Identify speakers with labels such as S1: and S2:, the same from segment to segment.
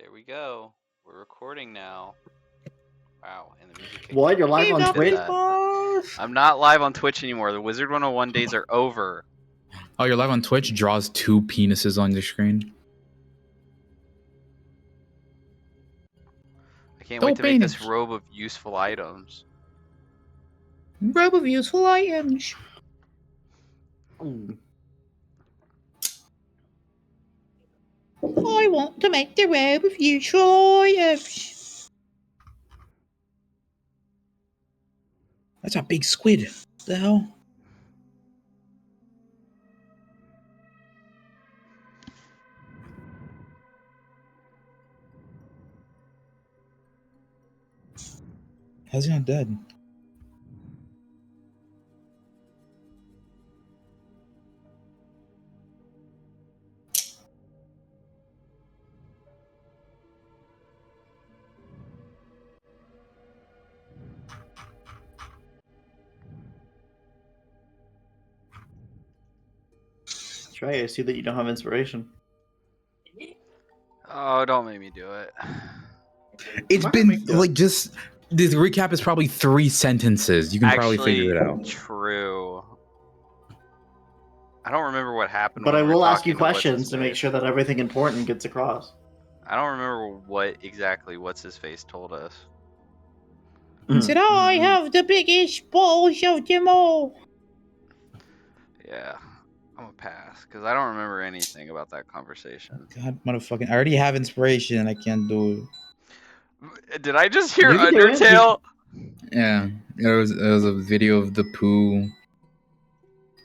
S1: There we go. We're recording now. Wow, and the music kicked
S2: What?
S1: in.
S2: You're live on Twitch?
S1: I'm not live on Twitch anymore. The Wizard 101 days are over.
S3: Oh, you're live on Twitch? Draws two penises on your screen.
S1: I can't wait to make this robe of useful items.
S3: Robe of useful items. I want to make the robe of useful items. That's a big squid. What the hell? How's he not dead?
S2: Try. I see that you don't have inspiration.
S1: Oh, don't make me do it.
S3: It's been like just the recap is probably 3 sentences. You can probably figure it out.
S1: True. I don't remember what happened.
S2: But
S1: when
S2: I
S1: we were
S2: will ask you
S1: talking to
S2: questions to make sure that everything important gets across.
S1: I don't remember what exactly what's his face told us.
S3: He said, I have the biggest balls of them all.
S1: Yeah, I'm gonna pass because I don't remember anything about that conversation.
S3: God, motherfucking! I already have inspiration and I can't do
S1: it. Did I just hear
S2: You can do it.
S1: Undertale?
S3: Yeah, there was a video of the poo,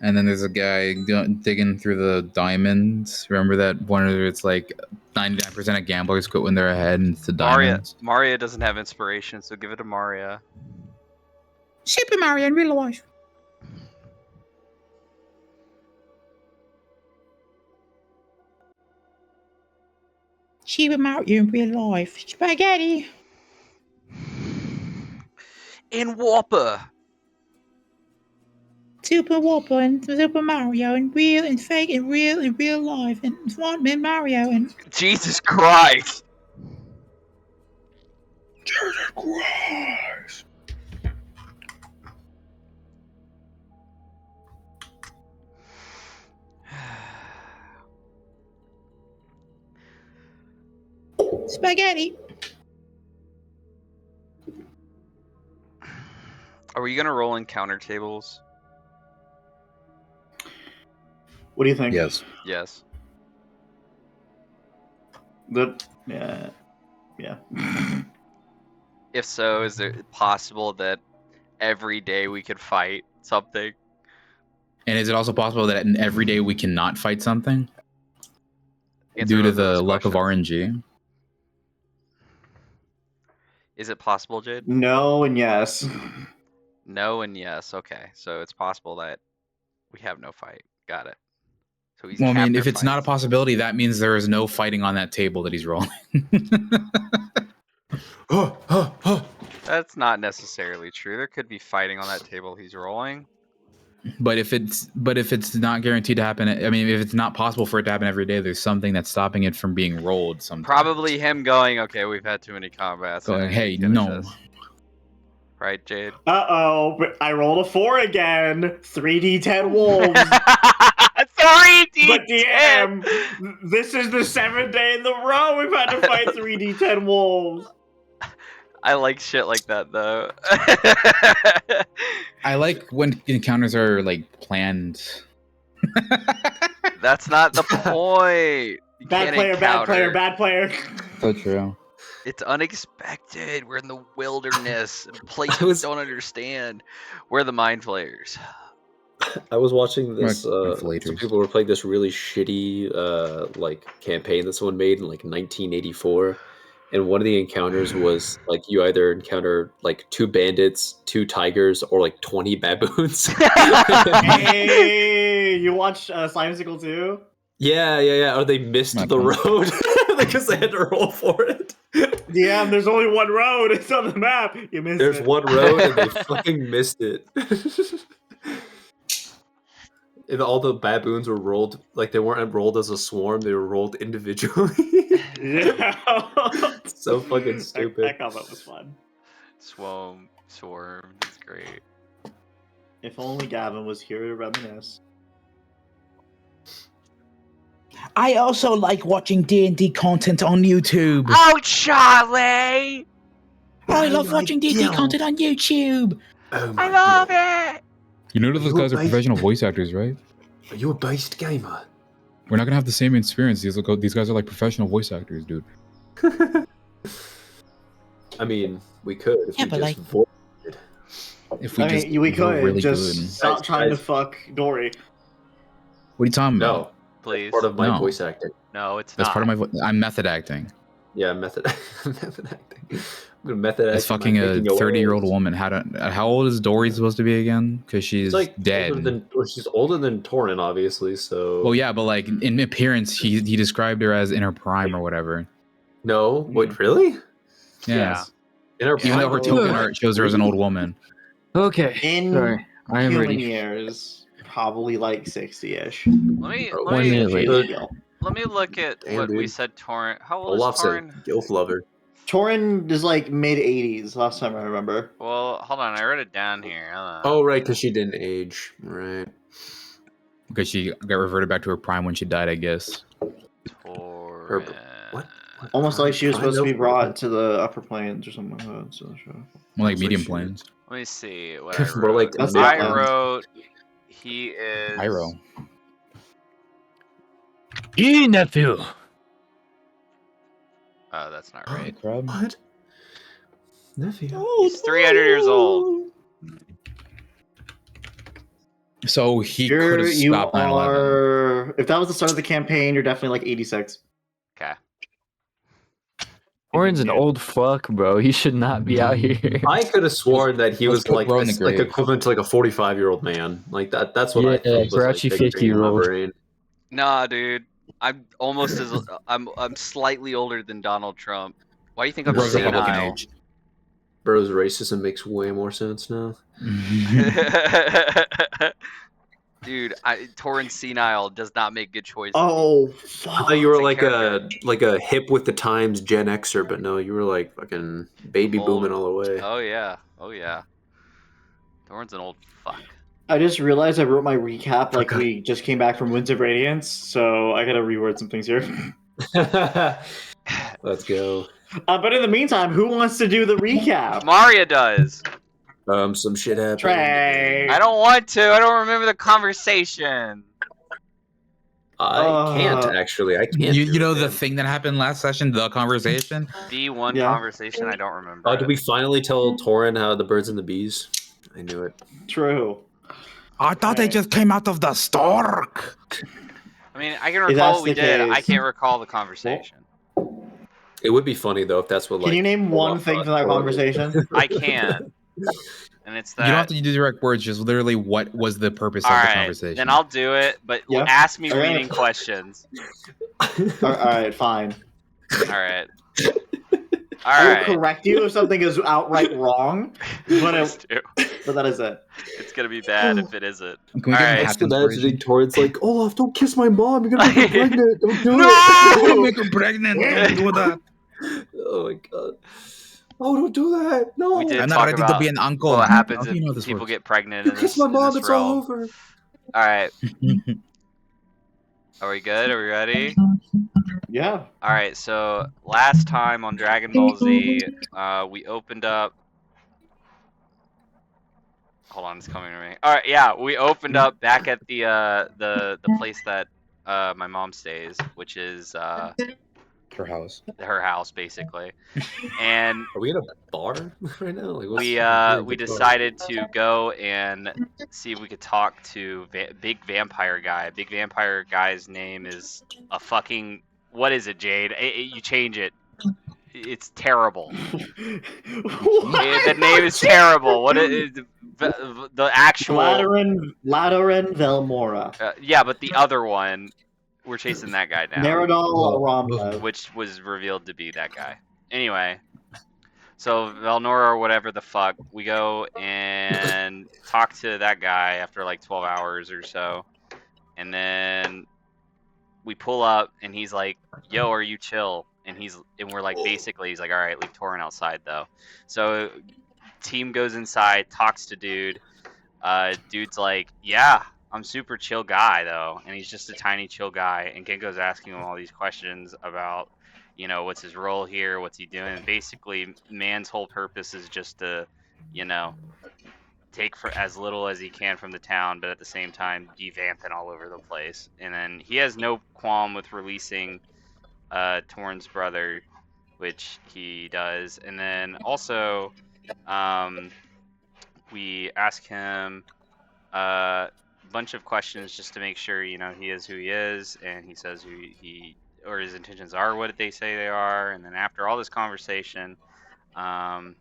S3: and then there's a guy digging through the diamonds. Remember that one where it's like 99% of gamblers quit when they're ahead, and it's the diamonds.
S1: Maria doesn't have inspiration, so give it to Maria.
S3: Super Mario in real life. Super Mario in real life. Spaghetti.
S1: In Whopper.
S3: Super Whopper and Super Mario and real and fake and real in real life and Frontman Mario and
S1: Jesus Christ.
S3: Jesus Christ. Spaghetti.
S1: Are we gonna roll encounter tables?
S2: What do you think?
S3: Yes.
S1: Yes.
S2: Good. Yeah.
S1: If so, is it possible that every day we could fight something?
S3: And is it also possible that every day we cannot fight something?
S1: Answer
S3: Due to
S1: both of
S3: the
S1: those
S3: luck of
S1: questions.
S3: RNG?
S1: Is it possible, Jade?
S2: No and yes.
S1: No and yes. Okay, so it's possible that we have no fight. Got it. So he's
S3: Well, I mean,
S1: capture
S3: if it's not a
S1: fights.
S3: possibility, that means there is no fighting on that table that he's rolling.
S1: That's not necessarily true. There could be fighting on that table he's rolling.
S3: But if it's not guaranteed to happen, I mean, if it's not possible for it to happen every day, there's something that's stopping it from being rolled. Sometimes.
S1: Probably him going, okay, we've had too many combats.
S3: Going, hey, no.
S1: This. Right, Jade?
S2: Uh-oh, I rolled a 4 again. 3d10 wolves.
S1: 3D10!
S2: But DM, this is the 7th day in a row we've had to fight 3d10 wolves.
S1: I like shit like that, though.
S3: I like when encounters are, like, planned.
S1: That's not the point.
S2: Bad player.
S3: So true.
S1: It's unexpected. We're in the wilderness. Places don't understand. We're the mind players.
S4: I was watching this.
S3: Some
S4: people were playing this really shitty like campaign that someone made in like 1984, and one of the encounters was like you either encounter like 2 bandits, 2 tigers, or like 20 baboons.
S2: Hey, you watched Slimesicle 2?
S4: Yeah. Or they missed the road because they had to roll for it.
S2: Yeah, there's only one road. It's on the map. You missed
S4: There's
S2: it.
S4: one road and they fucking missed it. all the baboons were rolled like they weren't rolled as a swarm; they were rolled individually.
S2: Yeah.
S4: So fucking stupid.
S2: That comment was fun.
S1: Swarm. That's great.
S2: If only Gavin was here to reminisce.
S5: I also like watching D&D content on YouTube.
S1: Oh, Charlie!
S5: I love watching D&D
S4: God.
S5: content on YouTube.
S4: Oh my
S1: I love
S4: God.
S1: it!
S3: You know that those
S4: You're
S3: guys are
S4: right.
S3: professional voice actors, right?
S4: Are you a based gamer?
S3: We're not gonna have the same experience. These guys are like professional voice actors, dude.
S4: I mean, we could if
S5: Yeah,
S4: we
S5: but,
S4: just
S5: like-
S4: voiced.
S3: If we
S2: I
S3: just
S2: mean, we
S3: were
S2: could
S3: really
S2: just
S3: good.
S2: stop
S4: Guys,
S2: trying to
S4: guys.
S2: fuck Dory.
S3: What are you talking about?
S4: No,
S1: Please.
S4: part of my
S3: No.
S4: voice acting.
S1: No, it's
S3: That's
S1: not.
S3: part of my. I'm method acting.
S4: Yeah, method method acting. I'm gonna method
S3: It's
S4: act by
S3: fucking a
S4: making
S3: 30-year-old
S4: waves.
S3: woman. How old is Dory supposed to be again? Because she's
S4: She's like
S3: dead.
S4: she's older than Torin, obviously. So.
S3: Well, yeah, but like in appearance, he described her as in her prime or whatever.
S4: No, wait, really?
S3: Yeah.
S4: In her
S3: Even though her
S4: prime?
S3: token art shows her as an old woman.
S6: Okay.
S2: In
S6: Sorry. I am
S2: human
S6: ready.
S2: years, probably like 60-ish.
S1: Let me
S4: Oh,
S1: let
S6: 1
S1: me
S6: minute later.
S1: let me look at
S4: Damn,
S1: what we
S4: dude.
S1: said. Torrent. How old
S4: Olaf
S1: is
S4: said
S1: Torrent?
S4: gilf lover.
S2: Torin is like mid-80s last time I remember.
S1: Well, hold on. I wrote it down here. Hold on.
S4: Oh, right, because she didn't age. Right.
S3: Because she got reverted back to her prime when she died, I guess.
S1: Torrent.
S4: What?
S2: Almost like she was
S4: Prime
S2: supposed to be
S4: elf?
S2: brought to the upper planes or something like that. So sure.
S3: More like
S4: Looks like
S3: medium
S4: she-
S3: planes.
S1: Let me see what I wrote.
S4: More like
S2: That's
S1: I
S2: not-
S1: wrote. He is.
S3: Pyro.
S6: Hey, nephew.
S1: Oh, that's not right.
S3: Crab.
S4: What? Nephew.
S1: He's 300 years old.
S3: So he could have
S2: You
S3: stopped 9/11.
S2: are. If that was the start of the campaign, you're definitely like 86.
S1: Okay.
S6: Orin's an old fuck, bro. He should not be out here.
S4: I could have sworn that he
S3: Let's
S4: was
S3: put
S4: like
S3: bro in the
S4: like
S3: grave.
S4: equivalent to like a 45-year-old man. Like that's what I
S6: Yeah,
S4: thought was
S6: grouchy
S4: like, the thing in my
S6: 50-year-old.
S4: brain.
S1: Nah, dude. I'm almost as I'm slightly older than Donald Trump. Why do you think I'm
S3: Bro's Republican
S1: senile?
S3: age.
S4: Bro's racism makes way more sense now.
S1: Dude, Torrent senile does not make good choices.
S2: Oh,
S4: I
S2: fuck.
S4: thought you were
S1: It's a
S4: like
S1: character.
S4: a hip with the times Gen Xer, but no, you were like fucking baby booming all the way.
S1: Oh yeah. Oh yeah. Torrent's an old fuck.
S2: I just realized I wrote my recap like
S4: Okay.
S2: we just came back from Winds of Radiance, so I gotta reword some things here.
S4: Let's go.
S2: But in the meantime, who wants to do the recap?
S1: Maria does.
S4: Some shit happened.
S2: Trey.
S1: I don't want to. I don't remember the conversation.
S4: I can't actually. I can't.
S3: You
S4: do
S3: know
S4: it,
S3: the
S4: man.
S3: thing that happened last session, the conversation?
S1: The one
S2: Yeah.
S1: conversation I don't remember.
S4: Did we finally tell Torin how the birds and the bees? I knew it.
S2: True.
S5: I thought they just came out of the stork.
S1: I mean, I can
S2: If
S1: recall
S2: that's
S1: what we
S2: the
S1: did. I
S2: case-
S1: can't recall the conversation.
S4: It would be funny though if that's what.
S2: Can you name one thing from that conversation?
S1: I can. And it's that.
S3: You don't have to do direct words, just literally what was the purpose
S1: All
S3: of the
S1: right,
S3: conversation.
S1: then I'll do it. But
S2: Yeah.
S1: ask me
S2: All right.
S1: leading questions.
S2: Alright, fine.
S1: All right. All
S2: I will
S1: right.
S2: correct you if something is outright wrong,
S1: Please do.
S2: but that is it.
S1: It's gonna be bad if it isn't.
S3: Can we
S1: All
S3: get
S1: right.
S3: an
S4: Just
S3: half inspiration?
S4: imagining Torin's like, Olaf, don't kiss my mom. You're gonna make her pregnant. Don't do
S1: No!
S4: it.
S3: Don't make her pregnant. Don't do that.
S4: Oh my god. Oh, don't do that. No.
S1: We did
S3: I'm
S1: talk
S3: not ready
S1: about
S3: to be an uncle.
S1: what happens
S3: How do you know
S1: if
S3: this
S1: people
S3: works?
S1: get pregnant
S4: You
S1: in
S4: kiss
S1: this,
S4: my
S1: in
S4: mom,
S1: this
S4: it's all
S1: realm.
S4: over.
S1: All right. Are we good? Are we ready?
S2: Yeah.
S1: All right. So last time on Dragon Ball Z, we opened up. Hold on, it's coming to me. All right, yeah, we opened up back at the place that my mom stays, which is
S3: Her house.
S1: her house basically, and
S4: Are we in a bar right now? Like, what's
S1: we decided to go and see if we could talk to Big Vampire Guy. Big Vampire Guy's name is a fucking what is it, Jade? You change it. It's terrible. The name is terrible. What is the actual?
S2: Lateran Velmora.
S1: Yeah, but the other one, we're chasing that guy down,
S2: Meridol Aramlev.
S1: which was revealed to be that guy. Anyway, so Velnora or whatever the fuck, we go and talk to that guy after like 12 hours or so, And then we pull up, and he's like, "Yo, are you chill?" And we're like, basically, he's like, "All right, leave Torin outside though." So team goes inside, talks to dude. Dude's like, "Yeah, I'm super chill guy though," and he's just a tiny chill guy. And Genko's asking him all these questions about, what's his role here, what's he doing. And basically, man's whole purpose is just to, you know, take for as little as he can from the town, but at the same time devamping all over the place. And then he has no qualm with releasing Torn's brother, which he does. And then also, we ask him a bunch of questions just to make sure he is who he is, and he says who he or his intentions are what they say they are. And then after all this conversation, trying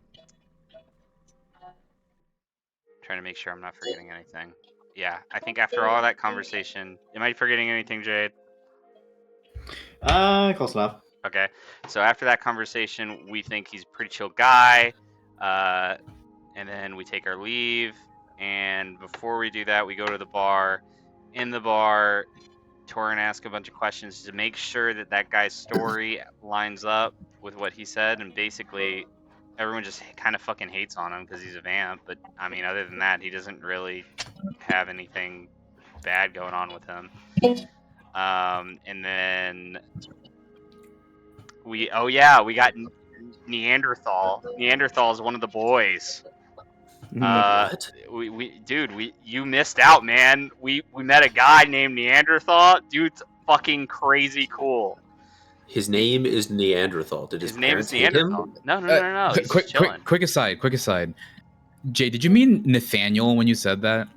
S1: to make sure I'm not forgetting anything. Yeah, I think after all that conversation, am I forgetting anything, Jade?
S2: Close enough.
S1: Okay, so after that conversation, we think he's a pretty chill guy, and then we take our leave. And before we do that, we go to the bar. In the bar, Torin asks a bunch of questions to make sure that that guy's story lines up with what he said. And basically, everyone just kind of fucking hates on him because he's a vamp. But I mean, other than that, he doesn't really have anything bad going on with him. And then we got Neanderthal. Neanderthal is one of the boys.
S4: What?
S1: You missed out, man. We met a guy named Neanderthal. Dude's fucking crazy cool.
S4: His name is Neanderthal. Did his
S1: name is
S4: parents hate
S1: Neanderthal.
S4: him?
S1: No. He's just chilling.
S3: Quick aside. Jay, did you mean Nathaniel when you said that?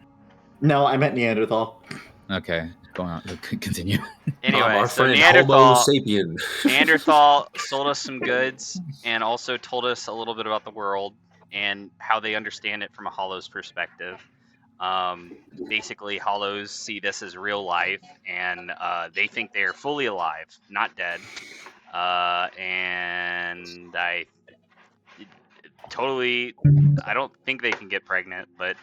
S2: No, I meant Neanderthal.
S3: Okay, go on. Continue.
S1: Anyway,
S4: our
S1: so
S4: friend
S1: Neanderthal,
S4: Homo sapien.
S1: Neanderthal sold us some goods and also told us a little bit about the world and how they understand it from a Hollow's perspective. Basically, Hollows see this as real life, and they think they are fully alive, not dead. And I don't think they can get pregnant, but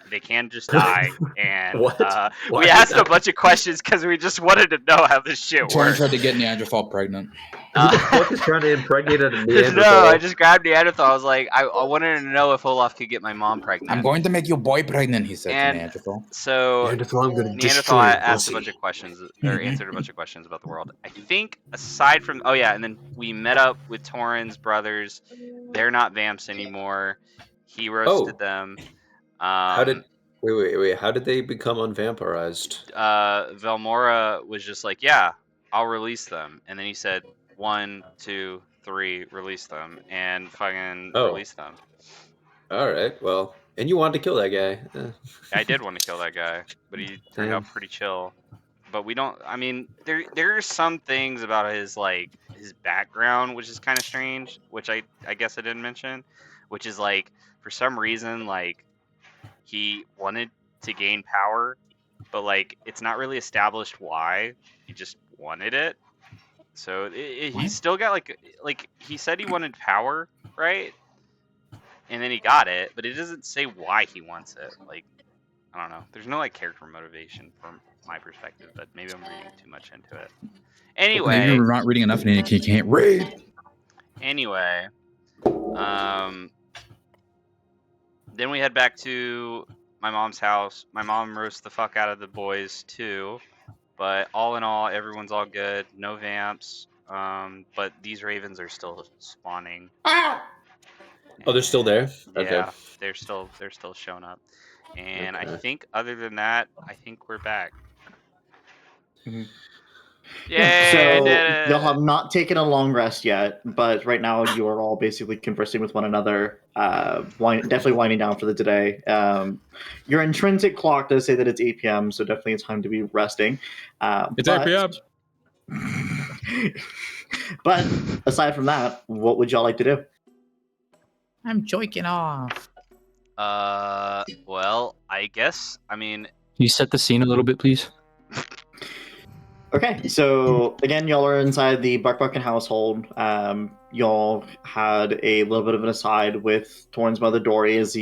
S1: they can just die. And
S4: What? Why
S1: we
S4: is
S1: asked a
S4: that?
S1: bunch of questions because we just wanted to know how this shit
S3: Torin
S1: works.
S3: tried to get Neanderthal pregnant.
S4: Who the fuck is trying to impregnate a Neanderthal?
S1: No, I just grabbed Neanderthal. I was like, I wanted to know if Olaf could get my mom pregnant.
S3: I'm going to make your boy pregnant, he said
S1: And
S3: to Neanderthal.
S1: So
S4: Neanderthal, I'm gonna
S1: Neanderthal
S4: destroy
S1: asked a
S4: pussy.
S1: bunch of questions, or answered a bunch of questions about the world. I think aside from, and then we met up with Torin's brothers. They're not vamps anymore. He roasted them.
S4: How did wait? How did they become unvampirized?
S1: Velmora was just like, yeah, I'll release them, and then he said 1, 2, 3, release them, and fucking release them.
S4: All right, well, and you wanted to kill that guy.
S1: I did want to kill that guy, but he turned out pretty chill. But we don't. I mean, there are some things about his background which is kind of strange, which I guess I didn't mention, which is like for some reason he wanted to gain power, but it's not really established why. He just wanted it. So he's still got like he said he wanted power, right? And then he got it, but it doesn't say why he wants it. I don't know. There's no character motivation from my perspective, but maybe I'm reading too much into it. Anyway,
S3: maybe you're not reading enough, and you can't read.
S1: Anyway, then we head back to my mom's house. My mom roasts the fuck out of the boys too, but all in all, everyone's all good. No vamps. But these ravens are still spawning.
S4: Oh, they're still there? Okay.
S1: Yeah, they're still showing up. And I think other than that, I think we're back.
S2: Mm-hmm.
S1: Yeah.
S2: So y'all have not taken a long rest yet, but right now you are all basically conversing with one another, definitely winding down for the day. Your intrinsic clock does say that it's 8 p.m., so definitely it's time to be resting.
S3: It's 8 p.m.
S2: But aside from that, what would y'all like to do?
S5: I'm joking off.
S1: Well, I guess,
S6: Can you set the scene a little bit, please?
S2: Okay, so again, y'all are inside the Buckbucket household. Y'all had a little bit of an aside with Torn's mother, Dory, as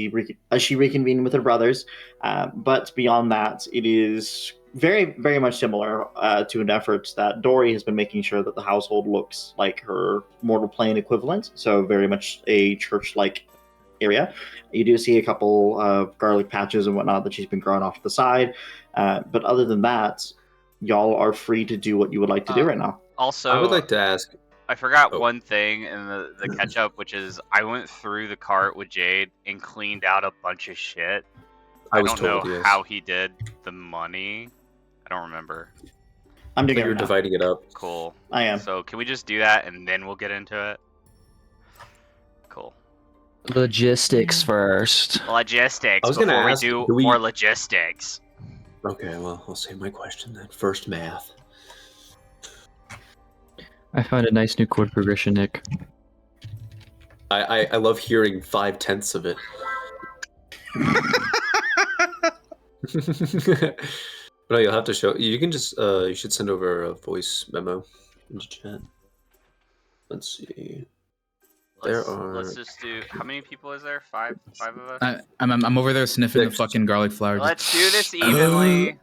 S2: she reconvened with her brothers. But beyond that, it is very, very much similar to an effort that Dory has been making sure that the household looks like her mortal plane equivalent. So very much a church-like area. You do see a couple of garlic patches and whatnot that she's been growing off the side. But other than that, y'all are free to do what you would like to do right now.
S1: Also,
S4: I would like to ask.
S1: I forgot
S4: Oh.
S1: one thing in the catch up, which is I went through the cart with Jade and cleaned out a bunch of shit. I
S4: was
S1: don't know
S4: told, yes.
S1: how he did the money. I don't remember.
S2: I'm doing
S4: But
S2: it
S4: you're
S2: right now.
S4: dividing it up.
S1: Cool.
S2: I am.
S1: So can we just do that and then we'll get into it? Cool.
S6: Logistics first.
S1: Logistics.
S4: I was gonna
S1: before
S4: ask,
S1: we do
S4: do we-
S1: more logistics.
S4: Okay, well, I'll say my question then. First, math.
S6: I found a nice new chord progression, Nick.
S4: I love hearing 5/10 of it. But no, you'll have to show. You can just. You should send over a voice memo into chat. Let's see.
S1: Let's just do. How many people is there? Five of us.
S3: I'm over there sniffing the
S4: 6.
S3: fucking garlic flower.
S1: Let's do this evenly.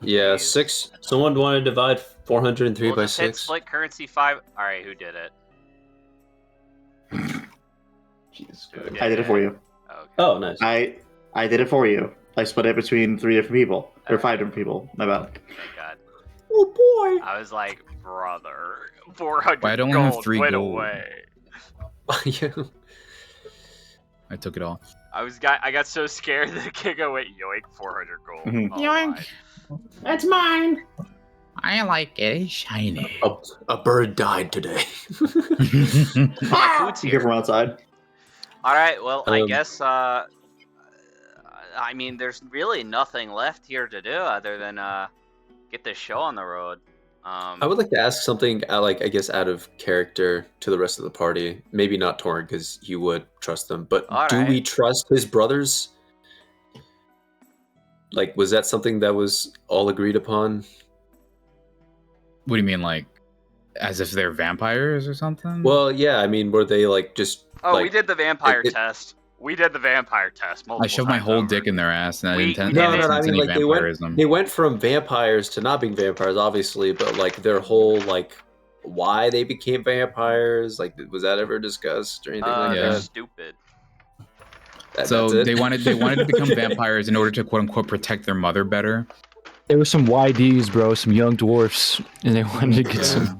S4: Yeah,
S1: Please.
S4: 6. Someone want to divide 403
S1: We'll
S4: by
S1: just hit
S4: 6?
S1: split currency 5. All right, who did it?
S2: Jesus
S1: Who
S2: Christ. I did it for you.
S1: Okay.
S4: Oh, nice.
S2: I did it for you. I split it between 3 different people. Or 5 different people. My bad.
S1: Thank God.
S4: Oh boy.
S1: I was like, brother, 400
S3: Why don't we have
S1: gold
S3: 3
S1: went
S3: gold?
S1: away.
S4: Yeah.
S3: I took it all.
S1: I got so scared that Kigo went yoink 400 gold.
S2: Mhm.
S1: Oh,
S5: Yoink.
S1: my.
S5: That's mine.
S3: I like it shiny.
S4: A bird died today.
S1: My food's
S2: You hear
S1: here.
S2: from outside.
S1: All right, well, I
S4: Um,
S1: guess. I mean, there's really nothing left here to do other than get this show on the road.
S4: I would like to ask something, I guess, out of character to the rest of the party. Maybe not Torn, because you would trust them. But
S1: All
S4: do
S1: right.
S4: we trust his brothers? Like, was that something that was all agreed upon?
S3: What do you mean, like, as if they're vampires or something?
S4: Well, yeah. I mean, were they just?
S1: Oh, we
S4: like,
S1: did the vampire
S4: it-
S1: test. We did the vampire test multiple
S3: I shoved my
S1: times
S3: whole
S1: over.
S3: dick in their ass, and I
S1: We-
S3: didn't
S1: we
S3: sense
S1: did it.
S4: I mean,
S3: any
S4: like
S3: vampirism.
S4: they went from vampires to not being vampires, obviously, but like their whole why they became vampires, like was that ever discussed or anything like
S1: They're
S3: Yeah.
S4: that?
S1: stupid.
S4: That's
S3: So
S4: it?
S3: they wanted to become
S4: Okay.
S3: vampires in order to quote unquote protect their mother better.
S6: There were some YDs, bro, some young dwarfs, and they wanted to get
S3: Yeah.
S6: some,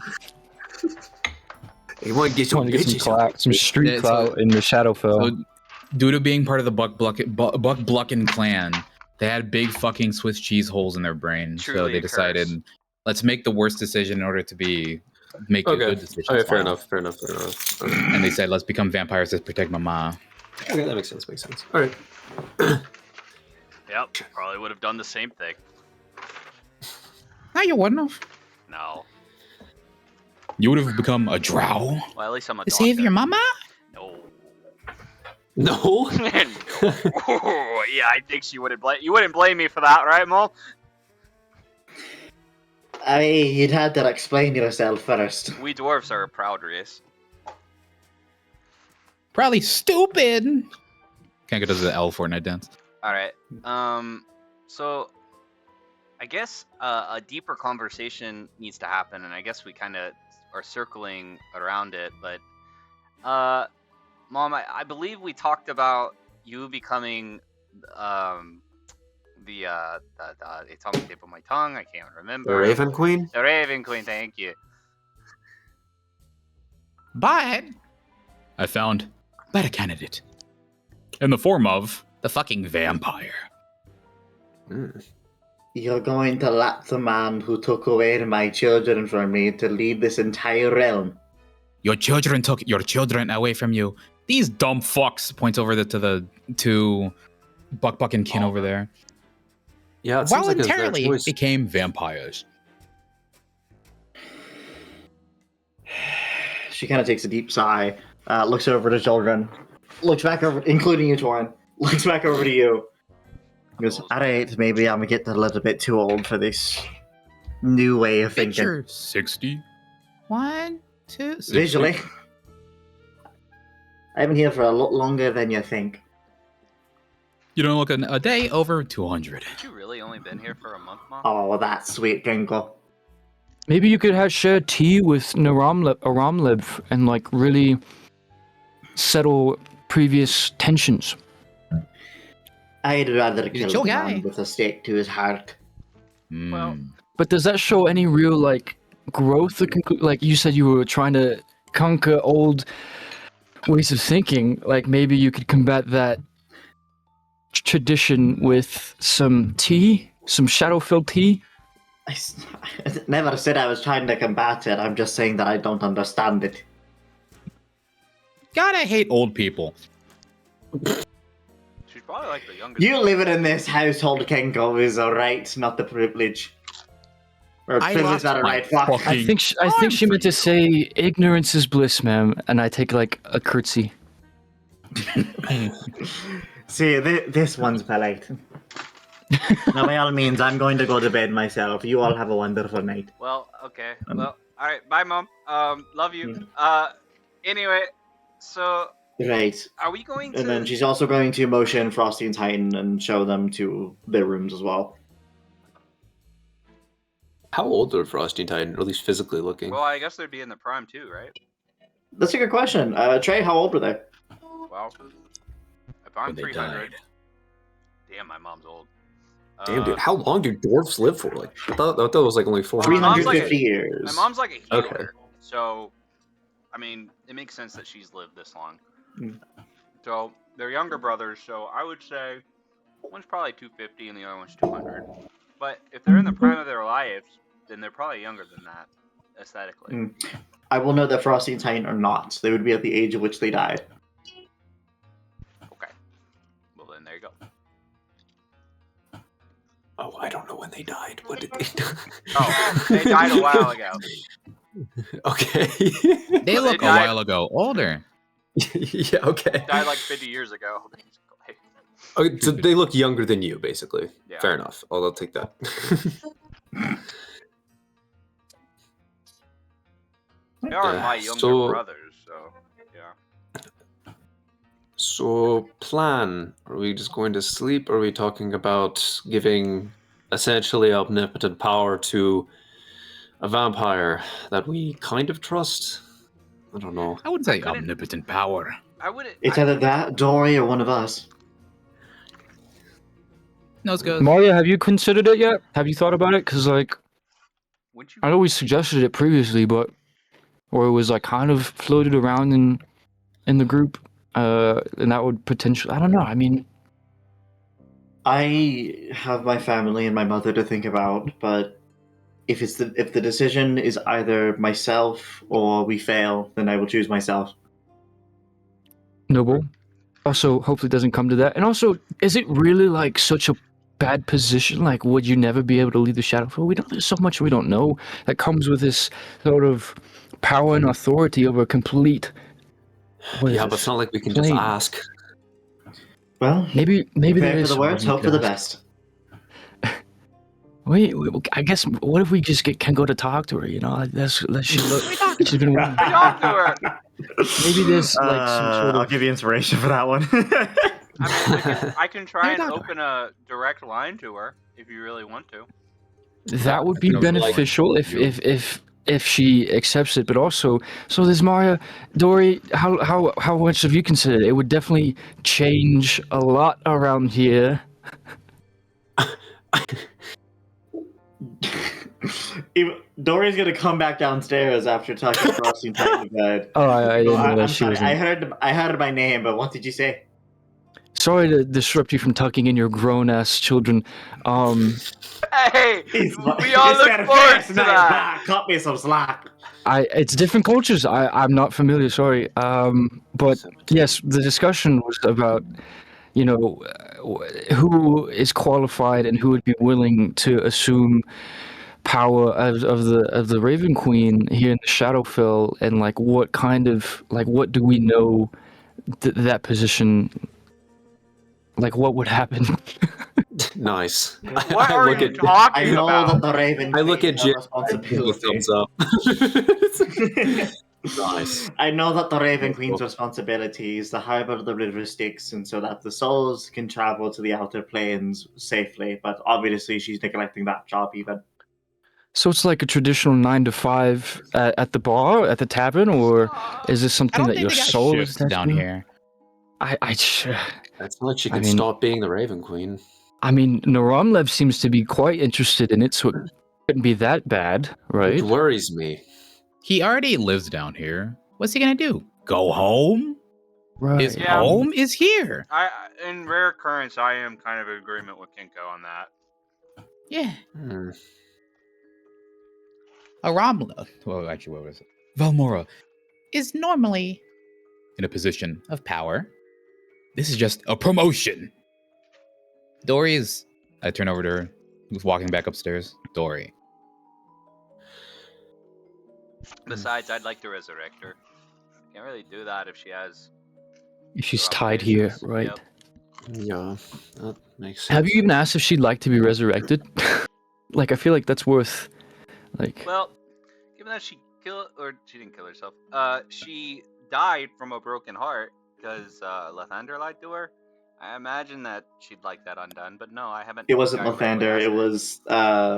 S4: You want to get
S6: wanted to get some clout, some street
S3: Yeah, so-
S6: clout in the Shadowfell.
S3: So, due to being part of the Buck Blucken clan, they had big fucking Swiss cheese holes in their brain. So
S1: Truly
S3: they
S1: a
S3: decided,
S1: curse.
S3: let's make the worst decision in order to make a
S4: Okay.
S3: good decision.
S4: Okay, fair enough. Okay.
S3: And they said, let's become vampires to protect Mama.
S4: Okay, that makes sense. All right.
S1: Yep, probably would have done the same thing.
S3: No, you wouldn't have.
S1: No.
S3: You would have become a drow
S1: Well, at least I'm a
S3: to save
S1: doctor.
S3: your mama.
S1: No.
S4: No.
S1: No. Yeah, I think she wouldn't blame. You wouldn't blame me for that, right, Mo?
S2: I mean, you'd had to explain yourself first.
S1: We dwarves are a proud race.
S3: Probably stupid. Can't go to the L Fortnite dance.
S1: All right. So I guess a deeper conversation needs to happen, and I guess we kind of are circling around it. But, Mom, I believe we talked about you becoming it's on the tip of my tongue. I can't remember.
S4: The Raven Queen?
S1: The Raven Queen. Thank you.
S3: But I found a better candidate in the form of the fucking vampire.
S2: You're going to let the man who took away my children from me to lead this entire realm.
S3: Your children took your children away from you. These dumb fucks. Points over to the two Buck and Kin over there.
S4: Yeah, it seems like it's their
S3: Voluntarily
S4: choice.
S3: became vampires.
S2: She kind of takes a deep sigh, looks over to children, looks back over, including you, Torin, looks back over to you. Goes, alright, maybe I'm getting a little bit too old for this new way of thinking.
S3: Picture 60. 1, 2, 60.
S2: Visually. I've been here for a lot longer than you think.
S3: You don't look a day over 200.
S1: Have you really only been here for a month, Mom?
S2: Oh, that's sweet, Genko.
S6: Maybe you could have shared tea with Aramlev and like really settle previous tensions.
S2: I'd rather
S3: He's a
S2: kill
S3: chill
S2: a
S3: guy.
S2: man with a stake to his heart.
S1: Well-
S6: But does that show any real like growth? Like you said, you were trying to conquer old ways of thinking. Like maybe you could combat that tradition with some tea, some Shadowfell tea.
S2: I never said I was trying to combat it. I'm just saying that I don't understand it.
S3: God, I hate old people.
S1: She's probably like the youngest.
S2: You living in this household, Kenko, is a right, not the privilege. Or
S3: I
S2: privilege,
S3: lost
S2: not a
S3: my
S2: right. Fuck.
S3: fucking-
S6: I think she meant to say ignorance is bliss, ma'am. And I take like a curtsy.
S2: See, this one's polite. Now, by all means, I'm going to go to bed myself. You all have a wonderful night.
S1: Well, okay. Well, all right. Bye, Mom. Love you.
S2: Mm.
S1: Anyway, so
S2: Right.
S1: are we going to?
S2: And then she's also going to motion Frosty and Titan and show them to their rooms as well.
S4: How old are Frosty and Titan, or at least physically looking?
S1: Well, I guess they'd be in the prime too, right?
S2: That's a good question. Trey, how old were they?
S1: Well, if I'm
S3: When they
S1: 300,
S3: died.
S1: damn, my mom's old.
S4: Damn, dude, how long do dwarves live for? Like, I thought it was like only 400.
S1: My mom's like
S2: 350 years.
S1: My mom's like a healer,
S4: Okay.
S1: so I mean, it makes sense that she's lived this long.
S2: Mm.
S1: So they're younger brothers, so I would say one's probably 250 and the other one's 200. But if they're in the prime of their lives, then they're probably younger than that, aesthetically.
S2: Mm. I will note that Frosty and Titan are not. They would be at the age at which they died.
S1: Okay. Well, then there you go.
S4: Oh, I don't know when they died. What did they do?
S1: Oh, they died a while ago.
S4: Okay.
S3: They
S1: Well,
S3: look
S1: they
S3: a
S1: died-
S3: while ago older.
S4: Yeah, okay.
S1: Died like 50 years ago.
S4: Okay, so they look younger than you, basically.
S1: Yeah.
S4: Fair enough. I'll take that.
S1: They are
S4: Yeah,
S1: my younger
S4: so-
S1: brothers, so yeah.
S4: So, plan. Are we just going to sleep? Or are we talking about giving essentially omnipotent power to a vampire that we kind of trust? I don't know.
S3: I wouldn't say
S1: Couldn't-
S3: omnipotent power.
S1: I wouldn't.
S2: It's
S1: I,
S2: either that, Dory, or one of us.
S3: Nose goes.
S6: Maria, have you considered it yet? Have you thought about it? Because like
S1: wouldn't you?
S6: I'd always suggested it previously, but or it was like kind of floated around in the group, and that would potentially. I don't know. I mean,
S2: I have my family and my mother to think about, but if the decision is either myself or we fail, then I will choose myself.
S6: noble. Also, hopefully, it doesn't come to that. And also, is it really like such a bad position? Like, would you never be able to leave the Shadowfell? We don't. There's so much we don't know that comes with this sort of power and authority over a complete. What is
S4: Yeah, but
S6: this?
S4: it's not like we can just
S6: Plain.
S4: ask.
S2: Well,
S6: Maybe there
S2: prepare
S6: is
S2: for the
S6: someone
S2: worst,
S6: we
S2: hope
S6: could
S2: for the
S6: ask.
S2: best.
S6: Wait, I guess. What if we just can go to talk to her? You know, like that's she look. She's been waiting.
S1: Talk to her.
S6: Maybe there's like some sort
S2: I'll
S6: of.
S2: give you inspiration for that one.
S1: I mean, I can try and
S3: Talk to her.
S1: open a direct line to her if you really want to.
S6: That would be
S3: I don't like
S6: beneficial
S3: you.
S6: if she accepts it. But also, so there's Maria, Dory. How much have you considered? It would definitely change a lot around here.
S2: Dory's gonna come back downstairs after talking to Frosty and Titan to bed.
S6: Oh, I didn't know
S2: I'm
S6: that she
S2: sorry,
S6: was.
S2: I heard my name, but what did you say?
S6: Sorry to disrupt you from tucking in your grown-ass children.
S1: Hey,
S2: He's
S1: we all look forward to that.
S2: Cut me some slack.
S6: It's different cultures. I'm not familiar. Sorry. But yes, the discussion was about, you know, who is qualified and who would be willing to assume power of the Raven Queen here in the Shadowfell, and like what kind of what do we know that position, like what would happen?
S4: Nice.
S1: What are you
S2: I
S1: talking
S2: know
S1: about?
S2: that the Raven.
S4: I look
S2: Queen
S4: at
S2: has
S4: Jim.
S2: responsibility.
S4: Thumbs up. Nice.
S2: I know that the Raven Queen's responsibility is to harbor the river Styx, and so that the souls can travel to the outer planes safely. But obviously, she's neglecting that job even.
S6: So it's like a traditional 9 to 5 at the bar, at the tavern, or is this
S3: I
S6: something
S3: don't
S6: that
S3: think
S6: your
S3: they got
S6: soul is
S3: shifts
S6: attached
S3: down
S6: to?
S3: here.
S4: It's not like she
S6: I
S4: can
S6: mean-
S4: stop being the Raven Queen.
S6: I mean, Naramlev seems to be quite interested in it, so it couldn't be that bad, right?
S4: It worries me.
S3: He already lives down here. What's he gonna do? Go home?
S6: Right.
S3: His
S1: Yeah.
S3: home is here.
S1: In rare occurrence, I am kind of in agreement with Kinko on that.
S3: Yeah.
S4: Hmm.
S3: Aramla, well, actually, what was it? Valmora is normally in a position of power. This is just a promotion. Dory is. I turn over to her, who's walking back upstairs. Dory.
S1: Besides, I'd like to resurrect her. Can't really do that if she has.
S6: If she's
S1: rough
S6: tied here,
S1: phases.
S6: right?
S1: Yep.
S4: Yeah, that makes sense.
S6: Have you even asked if she'd like to be resurrected? Like, I feel like that's worth, like...
S1: Well, given that she didn't kill herself. She died from a broken heart because Lathander lied to her. I imagine that she'd like that undone, but no, I haven't.
S2: It wasn't
S1: directly
S2: Lathander,
S1: asked
S2: it
S1: her.
S2: was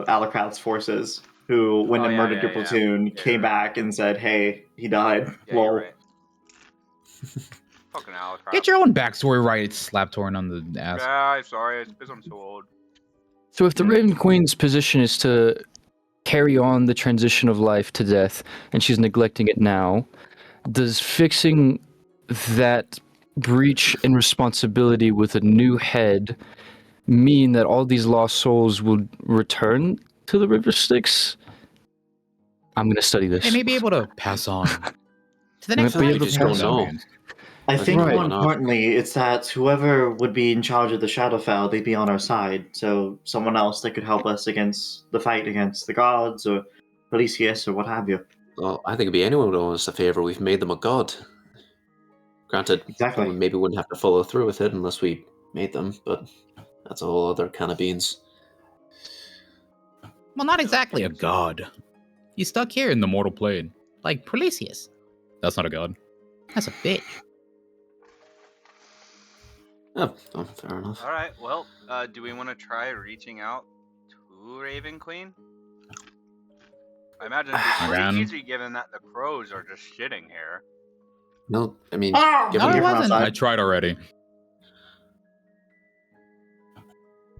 S2: Alucard's forces who went
S1: Oh,
S2: and
S1: yeah,
S2: murdered
S1: yeah,
S2: your
S1: yeah.
S2: platoon,
S1: Yeah,
S2: came
S1: right.
S2: back and said, hey, he died.
S1: Yeah,
S2: Lol.
S1: you're right. Fucking Alucard.
S3: Get your own backstory right, slap Torin on the ass.
S1: Yeah, sorry, it's because I'm so old.
S6: So if the Raven Queen's position is to carry on the transition of life to death, and she's neglecting it now, does fixing that breach in responsibility with a new head mean that all these lost souls will return to the River Styx? I'm going to study this.
S3: They may be able to pass on to the
S6: Might
S3: next
S6: be
S3: life.
S6: able to
S4: just don't
S6: pass
S4: know.
S3: on.
S2: I
S4: That's
S2: think
S6: right.
S2: more
S4: enough.
S2: importantly, it's that whoever would be in charge of the Shadowfell, they'd be on our side. So someone else that could help us against the fight against the gods or Policius or what have you.
S4: Well, I think it'd be anyone who owes us a favor. We've made them a god. Granted,
S2: Exactly.
S4: we maybe wouldn't have to follow through with it unless we made them, but that's a whole other can of beans.
S3: Well, not exactly a god. He's stuck here in the mortal plane, like Policius. That's not a god. That's a bitch.
S4: Oh, fair enough.
S1: All right. Well, do we want to try reaching out to Raven Queen? I imagine it'd be
S3: Around.
S1: pretty easy given that the crows are just shitting here.
S4: No, I mean,
S2: Ah!
S4: given
S3: No, it
S4: your-
S3: wasn't.
S2: outside.
S3: I tried already.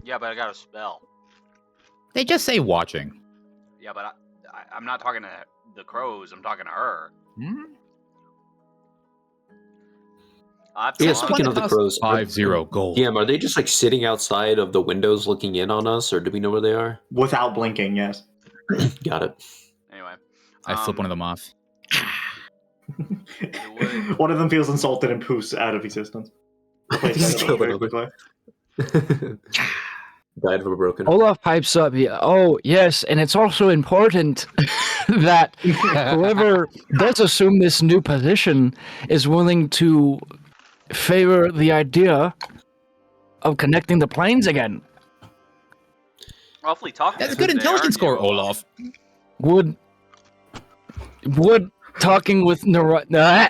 S1: Yeah, but I got a spell.
S3: They just say watching.
S1: Yeah, but I'm not talking to the crows. I'm talking to her.
S3: Hmm?
S1: That's
S4: Yeah,
S1: fine.
S4: speaking of the crows,
S3: 5-0 gold.
S4: DM, are they just like sitting outside of the windows looking in on us, or do we know where they are?
S2: Without blinking, yes.
S4: Got it.
S1: Anyway,
S3: I flip one of them off.
S1: would-
S2: One of them feels insulted and poofs out of existence.
S4: Just kill
S2: Very
S4: another.
S2: quickly.
S4: Died of a broken.
S6: Olaf pipes up. Oh, yes, and it's also important that whoever does assume this new position is willing to favor the idea of connecting the planes again.
S1: Awfully talkative.
S3: That's a good
S1: they
S3: intelligence
S1: are,
S3: score,
S1: you.
S3: Olaf.
S6: Would talking with Naramlev?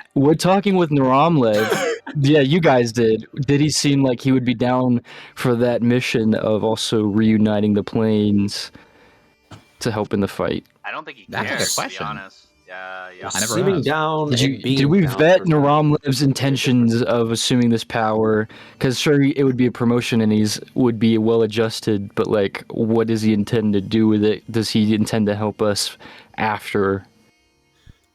S6: Yeah, you guys did. Did he seem like he would be down for that mission of also reuniting the planes to help in the fight?
S1: I don't think he
S3: That's a good
S1: cares, to be
S3: question.
S1: honest. Yeah.
S3: I never
S4: Sitting
S3: asked.
S4: down.
S6: Did we vet Naramlev's intentions of assuming this power? Because sure, it would be a promotion and would be well adjusted, but like, what does he intend to do with it? Does he intend to help us after?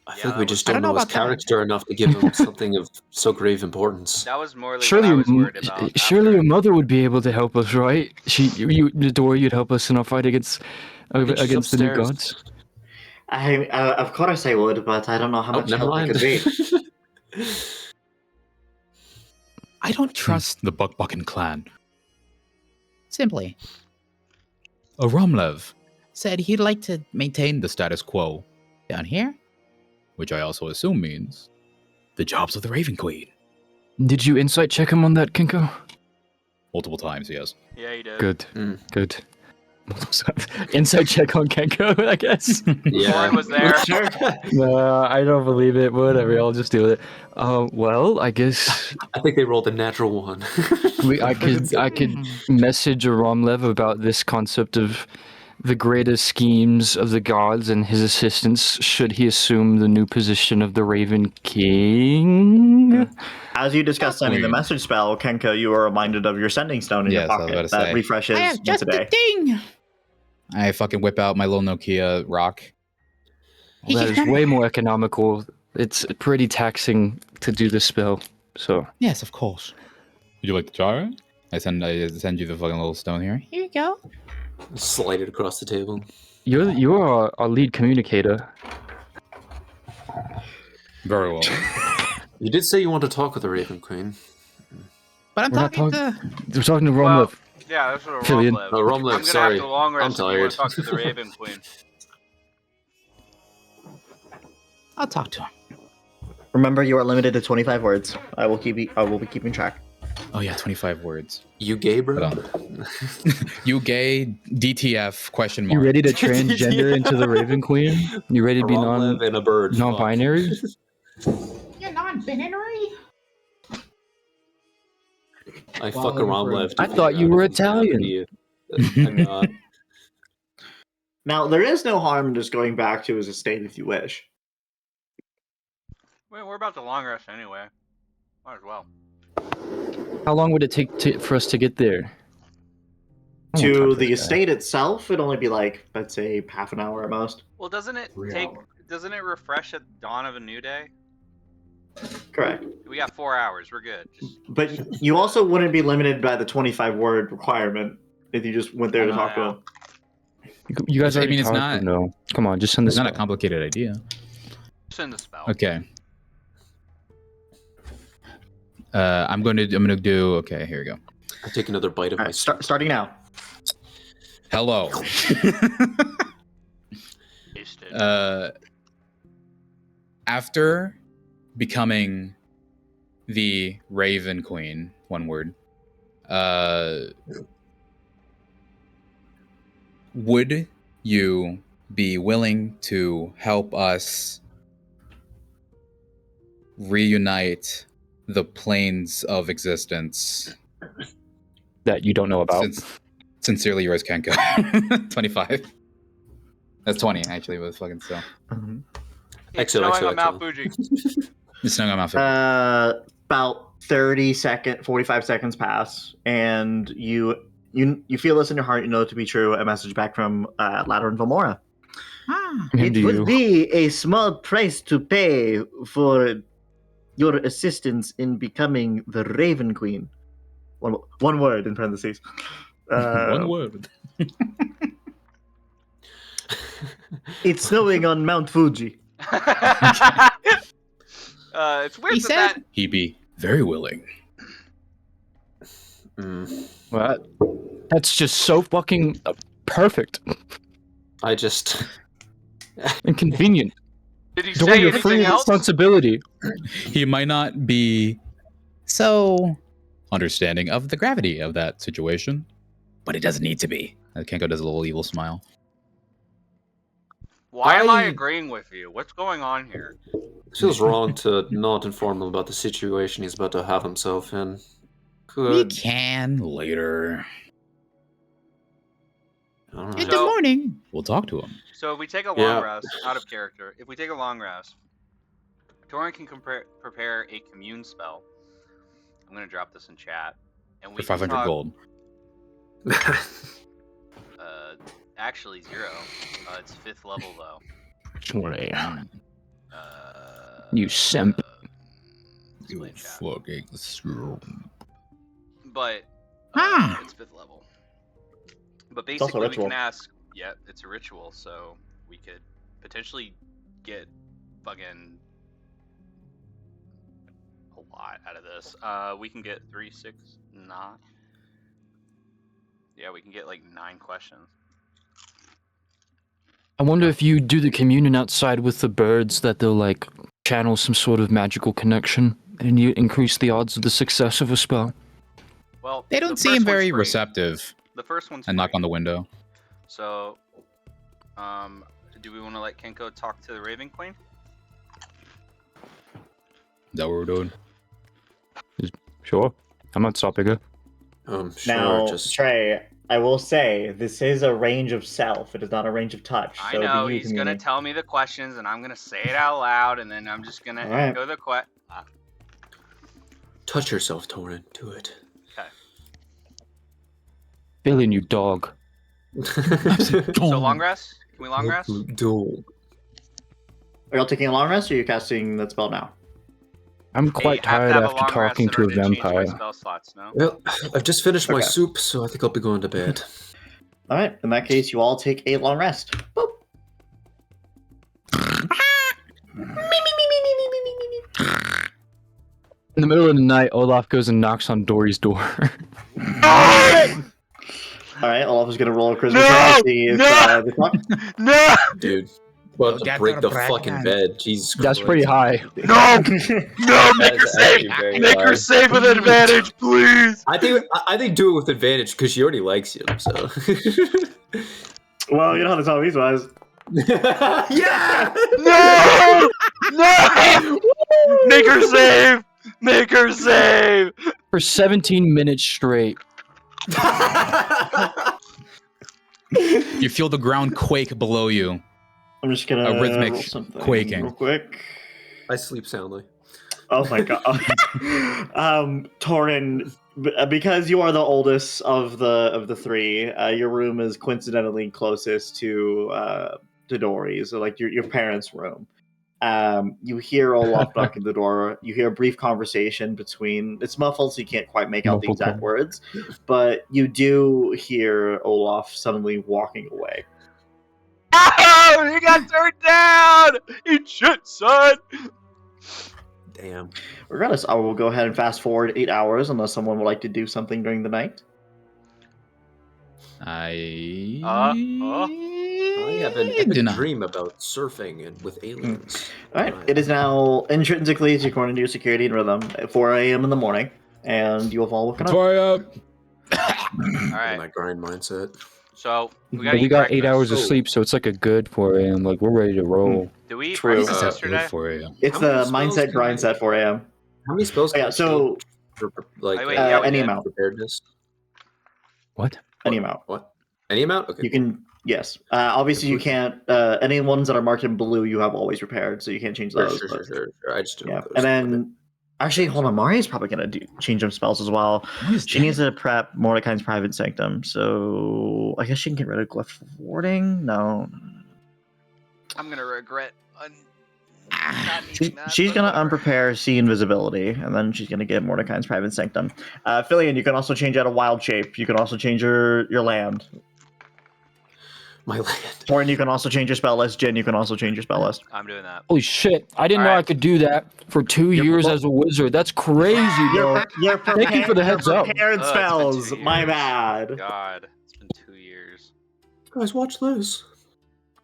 S4: I think
S1: Yeah,
S4: we just
S3: I
S4: don't
S3: don't know
S4: know his
S3: about that.
S4: character enough to give him something of so grave importance.
S1: That was more like
S6: Surely,
S1: what I was worried about.
S6: surely
S1: after.
S6: your mother would be able to help us, right? You'd help us in our fight against
S4: think she's
S6: against the new
S4: upstairs.
S6: gods.
S2: Of course I would, but I don't know how
S4: Oh,
S2: much
S4: never
S2: help I
S4: mind.
S2: could be.
S3: I don't trust the Buckbuckin clan. Simply. Aramlev said he'd like to maintain the status quo down here, which I also assume means the jobs of the Raven Queen.
S6: Did you insight check him on that, Kinko?
S3: Multiple times, yes.
S1: Yeah, he did.
S6: Good,
S4: Mm.
S6: good. Inside check on Kenko, I guess.
S1: Lauren was there.
S2: Sure.
S6: No, I don't believe it. Whatever, I'll just do it. Well, I guess
S4: I think they rolled a natural one.
S6: I could message Romlev about this concept of the greatest schemes of the gods and his assistants should he assume the new position of the Raven King.
S2: As you discussed sending the message spell, Kenko, you were reminded of your sending stone in your
S3: Yes, I was
S2: pocket
S3: about to
S2: that
S3: say.
S2: refreshes
S5: I have
S2: once
S5: just
S2: a day.
S5: a thing.
S3: I fucking whip out my little Nokia rock.
S6: Well, that is way more economical. It's pretty taxing to do this spell. So
S5: Yes, of course.
S3: Would you like to try it? I send you the fucking little stone here.
S5: Here you go.
S4: Slide it across the table.
S6: you're our lead communicator.
S3: Very well.
S4: You did say you want to talk with the Raven Queen.
S5: But I'm
S6: We're not
S5: talking to...
S6: We're talking to
S1: Well,
S6: Romlev.
S1: yeah, that's what a
S6: Killian.
S1: Romlev.
S4: Oh, Romlev,
S1: I'm gonna
S4: sorry.
S1: have to long rest
S4: I'm
S1: if you want
S4: tired.
S1: to talk to the Raven Queen.
S5: I'll talk to him.
S2: Remember, you are limited to 25 words. I will be keeping track.
S3: Oh yeah, 25 words.
S4: You gay, bro?
S3: Hold on. You gay? DTF? Question
S6: You
S3: mark.
S6: ready to transgender into the Raven Queen? You ready to be
S4: Romlev and a bird.
S6: non-binary?
S5: You're non-binary?
S4: I fuck a Romlev.
S6: I thought you were Italian.
S4: I'm not.
S2: Now, there is no harm in just going back to his estate if you wish.
S1: Wait, we're about to long rest anyway. Might as well.
S6: How long would it take for us to get there? I won't talk
S2: To
S6: this
S2: the
S6: guy.
S2: estate itself, it'd only be like, let's say, half an hour at most.
S1: Well, doesn't it refresh at dawn of a new day?
S2: Correct.
S1: We got 4 hours. We're good. Just,
S2: But you also wouldn't be limited by the 25-word requirement if you just went there to talk to him.
S6: You guys
S3: I
S6: already
S3: mean, it's
S6: talked,
S3: not-
S6: or no? Come on, just send this.
S3: It's not a complicated idea.
S1: send the spell.
S3: Okay. I'm gonna do. Okay, here we go.
S4: I take another bite of
S2: All
S4: my
S2: right, starting now.
S3: Hello.
S1: Tasted.
S3: After becoming the Raven Queen, one word, would you be willing to help us reunite the planes of existence?
S6: That you don't know about.
S3: Sincerely yours, Kenko. 25. That's 20, actually, but fucking still.
S1: It's
S4: Excellent,
S1: snowing on Mount
S4: excellent.
S1: Fuji.
S3: It's snowing on my face.
S2: About 45 seconds pass, and you feel this in your heart. You know it to be true. A message back from Malaron Valmora.
S5: Ah.
S6: And
S2: It
S6: do
S2: would
S6: you?
S2: be a small price to pay for your assistance in becoming the Raven Queen. One word in parentheses.
S3: One word.
S2: It's snowing on Mount Fuji.
S1: It's weird
S5: He
S1: that
S5: said-
S3: He'd be very willing.
S6: Well, that's just so fucking perfect
S4: I just.
S6: and convenient.
S1: Did he
S6: Don't
S1: say
S6: your free
S1: anything else?
S6: responsibility.
S3: He might not be so understanding of the gravity of that situation, but it doesn't need to be. Kenko does a little evil smile.
S1: Why am I
S4: I-
S1: agreeing with you? What's going on here?
S4: It feels wrong to not inform him about the situation he's about to have himself in.
S3: We
S4: Good.
S3: can later.
S4: All
S5: In
S4: right.
S5: the morning.
S3: We'll talk to him.
S1: So if we take a long
S4: Yeah.
S1: rest, out of character, if we take a long rest, Torin can prepare a commune spell. I'm going to drop this in chat. And we
S3: For 500
S1: can talk,
S3: gold.
S1: Actually, 0. It's 5th level, though.
S6: Sorry.
S1: Uh,
S6: You simp.
S1: display chat.
S3: fucking screw.
S1: But
S5: Ah.
S1: it's 5th level. But
S2: It's also
S1: basically, we
S2: ritual.
S1: can ask. Yeah, it's a ritual, so we could potentially get fucking a lot out of this. We can get 3, 6, 9. Yeah, we can get like 9 questions.
S6: I wonder if you do the communion outside with the birds that they'll like channel some sort of magical connection and you increase the odds of the success of a spell.
S1: Well,
S3: They
S1: the
S3: don't
S1: first
S3: seem
S1: one's
S3: very
S1: free.
S3: receptive
S1: The first one's
S3: and knock
S1: free.
S3: on the window.
S1: So, do we want to let Kenko talk to the Raven Queen?
S3: Is that what we're doing?
S6: Sure. I'm not stopping her.
S4: Sure.
S2: Now,
S4: Just
S2: Trey, I will say this is a range of self. It is not a range of touch.
S1: I
S2: So
S1: know
S2: be you,
S1: he's gonna
S2: community.
S1: tell me the questions, and I'm gonna say it out loud, and then I'm just gonna
S2: All right.
S1: echo the question.
S4: touch yourself, Torin. Do it.
S1: Okay.
S6: Billion, you dog.
S1: So long rest? Can we long rest?
S4: Do.
S2: Are y'all taking a long rest, or are you casting that spell now?
S6: I'm quite tired after talking to a vampire.
S1: Spell slots, no?
S4: Well, I've just finished my
S2: Okay.
S4: soup, so I think I'll be going to bed.
S2: All right. In that case, you all take a long rest. Boop.
S6: In the middle of the night, Olaf goes and knocks on Dory's door.
S2: All right. Olaf is gonna roll a charisma
S1: No!
S2: check to see if
S1: No!
S2: this one.
S1: No!
S4: Dude. About to
S5: Get
S4: break
S5: her
S4: the
S5: back
S4: fucking
S5: then.
S4: bed. Jesus Christ.
S6: That's pretty high.
S1: No! No! Make her
S4: That's
S1: save!
S4: actually very
S1: Make her
S4: high.
S1: save with advantage, please!
S4: I think do it with advantage because she already likes you. So.
S2: Well, you know how this always was.
S4: Yeah.
S1: No! No! Make her save! Make her save!
S6: For 17 minutes straight.
S3: You feel the ground quake below you.
S2: I'm just gonna
S3: A rhythmic
S2: roll something
S3: quaking.
S2: real quick.
S4: I sleep soundly.
S2: Oh my god. Torin, because you are the oldest of the three, your room is coincidentally closest to Dory's, so like your parents' room. You hear Olaf knocking the door. You hear a brief conversation between. It's muffled, so you can't quite make out the
S6: Muffled
S2: exact
S6: call.
S2: words, but you do hear Olaf suddenly walking away.
S1: Oh! He got turned down! Eat shit, son!
S4: Damn.
S2: Regardless, I will go ahead and fast forward 8 hours, unless someone would like to do something during the night.
S3: I
S4: I have an
S3: do
S4: epic
S3: not.
S4: dream about surfing and with aliens.
S2: All right, it is now intrinsically, according to your security and rhythm, at 4 a.m. in the morning, and you have all woken up.
S3: Tori up.
S1: Alright,
S4: My grind mindset.
S1: so we
S6: But
S1: gotta
S6: we
S1: eat
S6: got 8
S1: breakfast.
S6: hours of
S4: Oh.
S6: sleep, so it's like a good 4 a.m. Like, we're ready to roll.
S1: Did we eat
S2: True.
S1: breakfast
S2: This is
S1: yesterday?
S3: For you.
S2: It's
S4: How many
S2: the
S4: spells
S2: mindset
S4: can
S2: grind
S4: I-
S2: set 4 a.m.
S4: How many spells?
S2: Oh,
S4: can
S2: yeah,
S4: I
S2: so
S4: take for, like
S1: Oh, wait, yeah, we
S2: any
S1: did.
S2: amount.
S4: preparedness?
S6: What?
S2: Any amount.
S4: What? Any amount? Okay.
S2: You can, yes. Obviously, you can't. Any ones that are marked in blue, you have always repaired, so you can't change
S4: Sure,
S2: those.
S4: sure,
S2: but-
S4: sure. I just don't
S2: Yeah,
S4: know those.
S2: and then actually, hold on. Mari's probably gonna change some spells as well. She needs to prep Mordecai's private sanctum, so I guess she can get rid of glyph of warding. No,
S1: I'm gonna regret not needing that.
S2: she's
S1: but
S2: gonna
S1: whatever.
S2: unprepare see invisibility, and then she's gonna get Mordecai's private sanctum. Fillion, you can also change out a wild shape. You can also change your land.
S4: my land.
S2: Torin, you can also change your spell list. Jen, you can also change your spell list.
S1: I'm doing that.
S6: Holy shit. I didn't know
S1: Alright.
S6: I could do that for 2 years as a wizard. That's crazy, bro. Thank you for the heads up.
S2: Prepared
S1: Oh, it's been
S2: spells.
S1: 2
S2: My
S1: years.
S2: bad.
S1: God, it's been 2 years.
S4: Guys, watch this.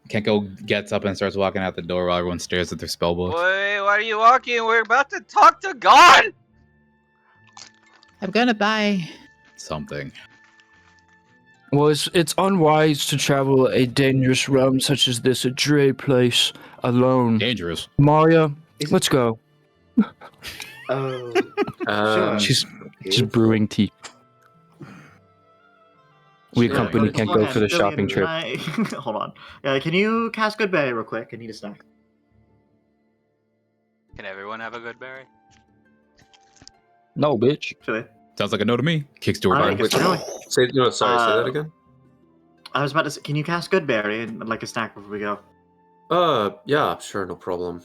S3: Kenko gets up and starts walking out the door while everyone stares at their spell books.
S1: Wait, why are you walking? We're about to talk to God!
S3: I'm gonna buy something.
S6: Well, it's unwise to travel a dangerous realm such as this, a Dre place, alone.
S3: Dangerous.
S6: Maria, let's go.
S2: Oh,
S4: Um,
S6: She's brewing tea. We
S4: Yeah,
S6: accompany
S4: go
S6: Kenko for the
S2: Fillion,
S6: shopping trip.
S2: Hold on. Can you cast Goodberry real quick? I need a snack.
S1: Can everyone have a good berry?
S6: No, bitch.
S2: Fillion.
S3: Sounds like a no to me. Kicks door
S2: Alright,
S3: down.
S2: guess we're going.
S4: say say that again.
S2: I was about to say, can you cast Goodberry and like a snack before we go?
S4: Yeah, sure, no problem.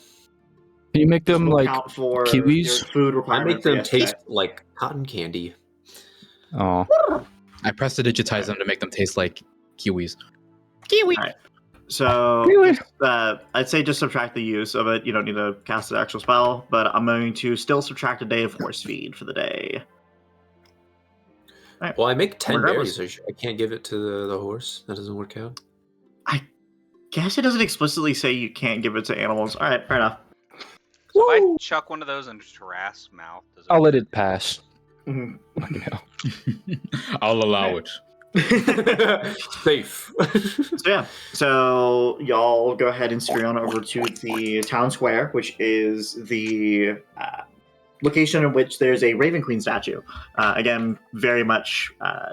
S6: Can you make them
S2: This will
S6: like
S2: count for
S6: kiwis?
S2: your food
S4: I
S2: requirement
S4: make
S2: for
S4: them
S2: yesterday.
S4: taste like cotton candy.
S6: Oh,
S3: I press to digitize them to make them taste like kiwis.
S2: So
S6: Kiwi.
S2: I'd say just subtract the use of it. You don't need to cast the actual spell, but I'm going to still subtract a day of horse feed for the day.
S4: Well, I make 10
S2: Regardless.
S4: berries. I can't give it to the horse. That doesn't work out.
S2: Guess it doesn't explicitly say you can't give it to animals. All right, fair enough.
S1: So if I chuck one of those in Giraffe's mouth, does it
S6: I'll let it pass.
S2: Mhm.
S6: Fucking hell.
S3: I'll allow it.
S4: Safe.
S2: So y'all go ahead and scurry on over to the town square, which is the location in which there's a Raven Queen statue. Again, very much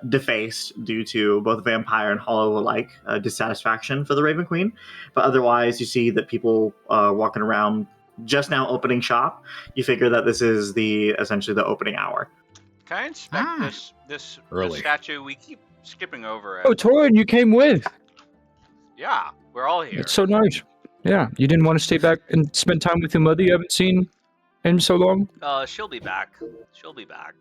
S2: defaced due to both vampire and hollow alike dissatisfaction for the Raven Queen. But otherwise, you see that people walking around just now opening shop. You figure that this is essentially the opening hour.
S1: Can I inspect this
S3: Early.
S1: statue? We keep skipping over it.
S6: Oh, Torin, you came with.
S1: Yeah, we're all here.
S6: It's so nice. Yeah, you didn't want to stay back and spend time with your mother you haven't seen in so long?
S1: She'll be back. She'll be back.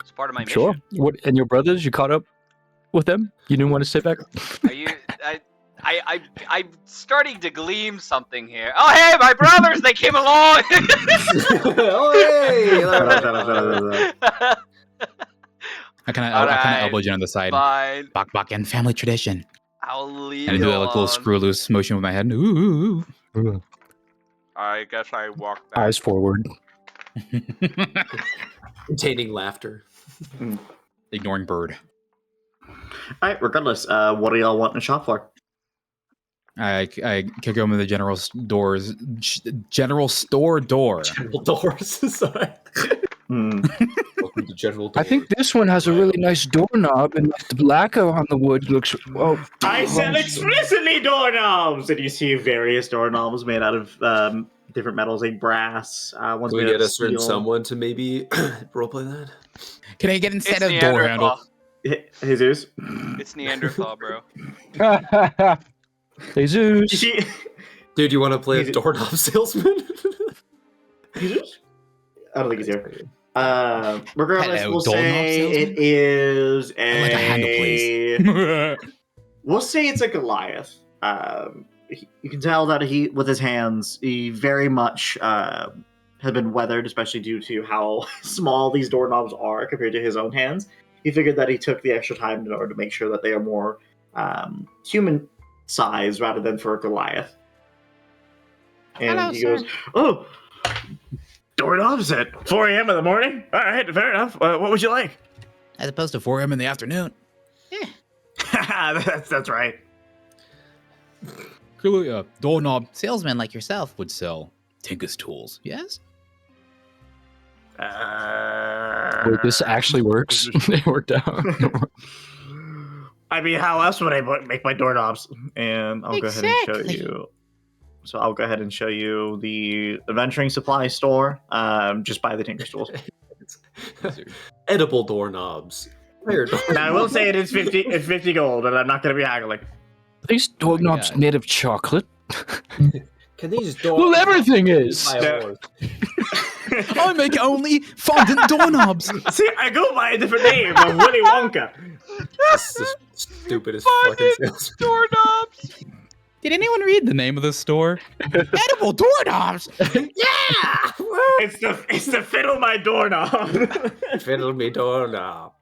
S1: It's part of my
S6: Sure.
S1: mission.
S6: What? And your brothers? You caught up with them? You didn't want to stay back?
S1: Are you? I'm starting to glean something here. Oh, hey, my brothers! They came along.
S4: Oh, hey!
S3: I kind of
S1: Alright.
S3: elbow you on the side.
S1: Fine.
S3: Bok and family tradition.
S1: I'll leave
S3: And I
S1: you
S3: do a little
S1: alone.
S3: screw loose motion with my head. Ooh.
S1: I guess I walk back.
S6: Eyes forward.
S4: Containing laughter.
S3: Ignoring bird.
S2: All right. Regardless, what do y'all want in a shop for?
S3: I kick open the general store door.
S4: General doors. Sorry. Welcome to General Doors.
S6: I think this one has a really nice doorknob, and the lacquer on the wood looks. Oh,
S2: I said explicitly doorknobs, and you see various doorknobs made out of different metals, like brass. Ones
S4: Can we
S2: made out
S4: get
S2: of
S4: a certain
S2: steel.
S4: someone to maybe roleplay that?
S3: Can I get instead
S1: It's
S3: of door handle?
S1: Neanderthal.
S2: Jesus.
S1: It's Neanderthal, bro.
S6: Jesus.
S4: Dude, you want to play a
S2: He's-
S4: doorknob salesman?
S2: Jesus? I don't think he's here. Regardless,
S3: Hello,
S2: we'll
S3: doorknob
S2: say
S3: salesman?
S2: it is
S3: I'd like a handle, please.
S2: We'll say it's a Goliath. You can tell that he, with his hands, he very much had been weathered, especially due to how small these doorknobs are compared to his own hands. He figured that he took the extra time in order to make sure that they are more human size rather than for a Goliath. And
S5: Hello,
S2: he
S5: sir.
S2: goes, "Oh, doorknobs at 4 a.m. in the morning? All right, fair enough. What would you like?"
S3: As opposed to 4 a.m. in the afternoon.
S2: that's right.
S3: Clearly, a doorknob salesman like yourself would sell Tinker's tools. Yes.
S6: Wait, this actually works. It worked out.
S2: I mean, how else would I make my doorknobs? And I'll go ahead and show
S5: Exactly.
S2: you. So I'll go ahead and show you the adventuring supply store. Just buy the Tinker's tools.
S4: Edible doorknobs. Fire doorknobs.
S2: Now I will say it is 50 gold, and I'm not going to be haggling.
S6: Are these doorknobs
S3: God.
S6: made of chocolate?
S4: Can these doorknobs?
S6: Well, everything is.
S3: I make only fondant doorknobs.
S2: See, I go by a different name of Willy Wonka.
S4: This is the stupidest fucking salesman.
S1: Doorknobs.
S3: Did anyone read the name of the store? Edible doorknobs.
S4: Yeah!
S2: It's the fiddle my doorknob.
S4: Fiddle me doorknob.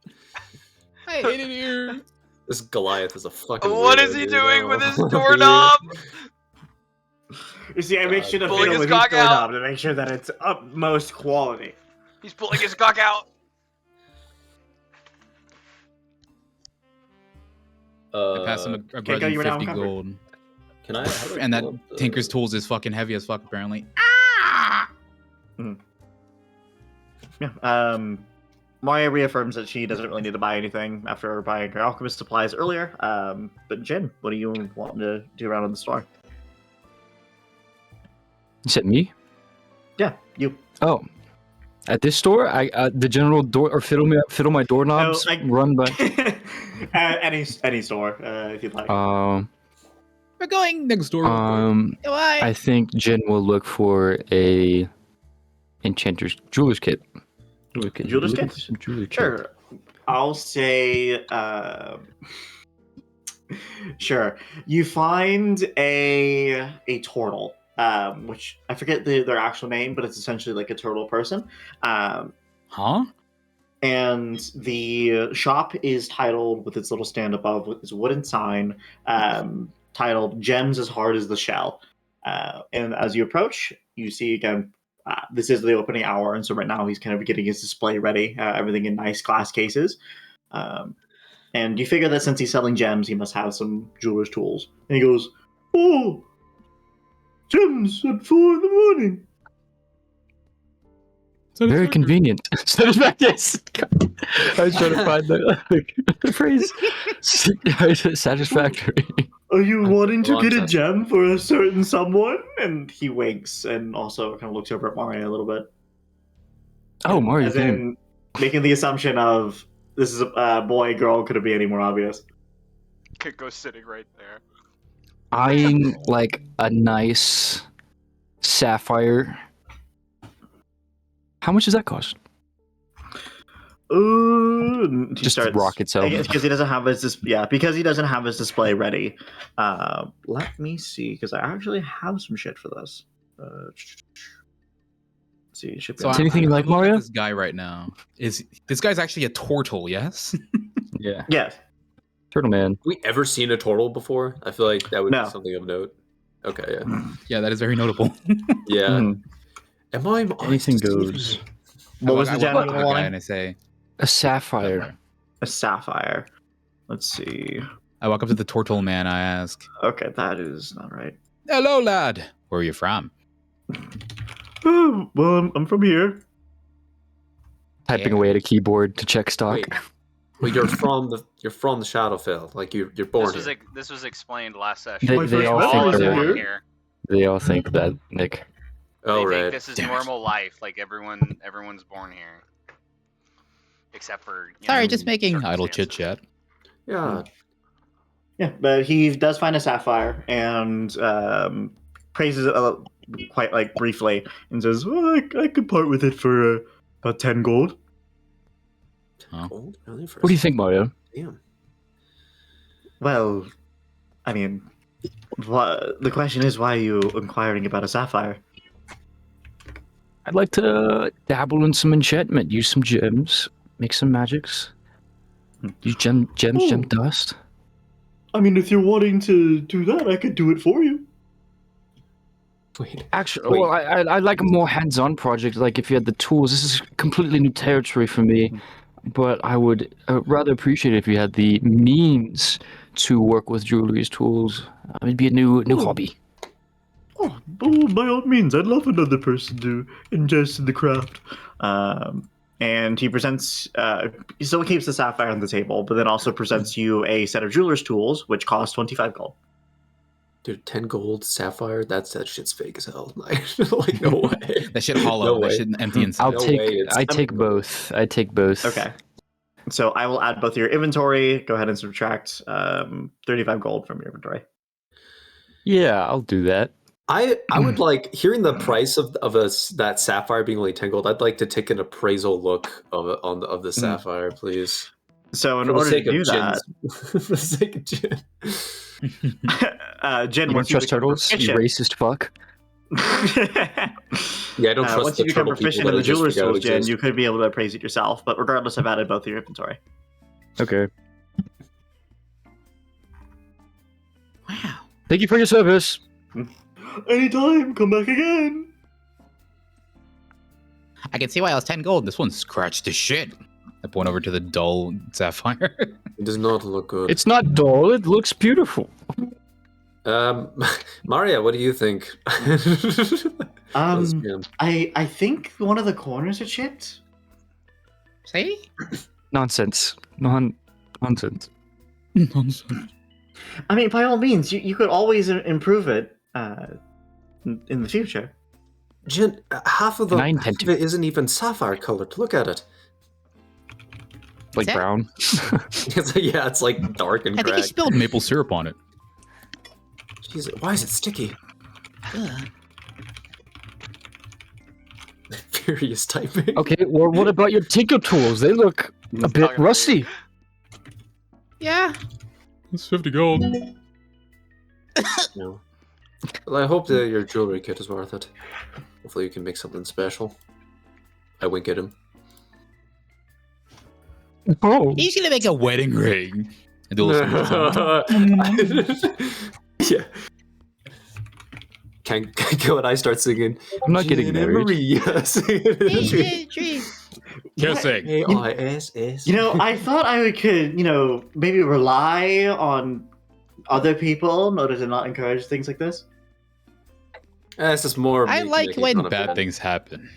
S3: I hate it here.
S4: This Goliath is a fucking
S1: What
S4: weirdo,
S1: is he
S4: dude.
S1: doing with his
S4: Oh,
S1: doorknob?
S2: You see, I make sure to
S1: Pulling
S2: fiddle
S1: his
S2: with each
S1: cock out.
S2: doorknob to make sure that it's utmost quality.
S1: He's pulling his cock out.
S4: dude.
S3: I passed him a
S2: Kinko,
S3: grudging
S2: you were now
S3: 50
S2: covered.
S3: gold.
S4: Can I? how do I
S3: And that
S4: pull up the-
S3: Tinker's tools is fucking heavy as fuck, apparently.
S2: Yeah. Maya reaffirms that she doesn't really need to buy anything after buying her alchemist supplies earlier. But Jen, what do you want to do around in the store?
S6: You said me?
S2: Yeah, you.
S6: Oh, at this store, the general door or fiddle my doorknobs run by.
S2: any store, if you'd like.
S3: We're going next door.
S5: Why?
S6: I think Jen will look for a enchanter's jeweler's kit.
S2: Jeweler's kit?
S6: Jeweler's kit.
S2: Sure. I'll say, sure. You find a turtle, which I forget their actual name, but it's essentially like a turtle person.
S3: Huh?
S2: And the shop is titled with its little stand above with its wooden sign, titled "Gems as Hard as the Shell." And as you approach, you see again. This is the opening hour, and so right now he's kind of getting his display ready, everything in nice glass cases. And And you figure that since he's selling gems, he must have some jeweler's tools. And he goes, "Oh, gems at 4 in the morning."
S6: Very convenient. Yes. I was trying to find the phrase. Satisfactory.
S2: "Are you wanting to
S4: Long
S2: get a
S4: time.
S2: gem for a certain someone?" And he winks and also kind of looks over at Mario a little bit.
S6: Oh, Mario
S2: As
S6: came.
S2: in, making the assumption of this is a boy, girl, could it be any more obvious?
S1: Could go sitting right there.
S6: Eyeing like a nice sapphire. How much does that cost?
S2: He
S6: Just the rock itself.
S2: I guess because he doesn't have his because he doesn't have his display ready. Let me see, because I actually have some shit for this. Let's see, it should be
S3: So
S2: on-
S6: anything you like,
S3: looking at
S6: Mario?
S3: This guy right now this guy's actually a turtle. Yes.
S6: Yeah.
S2: Yes.
S6: Turtle Man.
S4: Have we ever seen a turtle before? I feel like that would
S2: No.
S4: be something of note. Okay, yeah.
S3: Yeah, that is very notable.
S4: Yeah.
S6: Mhm.
S4: Am I
S6: Anything goes.
S2: What was the
S3: I
S2: gem
S3: walk
S2: you
S3: up
S2: were
S3: to the guy
S2: wanting?
S3: and I say,
S6: A sapphire.
S2: A sapphire. Let's see.
S3: I walk up to the turtle man. I ask,
S2: Okay, that is not right.
S3: "Hello, lad. Where are you from?"
S2: Oh, well, I'm from here.
S6: Typing
S3: Yeah.
S6: away at a keyboard to check stock.
S4: Wait. Well, you're from the Shadowfell. Like you're born
S1: This was
S4: here.
S1: this was explained last session.
S6: They,
S2: My
S6: they
S2: first
S6: all
S2: memory
S6: think
S2: is
S6: they're,
S2: here.
S1: here.
S6: they all think that, Nick.
S4: Oh
S1: They
S4: right.
S1: think this is
S3: Damn it.
S1: normal life, like everyone's born here, except for
S3: Sorry, just making idle chit
S1: circumstances.
S3: chat.
S4: Yeah.
S2: Yeah, but he does find a sapphire and praises it quite like briefly and says, "Oh, I could part with it for about 10 gold."
S4: Gold? Really? For
S6: What do you think, Mario?
S4: Damn.
S2: Well, I mean, the question is, why are you inquiring about a sapphire?
S6: I'd like to dabble in some enchantment, use some gems, make some magics. Use gems,
S2: Oh.
S6: gem dust.
S2: I mean, if you're wanting to do that, I could do it for you.
S4: Wait.
S6: Actually,
S4: Wait.
S6: well, I'd like a more hands-on project. Like if you had the tools. This is completely new territory for me, but I would rather appreciate it if you had the means to work with jewelry's tools. It'd be a new
S2: Oh.
S6: hobby.
S2: Oh, by all means, I'd love another person to ingest in the craft. And he presents, he still keeps the sapphire on the table, but then also presents you a set of jeweler's tools, which cost 25 gold.
S4: Dude, 10 gold sapphire? That shit's fake as hell. Like no way.
S3: That shit hollow.
S4: No
S3: that
S4: way.
S3: shit empty inside.
S6: I'll
S4: No
S6: take.
S4: way, it's-
S6: I take both. I take both.
S2: Okay. So I will add both of your inventory. Go ahead and subtract 35 gold from your inventory.
S6: Yeah, I'll do that.
S4: I would like hearing the price of that sapphire being only 10 gold. I'd like to take an appraisal look of the sapphire, please.
S2: So in
S4: For the
S2: order to
S4: sake
S2: do
S4: of
S2: that,
S4: Jin's- for the sake of Jin.
S2: Jen,
S6: You don't
S2: once you
S6: trust
S2: become
S6: turtles? You
S2: proficient,
S6: racist fuck.
S4: Yeah, I don't trust
S2: once
S4: the
S2: you become
S4: turtle
S2: proficient
S4: people
S2: in the
S4: that I just
S2: jeweler's
S4: forgot
S2: tools, Jen,
S4: exist.
S2: you could be able to appraise it yourself. But regardless, I've added both of your inventory.
S6: Okay.
S5: Wow.
S6: Thank you for your service.
S2: Anytime, come back again.
S3: I can see why I was 10 gold. This one scratched to shit. I point over to the dull sapphire.
S4: It does not look good.
S6: It's not dull. It looks beautiful.
S4: Maria, what do you think?
S2: I think one of the corners are chipped.
S3: See?
S6: Nonsense. Nonsense.
S3: Nonsense.
S2: I mean, by all means, you could always improve it in the future.
S4: Jin, half of
S6: And I intend
S4: it isn't even sapphire colored. Look at it.
S6: Like
S5: that-
S6: brown.
S4: It's like dark and
S3: I think he
S4: cracked.
S3: spilled maple syrup on it.
S4: Jeez, why is it sticky?
S5: Ugh.
S4: Furious typing.
S6: Okay, well, what about your tinker tools? They look a bit
S1: Talking
S6: rusty.
S5: Yeah.
S3: It's 50 gold.
S4: No. Well, I hope that your jewelry kit is worth it. Hopefully you can make something special. I wink at him.
S6: Oh.
S3: He's gonna make a wedding ring. And do a little
S4: Yeah. Can go and I start singing.
S6: I'm not getting
S4: Gin and
S6: married.
S4: Maria. Singing in the tree.
S3: Kissing.
S4: AISS.
S2: I thought I could, maybe rely on other people in order to not encourage things like this.
S4: It's just more.
S5: I
S4: me
S5: like
S4: making
S5: when
S4: fun of
S3: Bad
S4: it.
S3: things happen.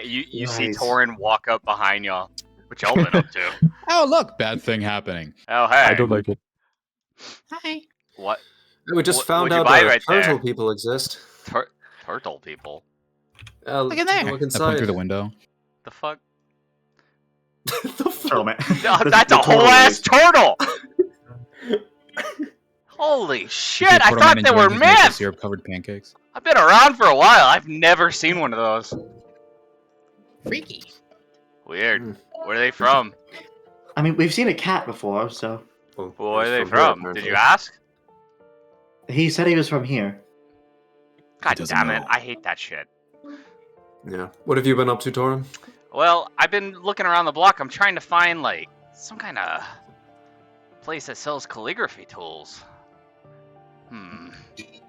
S1: You see
S2: Nice.
S1: Torin walk up behind y'all. What y'all been up to?
S5: Oh, look.
S3: Bad thing happening.
S1: Oh, hey.
S6: I don't like it.
S5: Hi.
S1: What?
S4: We just
S1: What-
S4: found
S1: what'd you
S4: out
S1: buy
S4: that
S1: right there?
S4: turtle people exist.
S1: Turtle people?
S5: Look in
S4: take
S5: there.
S4: a look
S3: I point
S4: inside.
S3: through the window.
S1: The fuck?
S4: The fuck?
S2: Turtle man.
S1: No,
S2: The-
S1: that's
S2: the
S1: a whole
S2: turtle
S1: ass
S2: race.
S1: turtle! Holy shit, I
S3: Portal
S1: thought
S3: Man
S1: they were
S3: enjoying his maple
S1: myths!
S3: syrup-covered pancakes.
S1: I've been around for a while. I've never seen one of those.
S5: Freaky.
S1: Weird.
S4: Hmm.
S1: Where are they from?
S2: I mean, we've seen a cat before, so
S4: Well,
S1: Where are
S4: it's
S1: they
S4: here,
S1: from? Did
S4: apparently.
S1: you ask?
S2: he said he was from here.
S1: God
S3: doesn't
S1: damn it,
S3: know.
S1: I hate that shit.
S4: Yeah. What have you been up to, Torin?
S1: Well, I've been looking around the block. I'm trying to find, like, some kind of place that sells calligraphy tools. If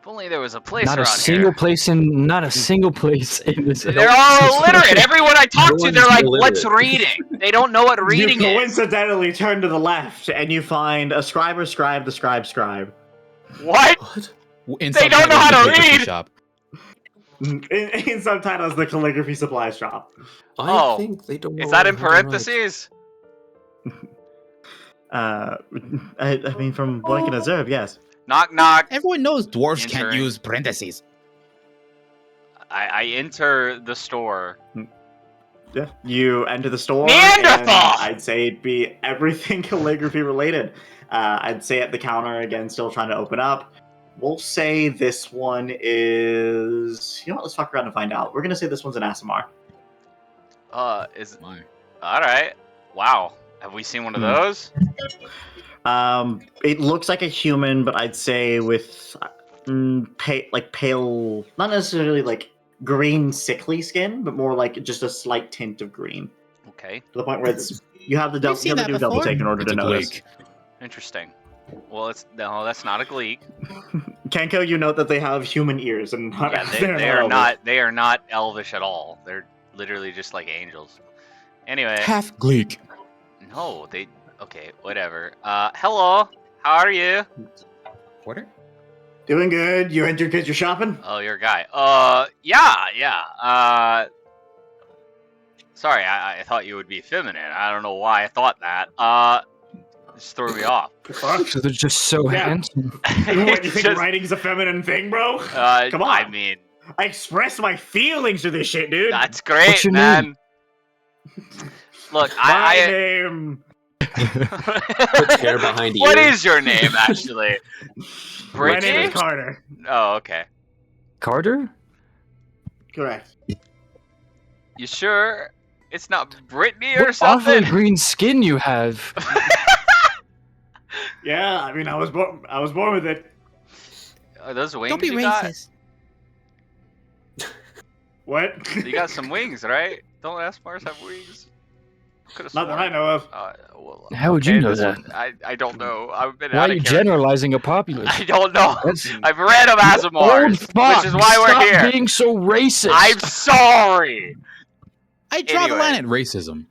S1: only there was a place
S6: Not a
S1: around
S6: single
S1: here.
S6: place in. Not a single place in this.
S1: They're all illiterate. Everyone I talk to, they're
S4: Everyone's
S1: like,
S4: illiterate.
S1: what's reading? They don't know what reading
S2: you
S1: is.
S2: coincidentally turn to the left and you find a scribe or scribe, the scribe scribe.
S1: What?
S4: What?
S3: In
S1: They don't know
S3: subtitles,
S1: how
S3: the
S1: to
S3: calligraphy
S1: read!
S3: Shop.
S2: In subtitles, the calligraphy supply shop.
S4: I think they don't know
S1: Is that in
S4: how to write.
S1: parentheses?
S2: I mean, from what I can observe, yes.
S1: Knock, knock.
S5: Everyone knows
S3: Dwarves
S1: Entering.
S3: can't use parentheses.
S1: I enter the store.
S2: Yeah. You enter the store.
S1: Neanderthal!
S2: And I'd say it'd be everything calligraphy related. I'd say at the counter again, still trying to open up. We'll say this one is. You know what? Let's fuck around and find out. We're gonna say this one's an ASMR.
S1: Is
S3: My.
S1: alright. Wow. Have we seen one of
S2: Hmm.
S1: those?
S2: It looks like a human, but I'd say with pale, not necessarily like green sickly skin, but more like just a slight tint of green.
S1: Okay.
S2: To the point where it's you have to
S5: We've seen that
S2: do a double
S5: before.
S2: take in order
S3: It's
S2: to
S3: a
S2: notice.
S3: Gleek.
S1: Interesting. Well, no, that's not a gleek.
S2: Kenko, you note that they have human ears and not,
S1: Yeah,
S2: they're
S1: they are
S2: elvish.
S1: not. They are not elvish at all. They're literally just like angels. Anyway,
S3: Half Gleek.
S1: no, they. Okay, whatever. Hello. How are you?
S3: What?
S2: Doing good. You entered because you're shopping.
S1: Oh, you're a guy. Yeah. Sorry, I thought you would be feminine. I don't know why I thought that. Just threw me off.
S2: Fuck.
S6: So they're just so
S2: Yeah.
S6: handsome.
S2: What, you
S1: It's
S2: think
S1: just-
S2: writing's a feminine thing, bro? Come on.
S1: I mean,
S2: I express my feelings through this shit, dude.
S1: that's great,
S6: What's your
S1: man. Look,
S2: My name.
S4: Put chair behind
S1: What
S4: ear.
S1: is your name, actually?
S2: My name
S1: Brittany?
S2: is Carter.
S1: Oh, okay.
S6: Carter?
S2: Correct.
S1: You sure it's not Brittany or
S6: What awfully
S1: something?
S6: green skin you have.
S2: Yeah, I mean, I was born with it.
S1: Are those wings
S5: Don't be
S1: you got?
S5: racist.
S2: What?
S1: You got some wings, right? Don't Asmars have wings? Could've
S2: Not that I
S1: sworn.
S2: know of.
S1: Well,
S6: How would you know
S1: this
S6: that?
S1: one- I don't know. I've been
S6: Why
S1: out
S6: are
S1: of
S6: you
S1: character.
S6: generalizing a populace?
S1: I don't know.
S6: That's
S1: I've read of
S6: old
S1: Asmars,
S6: fuck.
S1: which is why
S6: Stop
S1: we're here.
S6: being so racist.
S1: I'm sorry.
S5: I draw
S1: Anyway.
S5: the line
S3: At racism.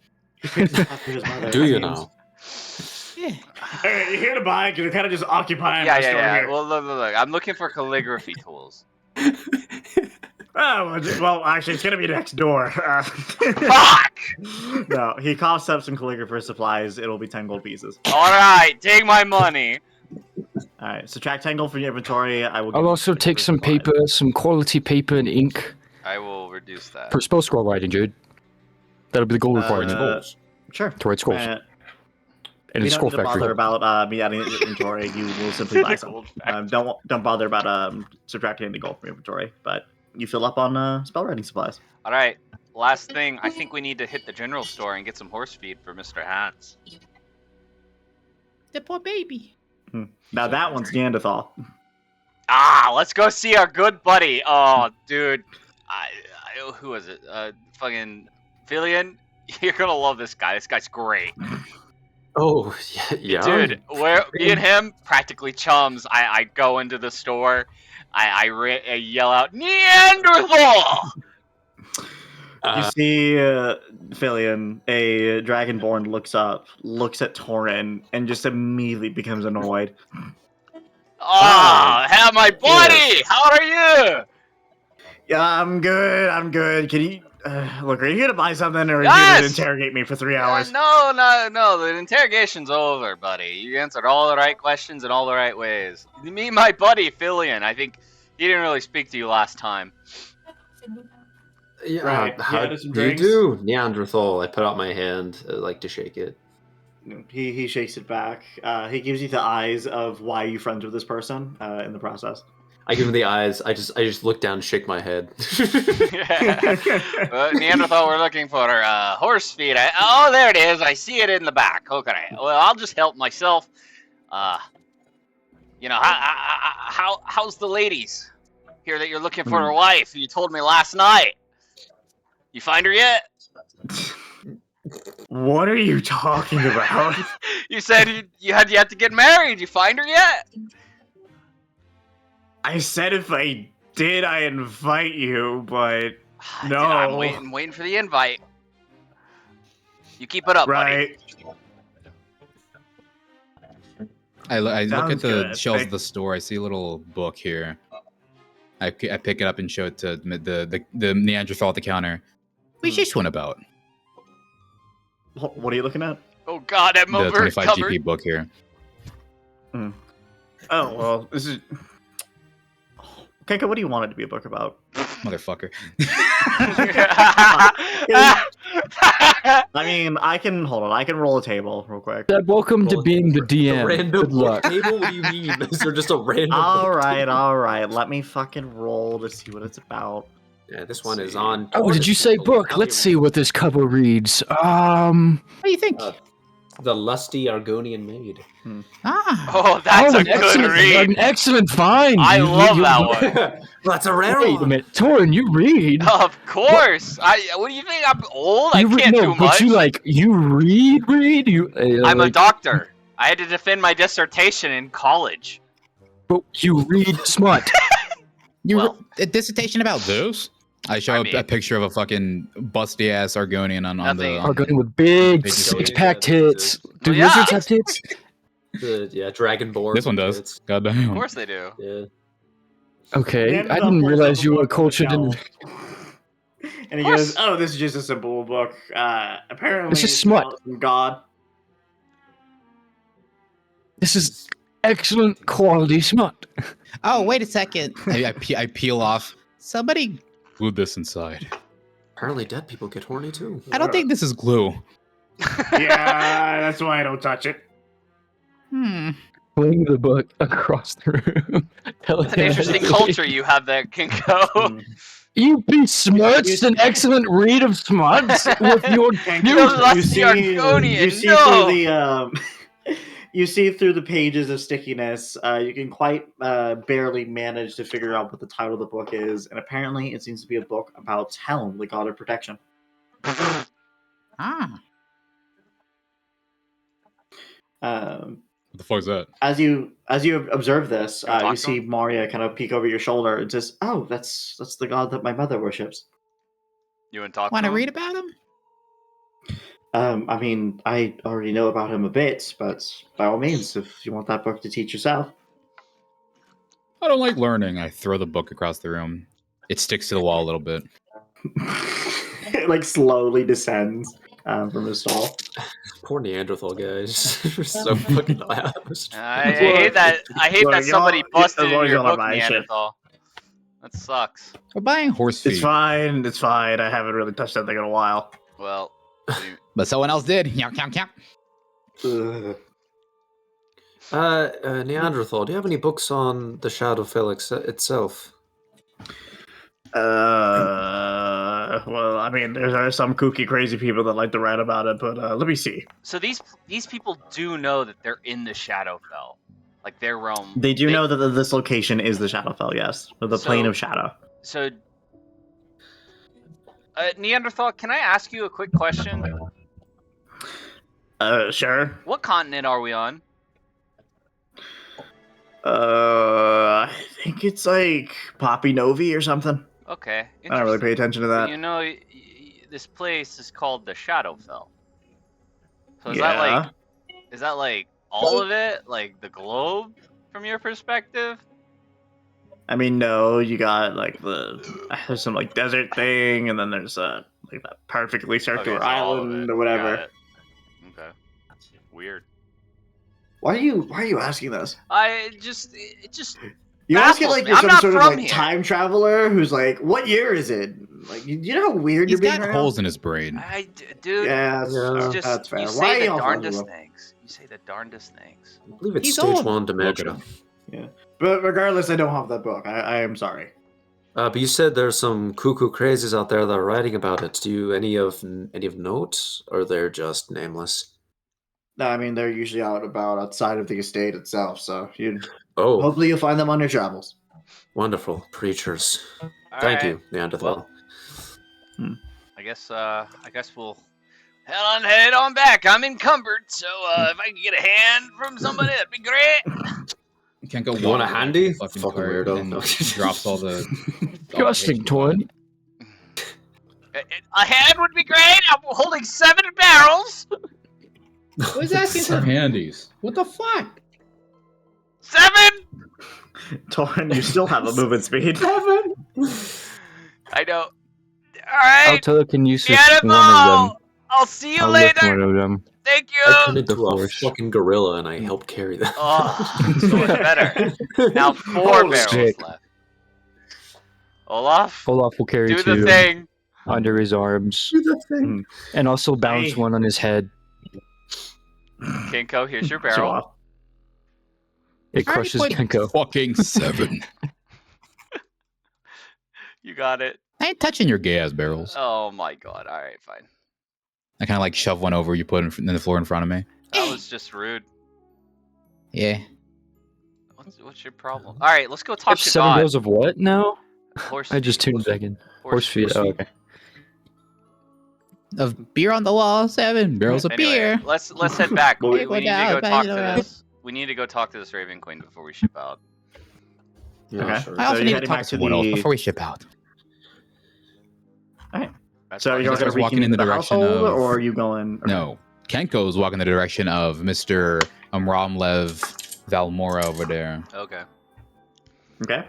S4: Do you now?
S5: Yeah.
S2: Hey, you're here to buy because you're kind of just occupying
S1: Yeah,
S2: my store
S1: yeah.
S2: here.
S1: Well, look. I'm looking for calligraphy tools.
S2: Oh, well, actually, it's gonna be next door.
S1: Fuck!
S2: No, he coughs up some calligrapher supplies. It'll be 10 gold pieces.
S1: All right, take my money.
S2: All right, subtract 10 gold from your inventory. I will. give
S6: I'll
S2: you
S6: also take
S2: calligrapher
S6: some
S2: supplies.
S6: paper, some quality paper and ink
S1: I will reduce that.
S6: for spell scroll writing, dude. That'll be the goal required
S2: Sure.
S6: to write scrolls. And
S2: You
S6: it's
S2: don't
S6: scroll
S2: need to bother
S6: factory.
S2: about me adding it to your inventory. You will simply buy some.
S1: Gold factory.
S2: Don't bother about subtracting any gold from your inventory. But you fill up on spell writing supplies.
S1: All right, last thing. I think we need to hit the general store and get some horse feed for Mr. Hats.
S5: The poor baby.
S2: Now that one's Neanderthal.
S1: Let's go see our good buddy. Oh, dude. Who was it? Fucking Filion. You're gonna love this guy. This guy's great.
S4: Oh, yeah.
S1: Dude, me and him, practically chums. I go into the store. I yell out, Neanderthal!
S2: You see Filion, a Dragonborn, looks up, looks at Torin, and just immediately becomes annoyed.
S1: Oh, have my buddy! How are you?
S2: Yeah, I'm good. I'm good. Can you look? Are you here to buy something, or are you
S1: Yes!
S2: here to interrogate me for 3 hours?
S1: No. The interrogation's over, buddy. You answered all the right questions in all the right ways. You meet my buddy, Filion. I think he didn't really speak to you last time.
S4: Yeah,
S2: Right.
S4: how
S2: Yeah, some
S4: do you
S2: drinks.
S4: do, Neanderthal? I put out my hand, like to shake it.
S2: He shakes it back. He gives you the eyes of why you friends with this person in the process.
S4: I give him the eyes. I just look down and shake my head.
S1: Neanderthal, we're looking for horse feed. Oh, there it is. I see it in the back. Okay. Well, I'll just help myself. How's the ladies? Hear that you're looking for a wife. You told me last night. You find her yet?
S2: What are you talking about?
S1: You said you had yet to get married. You find her yet?
S2: I said if I did, I invite you, but no.
S1: I'm waiting for the invite. You keep it up,
S2: right.
S1: buddy.
S3: I look at
S2: Sounds
S3: the
S2: good.
S3: shelves of the store. I see a little book here. I pick it up and show it to the Neanderthal at the counter. What's this one about?
S2: What are you looking at?
S1: Oh God, I'm
S3: The
S1: over
S3: 25
S1: covered.
S3: GP book here.
S2: Oh well, this is. Kenka, what do you want it to be a book about?
S3: Motherfucker.
S2: I mean, I can roll a table real quick.
S6: Dad, welcome to
S4: Well,
S6: being the
S4: The
S6: DM.
S4: random
S6: Good luck.
S4: table? What do you mean? Is there just a random?
S2: All
S4: book
S2: right,
S4: table?
S2: all right. Let me fucking roll to see what it's about.
S4: Yeah, this one is on.
S6: Oh, did you say book? Let's see what this cover reads. What do you think?
S4: The lusty Argonian maid.
S1: Oh, that's a good read.
S6: An excellent find.
S1: I love that one.
S4: That's a rare
S6: Wait a
S4: one.
S6: minute, Torin, you read.
S1: Of course. What do you think? I'm old. I
S6: You
S1: can't do
S6: but
S1: much.
S6: you read. You.
S1: I'm a doctor. I had to defend my dissertation in college.
S6: But you read smut.
S3: A dissertation about this? I show
S1: mean-
S3: a picture of a fucking busty ass Argonian on the.
S6: Are going with big
S3: They just-
S6: six-pack tits. Do
S1: Yeah.
S6: lizards have tits?
S4: Dragonborn.
S3: This one does.
S4: It's-
S3: Goddamn.
S1: Of course they do.
S4: Yeah.
S6: Okay,
S2: And
S6: I
S2: the
S6: didn't
S2: pulls
S6: realize
S2: up
S6: you
S2: a
S6: were
S2: book from the
S6: cultured in.
S2: shelf. And he
S1: Of
S2: goes,
S1: course.
S2: "Oh, this is just a simple book. Apparently,
S6: This is
S2: it's
S6: smut.
S2: about some God."
S6: This is excellent quality smut.
S3: Oh, wait a second. I peel off. Somebody glued this inside.
S4: Apparently, dead people get horny too.
S3: I don't think this is glue.
S2: Yeah, that's why I don't touch it.
S6: Fling the book across the room.
S1: It's an interesting culture you have there, Kinko.
S6: You besmirched an excellent read of smuts with your
S1: You're lusty Argonian,
S2: you see
S1: no!
S2: through the you see through the pages of stickiness. You can quite barely manage to figure out what the title of the book is, and apparently, it seems to be a book about Helm, the god of protection.
S3: What the fuck is that?
S2: As you observe this,
S1: Can we talk
S2: you
S1: to
S2: see
S1: him?
S2: Maria kind of peek over your shoulder and says, "Oh, that's the god that my mother worships."
S1: You want to talk
S3: Want
S1: to
S3: to
S1: him?
S3: read about him?
S2: I mean, I already know about him a bit, but by all means, if you want that book to teach yourself.
S3: I don't like learning. I throw the book across the room. It sticks to the wall a little bit.
S2: It like slowly descends from his stall.
S4: Poor Neanderthal guys. So fucking loud.
S1: I hate that. I hate
S2: Look,
S1: that somebody
S2: y'all-
S1: busted
S2: as
S1: in
S2: long as
S1: your
S2: y'all don't
S1: book,
S2: mind shit.
S1: Neanderthal. That sucks.
S3: We're buying horse feet.
S2: It's fine. It's fine. I haven't really touched that thing in a while.
S1: Well,
S3: But someone else did. Yap, yap, yap.
S2: Ugh.
S4: Neanderthal, do you have any books on the Shadowfell itself?
S2: Well, I mean, there are some kooky, crazy people that like to write about it, but let me see.
S1: so these people do know that they're in the Shadowfell, like their realm.
S2: They do know that this location is the Shadowfell, yes, or the plane of shadow.
S1: So, Neanderthal, can I ask you a quick question?
S2: Sure.
S1: What continent are we on?
S2: I think it's like Poppy Novi or something.
S1: Okay.
S2: I don't really pay attention to that.
S1: You know, this place is called the Shadowfell. So is
S2: Yeah.
S1: that like all of it, like the globe, from your perspective?
S2: I mean, no, you got like there's some like desert thing, and then there's like that perfectly circular
S1: Okay, so all of
S2: island
S1: it.
S2: or whatever.
S1: Got it. Okay. Weird.
S2: Why are you asking this?
S1: It just
S2: You ask it
S1: baffles
S2: like
S1: me.
S2: you're
S1: I'm
S2: some
S1: not
S2: sort of
S1: from
S2: like
S1: here.
S2: time traveler who's like, what year is it? Like, you know how weird
S3: He's
S2: you're being
S3: got
S2: right
S3: holes
S2: now?
S3: in his brain.
S1: Dude.
S2: Yeah,
S1: You just
S2: that's fair.
S1: you
S2: Why
S1: say
S2: are
S1: the
S2: y'all
S1: darndest
S2: fucking
S1: things. You say the darndest things.
S4: I believe it's
S3: He's
S4: stage
S3: old.
S4: 1
S3: Look at
S4: dementia.
S3: him.
S2: Yeah, but regardless, I don't have that book. I am sorry.
S4: But you said there's some cuckoo crazies out there that are writing about it. Do you any of note, or they're just nameless?
S2: No, I mean they're usually out about outside of the estate itself, so you
S4: Oh,
S2: hopefully you'll find them on your travels.
S4: wonderful preachers.
S1: All
S4: Thank
S1: right.
S4: you, Neanderthal.
S1: Well, I guess we'll head on back. I'm encumbered, so if I can get a hand from somebody, that'd be great.
S3: You can't go.
S4: You want a
S3: walk with
S4: handy?
S3: Fucking
S4: Fucking
S3: cart
S4: weirdo.
S3: and drops all the.
S6: Disgusting, Twin.
S1: A hand would be great. I'm holding 7 barrels.
S3: Who's asking for handies? What the fuck?
S1: 7.
S2: Torn, you still have a movement speed.
S1: I know. All
S6: I'll
S1: right.
S6: telekinesis one of
S1: Beautiful.
S6: them.
S1: I'll see you
S6: I'll lift one
S1: later.
S6: of them.
S1: Thank
S4: I turned
S1: you.
S4: into a
S6: Force.
S4: fucking gorilla and I helped carry that.
S1: Oh, so much better. Now 4
S2: Holy
S1: barrels
S6: shit.
S1: left. Olaf,
S6: Olaf will carry
S1: do the
S6: 2
S1: thing.
S6: under his arms,
S2: Mm.
S6: and also bounce
S2: Hey.
S6: one on his head.
S1: Kenko, here's your
S2: Show
S1: barrel.
S2: off.
S6: It crushes Kenko.
S3: Fucking 7.
S1: You got it.
S3: I ain't touching your gay ass barrels.
S1: Oh my god. All right, fine.
S3: I kind of like shove one over. You put it in the floor in front of me.
S1: That was just rude.
S3: Yeah.
S1: What's your problem? All right, let's go talk to
S6: 7
S1: God.
S6: barrels of what now?
S1: Horse
S6: I just
S1: feet.
S6: tuned back in.
S1: Horse
S6: Horse feet. Oh, okay.
S3: Of beer on the wall, 7 barrels of
S1: Anyway,
S3: beer.
S1: let's head back.
S2: Well,
S1: We
S3: go
S1: need to
S3: down,
S1: go
S3: back
S1: talk
S3: to
S1: to
S3: the
S1: this. We need to go talk to this Raven Queen before we ship out.
S4: Yeah,
S2: Okay.
S4: sure.
S3: I also
S2: you're
S3: need to
S2: heading
S3: talk
S2: back
S3: to
S2: to
S3: someone else
S2: the-
S3: before we ship out.
S1: That's
S2: So
S1: fine.
S2: you're
S3: Just
S2: going to
S3: starts walking in the direction
S2: household,
S3: of-
S2: or are you going? okay.
S3: No. Kenko's walking the direction of Mr. Ramlev Valmora over there.
S1: Okay.
S2: Okay.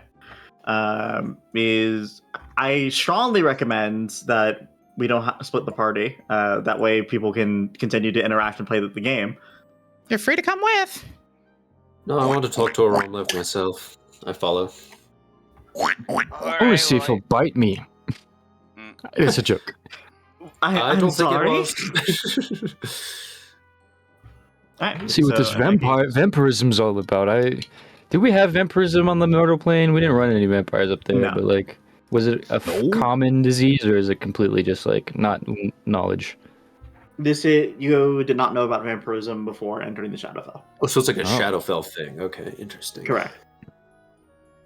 S2: Is I strongly recommend that we don't split the party. That way, people can continue to interact and play the game.
S3: You're free to come with.
S4: No, I want to talk to a Ron Lev myself. I follow.
S1: All
S6: I want
S1: right,
S6: to see if he'll bite me.
S1: Mm.
S6: It's a joke.
S4: I
S2: I'm
S4: don't
S2: sorry.
S4: think it was.
S2: Alright,
S6: See what
S2: so
S6: this
S2: in that case-
S6: vampirism's all about. Did we have vampirism on the mortal plane? We didn't run any vampires up there,
S2: No.
S6: but like, was it a
S3: No.
S6: common disease or is it completely just like not knowledge?
S2: You did not know about vampirism before entering the Shadowfell.
S4: Oh, so it's like a
S6: Oh.
S4: Shadowfell thing. Okay, interesting.
S2: Correct.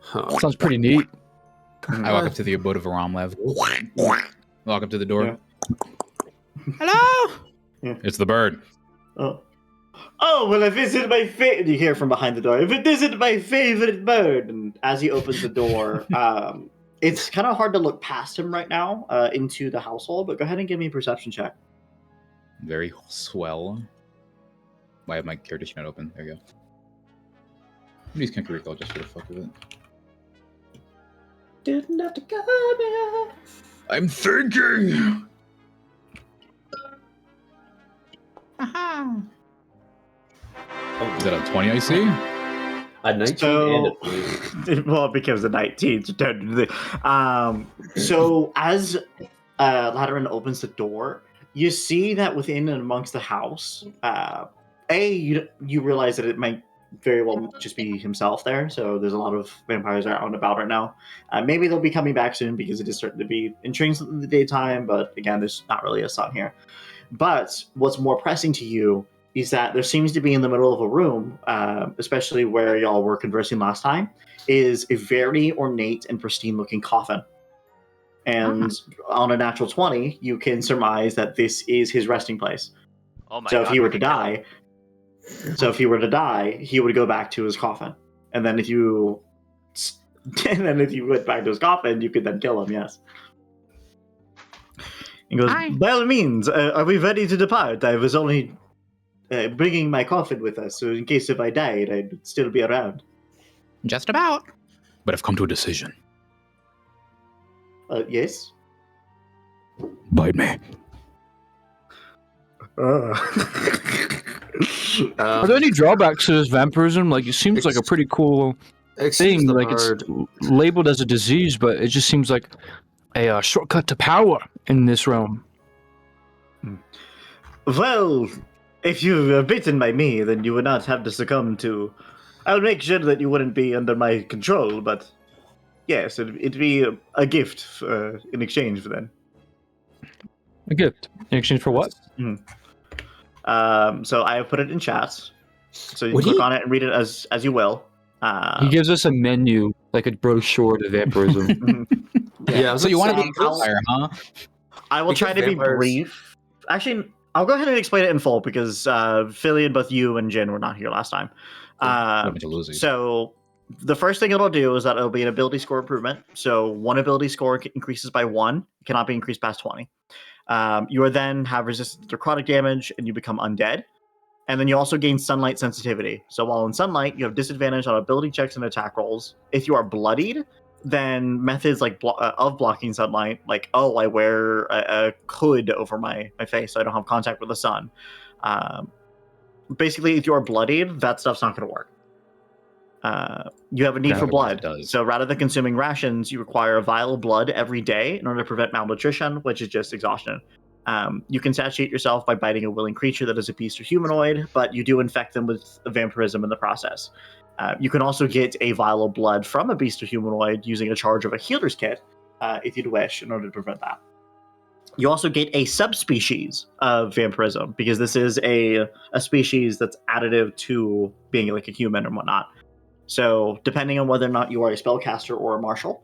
S4: Huh.
S6: Sounds pretty neat.
S3: I walk up to the abode of Ramlev. Walk up to the door.
S2: Yeah.
S3: Hello?
S2: Yeah.
S3: It's the bird.
S2: Oh, well, if isn't my favorite, you hear from behind the door, if it isn't my favorite bird. And as he opens the door, it's kind of hard to look past him right now into the household, but go ahead and give me a perception check.
S3: Very swell. I have my character sheet not open. There you go. Use Kenko Recall just for the fuck of it.
S2: Didn't have to come here.
S3: I'm thinking! Aha! Oh, is that a 20 I see?
S4: A 19
S2: So-
S4: and a 20.
S2: Well, it becomes a 19. So as Malaron opens the door, you see that within and amongst the house, you realize that it might very well just be himself there. So there's a lot of vampires out and about right now. Maybe they'll be coming back soon because it is starting to be intriguing in the daytime. But again, there's not really a sun here. But what's more pressing to you is that there seems to be in the middle of a room, especially where y'all were conversing last time, is a very ornate and pristine-looking coffin. And on a natural 20, you can surmise that this is his resting place.
S1: Oh my
S2: So
S1: god.
S2: if he were
S1: we
S2: to
S1: could kill him.
S2: die, he would go back to his coffin. And then if you went back to his coffin, you could then kill him. Yes. He goes, by all means, are we ready to depart? I was only bringing my coffin with us, so in case if I died, I'd still be around.
S3: Just about. But I've come to a decision.
S2: Yes?
S3: Bite me.
S6: Are there any drawbacks to this vampirism? Like, it seems like a pretty cool thing. Like, it's labeled as a disease, but it just seems like a shortcut to power in this realm.
S2: Well, if you were bitten by me, then you would not have to succumb to... I'll make sure that you wouldn't be under my control, but yes, it'd be a gift in exchange for that.
S6: A gift in exchange for what?
S2: So I have put it in chat. So you click on it and read it as you will.
S6: He gives us a menu, like a brochure to vampirism.
S4: Yeah,
S3: So you want to be a vampire, huh?
S2: I will try to be brief. Actually, I'll go ahead and explain it in full because Philly and both you and Jin were not here last time. So the first thing it'll do is that it'll be an ability score improvement. So one ability score increases by 1. It cannot be increased past 20. You will then have resistance to necrotic damage and you become undead. And then you also gain sunlight sensitivity. So while in sunlight, you have disadvantage on ability checks and attack rolls. If you are bloodied, then methods like of blocking sunlight, like, oh, I wear a hood over my face so I don't have contact with the sun. Basically, if you are bloodied, that stuff's not going to work. You have a need for blood. So rather than consuming rations, you require a vial of blood every day in order to prevent malnutrition, which is just exhaustion. You can satiate yourself by biting a willing creature that is a beast or humanoid, but you do infect them with vampirism in the process. You can also get a vial of blood from a beast or humanoid using a charge of a healer's kit, if you'd wish, in order to prevent that. You also get a subspecies of vampirism, because this is a species that's additive to being like a human and whatnot. So depending on whether or not you are a spellcaster or a martial,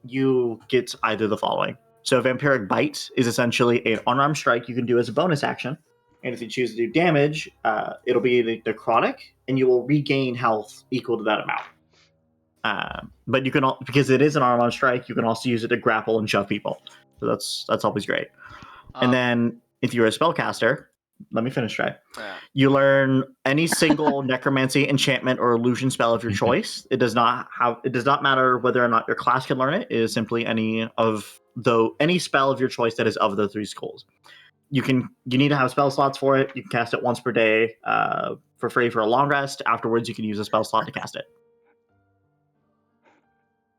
S2: you get either the following. So Vampiric Bite is essentially an unarmed strike you can do as a bonus action. And if you choose to do damage, it'll be necrotic, and you will regain health equal to that amount. But you can, because it is an unarmed strike, you can also use it to grapple and shove people. So that's always great. And then if you're a spellcaster, let me finish, Trey. Yeah. You learn any single necromancy, enchantment, or illusion spell of your choice. It does not matter whether or not your class can learn it. It is simply any spell of your choice that is of the 3 schools. You need to have spell slots for it. You can cast it once per day for free for a long rest. Afterwards, you can use a spell slot to cast it.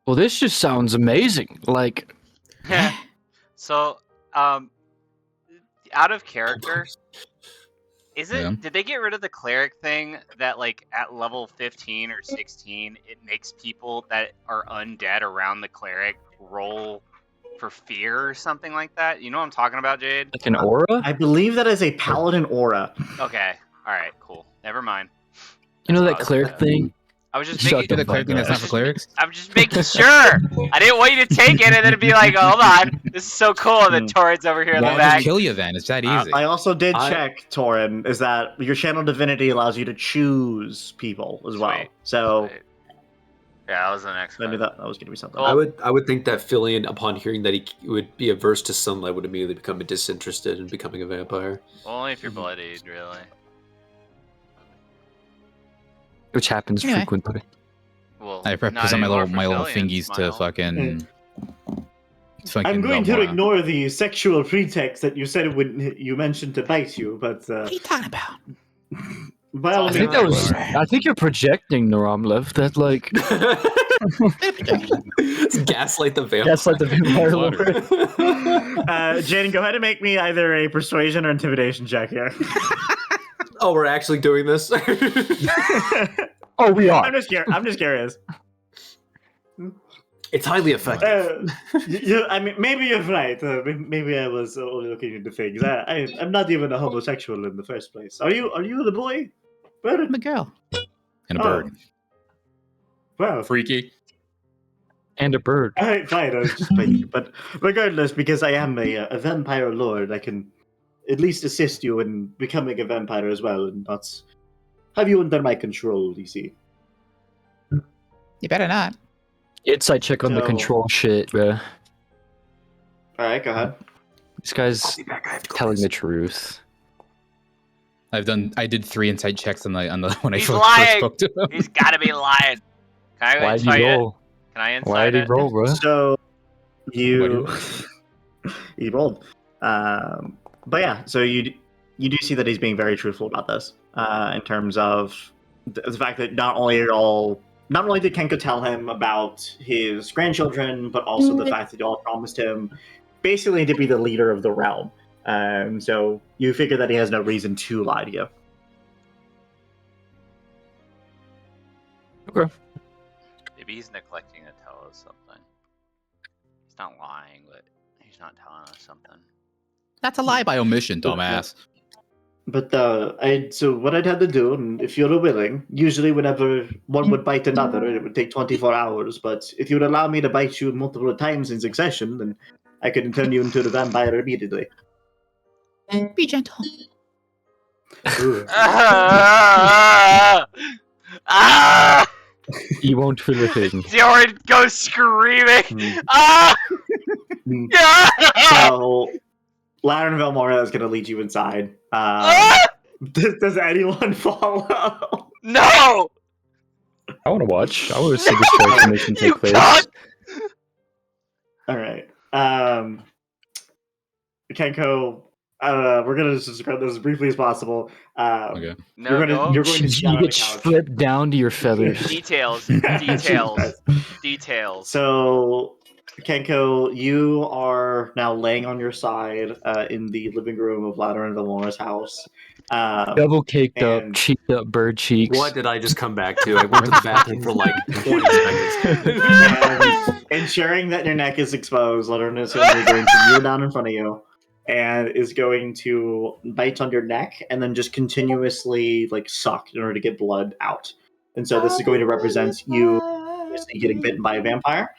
S6: Well, this just sounds amazing. Like,
S1: so, out of character, did they get rid of the cleric thing that, like, at level 15 or 16, it makes people that are undead around the cleric roll for fear or something like that? You know what I'm talking about, Jade?
S6: Like an aura?
S2: I believe that is a paladin aura.
S1: Okay. All right, cool. Never mind.
S6: You know that cleric thing?
S1: I was just making
S3: the cleric thing that's not for clerics.
S1: I'm just making sure. I didn't want you to take it and then be like, "Hold on, this is so cool." And then Torrid's over here in the
S3: I'll
S1: back.
S3: just kill you then. It's that easy.
S2: I also did check, Torin, is that your channel divinity allows you to choose people as well. So,
S1: yeah, that was the next one.
S2: I knew that was going to be something.
S4: I would think that Filion, upon hearing that he would be averse to sunlight, would immediately become disinterested in becoming a vampire.
S1: Only if you're bloodied, really.
S6: Which happens frequently.
S1: Well,
S3: I practice on my little fingies to fucking.
S2: I'm going to ignore the sexual pretext that you said when you mentioned to bite you, but
S5: what are you talking about?
S6: I think you're projecting, Naramlev. That like
S4: it's gaslight the vampire.
S6: Gaslight the vampire lord.
S2: Jen, go ahead and make me either a persuasion or intimidation check here.
S4: Oh, we're actually doing this?
S6: Oh, we are.
S2: I'm just curious.
S4: It's highly effective.
S2: I mean, maybe you're right. Maybe I was only looking into things. I'm not even a homosexual in the first place. Are you the boy? Bird?
S5: I'm a girl.
S3: And a bird.
S2: Wow.
S3: Freaky.
S6: And a bird.
S2: All right, fine. I was just playing. But regardless, because I am a vampire lord, I can at least assist you in becoming a vampire as well, and not have you under my control, you see.
S5: You better not.
S6: Insight check on the control shit, bro.
S2: Alright, go ahead.
S6: This guy's telling the truth.
S3: I did 3 insight checks on the when
S1: He's
S3: I first
S1: lying!
S3: spoke to him.
S1: He's gotta be lying. Can I
S6: Why did he
S1: insight it?
S6: roll?
S1: Can I
S6: Why
S1: insight
S6: did he
S1: it?
S6: roll, bro?
S2: So you
S3: What
S2: he rolled, but yeah. So you do see that he's being very truthful about this, in terms of the fact that not only did Kenko tell him about his grandchildren, but also the fact that y'all promised him basically to be the leader of the realm. So you figure that he has no reason to lie to you.
S6: Okay.
S1: Maybe he's neglecting to tell us something. He's not lying, but he's not telling us something.
S3: That's a lie by omission, dumbass.
S2: But so what I'd had to do, and if you're willing, usually whenever one would bite another, it would take 24 hours. But if you would allow me to bite you multiple times in succession, then I could turn you into the vampire immediately.
S5: Be gentle.
S2: Ooh.
S6: He won't feel a thing.
S1: Jordan goes screaming.
S2: Mm.
S1: Ah!
S2: Mm.
S1: Yeah!
S2: So, Malaron Velmora is going to lead you inside. Does anyone follow?
S1: No!
S6: I want to watch. I want to see this transformation
S1: You
S6: take place.
S1: can't!
S2: All right. Kenko, we're going to just describe this as briefly as possible.
S3: Okay.
S1: No,
S2: You're
S1: no.
S2: going to sit
S6: You
S2: on the
S6: get
S2: couch.
S6: stripped down to your feathers.
S1: Details.
S2: Jesus
S1: Details.
S2: Christ.
S1: Details.
S2: So, Kenko, you are now laying on your side in the living room of Malaron Velmora's house.
S6: Double caked up,
S2: and-
S6: cheeked up bird cheeks.
S4: What did I just come back to? I went to the bathroom for like 20 seconds.
S2: and ensuring that your neck is exposed, Malaron is going to kneel down in front of you and is going to bite on your neck and then just continuously suck in order to get blood out. And so this is going to represent you getting bitten by a vampire,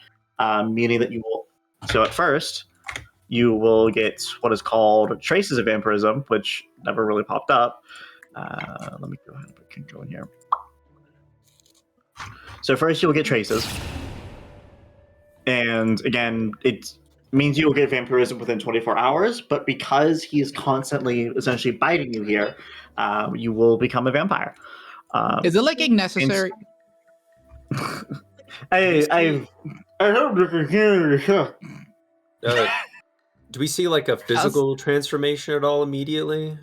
S2: meaning that you will. So at first, you will get what is called traces of vampirism, which never really popped up. Let me go ahead and put Kenko in here. So first, you'll get traces, and again, it means you will get vampirism within 24 hours. But because he is constantly, essentially biting you here, you will become a vampire.
S3: Is the licking necessary?
S2: I hope you can hear me.
S4: Do we see like a physical transformation at all immediately?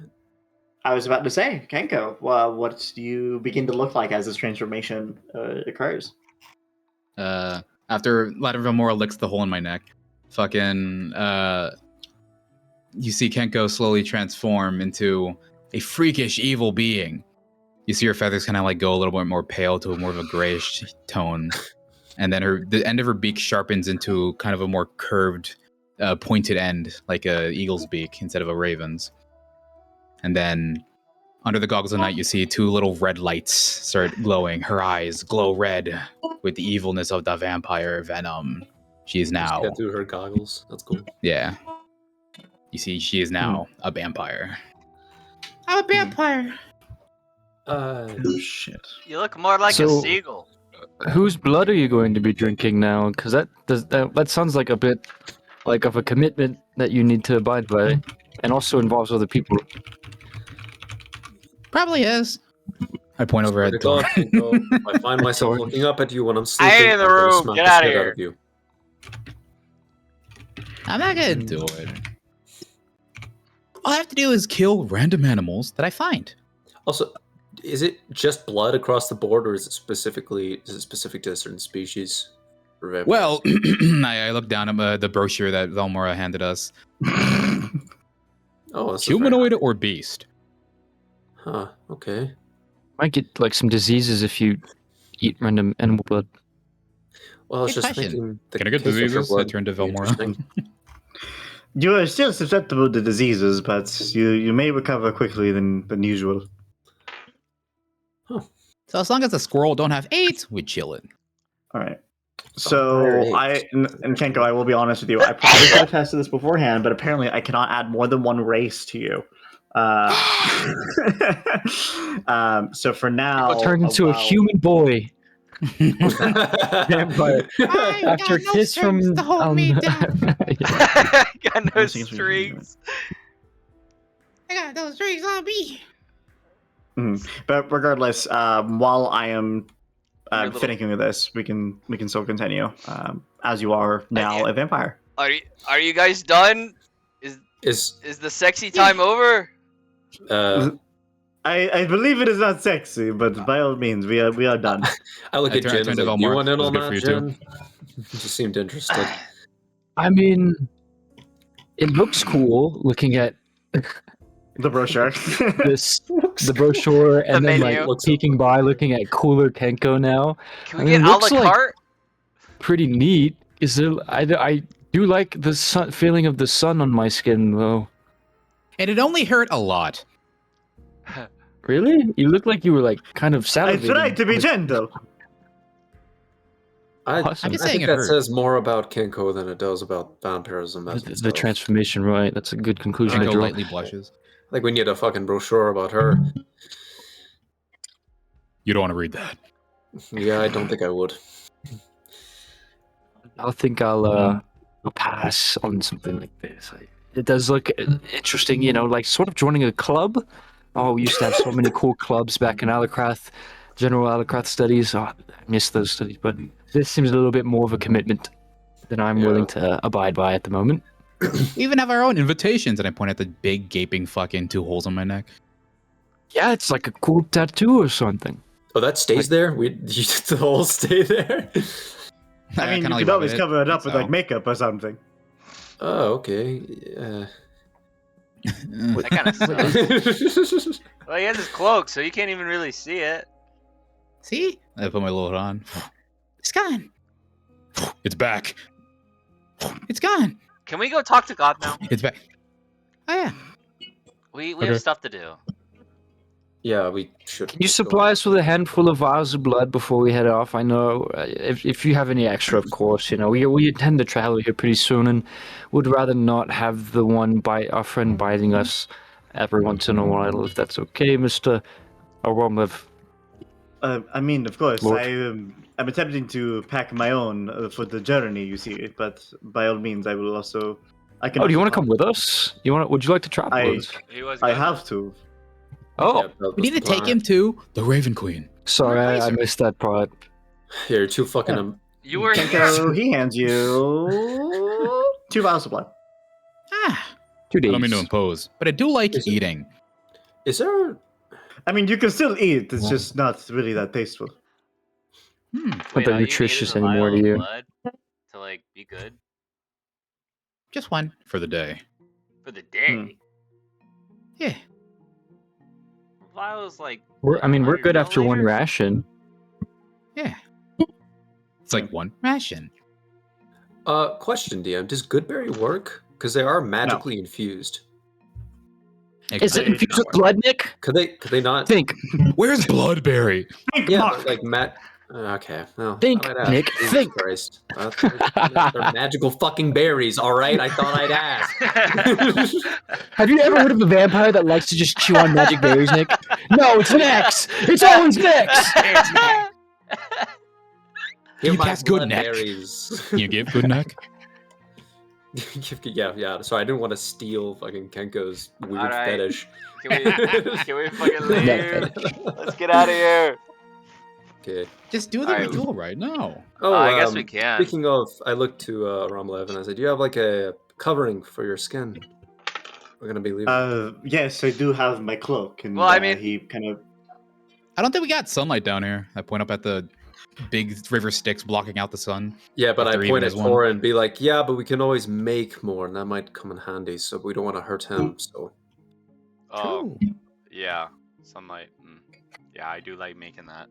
S2: I was about to say, Kenko, what do you begin to look like as this transformation occurs?
S3: After Ladder Vilmora licks the hole in my neck, fucking you see Kenko slowly transform into a freakish evil being. You see her feathers kind of like go a little bit more pale to more of a grayish tone, and then the end of her beak sharpens into kind of a more curved, pointed end, like a eagle's beak instead of a raven's. And then under the goggles of night, you see 2 little red lights start glowing. Her eyes glow red with the evilness of the vampire venom. She is now.
S4: Get through her goggles. That's cool.
S3: Yeah. You see, she is now a vampire.
S5: I'm a vampire.
S2: Oh shit!
S1: You look more like a
S6: So-
S1: seagull.
S6: Whose blood are you going to be drinking now? Because that sounds like a bit like of a commitment that you need to abide by, and also involves other people.
S5: Probably is.
S3: I point over at
S4: Good
S3: Thor.
S4: luck, Kenko. If I find myself
S6: Sorry.
S4: looking up at you when I'm
S1: I
S4: sleeping,
S1: ain't in the
S4: I'm gonna
S1: room.
S4: smack
S1: Get
S4: the
S1: outta
S4: shit
S1: here.
S4: of you.
S5: I'm not gonna.
S3: Do it. All I have to do is kill random animals that I find.
S4: Also, is it just blood across the board, or is it specific to a certain species? for vampires?
S3: Well, I looked down at the brochure that Velmora handed us.
S4: oh, this is
S3: Humanoid or beast?
S4: Huh. Okay.
S6: Might get like some diseases if you eat random animal blood.
S4: Well, I was
S5: Good
S4: just
S5: question.
S4: thinking. the
S3: Can I get
S4: taste of her
S3: diseases? I
S4: blood
S3: turned to
S4: would be
S3: Velmora.
S4: interesting.
S2: You are still susceptible to diseases, but you may recover quickly than usual.
S3: So as long as the squirrel don't have AIDS, we chill it.
S2: All right. So
S4: Alright.
S2: and Kenko, I will be honest with you. I probably could have tested this beforehand, but apparently I cannot add more than 1 race to you. So for now,
S6: I'll turn into a human boy. Vampire. After a kiss from
S7: to hold me down.
S1: Got no
S2: Strings.
S1: strings.
S7: I got those strings on me.
S2: But regardless, while I am
S1: Your little-
S2: finishing with this, we can still continue. As you are now a vampire.
S1: Are you guys done?
S4: Is
S1: Is the sexy time over?
S2: I believe it is not sexy, but by all means, we are done.
S4: I look
S3: I
S4: at
S3: turn
S4: Jen
S3: to
S4: and say,
S3: Val
S4: "Do you
S3: Mark.
S4: want in
S3: Was
S4: on
S3: good for
S4: that,
S3: you too?
S4: Jen?" Just seemed interested.
S6: I mean, it looks cool looking at
S2: The brochure.
S6: the brochure, and
S1: The
S6: then
S1: menu.
S6: like peeking by, looking at cooler Kenko now.
S1: Can
S6: I
S1: we
S6: mean,
S1: get
S6: it
S1: a
S6: looks
S1: la
S6: like-
S1: carte?
S6: Pretty neat. Is there? I do like the feeling of the sun on my skin, though.
S3: And it only hurt a lot.
S6: Really? You look like you were like kind of
S2: I
S6: salivating.
S2: tried to be gentle.
S4: I
S6: Awesome.
S3: I'm just
S4: I
S3: saying
S4: think
S3: it
S4: that
S3: hurt.
S4: says more about Kenko than it does about vampirism.
S6: The transformation, right? That's a good conclusion to
S3: Kenko
S6: draw.
S3: lightly blushes.
S4: I think we need a fucking brochure about her.
S3: You don't want to read that.
S4: Yeah, I don't think I would.
S6: I think I'll pass on something like this. It does look interesting, you know, like sort of joining a club. Oh, we used to have so many cool clubs back in Alacrath, General Alacrath Studies. Oh, I miss those studies, but this seems a little bit more of a commitment than I'm willing to abide by at the moment.
S3: We even have our own invitations, and I point at the big gaping fucking 2 holes on my neck.
S6: Yeah, it's like a cool tattoo or something.
S4: Oh, that stays there? The whole stay there?
S2: I mean,
S3: kinda
S2: you
S3: like
S2: could always
S3: rub
S2: cover it up with
S3: so.
S2: like makeup or something.
S4: Oh, okay.
S1: That kind of sucks. Well, he has his cloak, so you can't even really see it.
S7: See?
S3: I put my little hood on.
S7: It's gone.
S3: It's back.
S7: It's gone.
S1: Can we go talk to God now?
S3: It's back.
S7: Oh, yeah.
S1: We
S3: Okay.
S1: have stuff to do.
S4: Yeah, we should.
S6: Can you supply us with a handful of vials of blood before we head off? I know if you have any extra, of course. You know, we intend to travel here pretty soon, and would rather not have the one our friend biting us every once in a while, if that's okay, Mister Aromlev.
S2: I mean, of course,
S6: Lord.
S2: I'm attempting to pack my own for the journey, you see. But by all means, I will also. I can.
S6: Oh, do you want to
S2: also
S6: come with us? Would you like to travel with us?
S1: He was
S2: I
S1: gonna.
S2: have to.
S6: Oh,
S4: Yeah, that
S3: We
S4: was
S3: need to
S4: the
S3: take
S4: plan.
S3: him to the Raven Queen.
S6: sorry, I
S3: Replace her.
S6: missed that part.
S4: Here, 2 fucking.
S1: You were here.
S2: Kenko, he hands you 2 vials of blood.
S7: Ah.
S6: 2
S3: I
S6: days.
S3: don't mean to impose, but I do like
S4: Is it-
S3: eating.
S4: Is there?
S2: I mean, you can still eat. It's just not really that tasteful.
S3: Hmm.
S6: Not
S1: Wait,
S6: that
S1: all you need
S6: nutritious
S1: is a
S6: anymore
S1: vial
S6: to
S1: of
S6: you.
S1: blood to like be good
S7: Just one.
S3: For the day.
S1: for the day.
S7: Yeah.
S1: Vials like.
S6: We're
S1: 100
S6: good after one
S1: milliliters?
S6: ration.
S7: Yeah.
S3: It's like one.
S7: Ration.
S4: Question, DM. Does Goodberry work? Because they are magically infused.
S6: Is it
S2: I-
S6: infused with blood, Nick?
S4: Could they not?
S6: Think,
S3: Where's Bloodberry?
S2: Think,
S4: Yeah,
S2: Mark.
S4: but like Matt. Okay. Well,
S6: Think,
S4: thought I'd ask.
S6: Nick,
S4: Jesus
S6: think.
S4: Christ. They're magical fucking berries. All right. I thought I'd ask.
S6: have you ever heard of a vampire that likes to just chew on magic berries, Nick? No, it's Nex. It's always Nex.
S4: Here
S3: You
S4: my
S3: cast good
S4: blood
S3: neck.
S4: berries.
S3: Can you give good neck?
S4: yeah. So I didn't want to steal fucking Kenko's weird
S1: All right.
S4: fetish.
S1: Can we fucking leave?
S6: Neck
S1: Let's get out of here.
S4: Okay.
S7: Just do the
S1: Alright.
S7: ritual.
S3: Cool, right? No.
S4: Oh,
S1: I guess we can.
S4: Speaking of, I looked to Romlev and I said, "Do you have like a covering for your skin? We're gonna be leaving."
S2: Yes, I do have my cloak, and
S1: Well, I mean-
S2: he kind of.
S3: I don't think we got sunlight down here. I point up at the big river Styx blocking out the sun.
S4: Yeah, but
S3: if
S4: I
S3: there
S4: point
S3: even
S4: at
S3: is one.
S4: Tor and be like, "Yeah, but we can always make more, and that might come in handy. So we don't want to hurt him. So
S1: Oh,
S7: True.
S1: yeah. Sunlight. Yeah, I do like making that.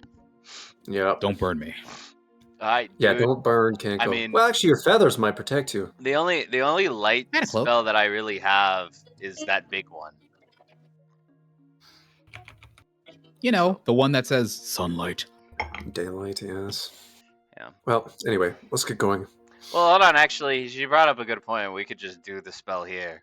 S4: yeah,
S3: Don't burn me.
S4: yeah,
S1: Dude,
S4: don't burn, Kenko.
S1: I mean-
S4: well, actually, your feathers might protect you.
S1: The only light
S7: I had a cloak.
S1: spell that I really have is that big one.
S3: You know, the one that says sunlight.
S4: Daylight, yes.
S1: Yeah.
S4: Well, anyway, let's get going.
S1: Well, hold on. Actually, she brought up a good point. We could just do the spell here.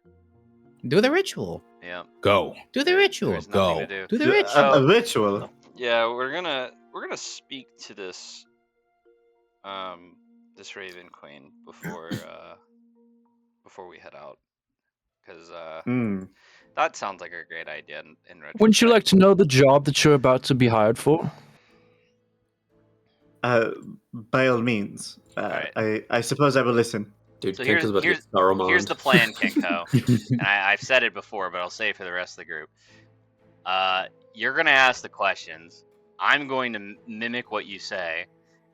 S7: Do the ritual.
S1: Yeah.
S3: Go.
S7: Do the ritual.
S1: There's nothing
S3: Go.
S1: to do.
S7: Do the ritual.
S2: A ritual.
S1: Yeah, we're gonna speak to this this Raven Queen before we head out, because that sounds like a great idea in retrospect.
S6: Wouldn't you like to know the job that you're about to be hired for?
S2: By all means.
S1: Alright.
S2: I suppose I will listen.
S4: Dude,
S1: So
S4: Kenko's about to get Saruman.
S1: here's the plan, Kenko. And I've said it before, but I'll say it for the rest of the group. You're gonna ask the questions. I'm going to mimic what you say,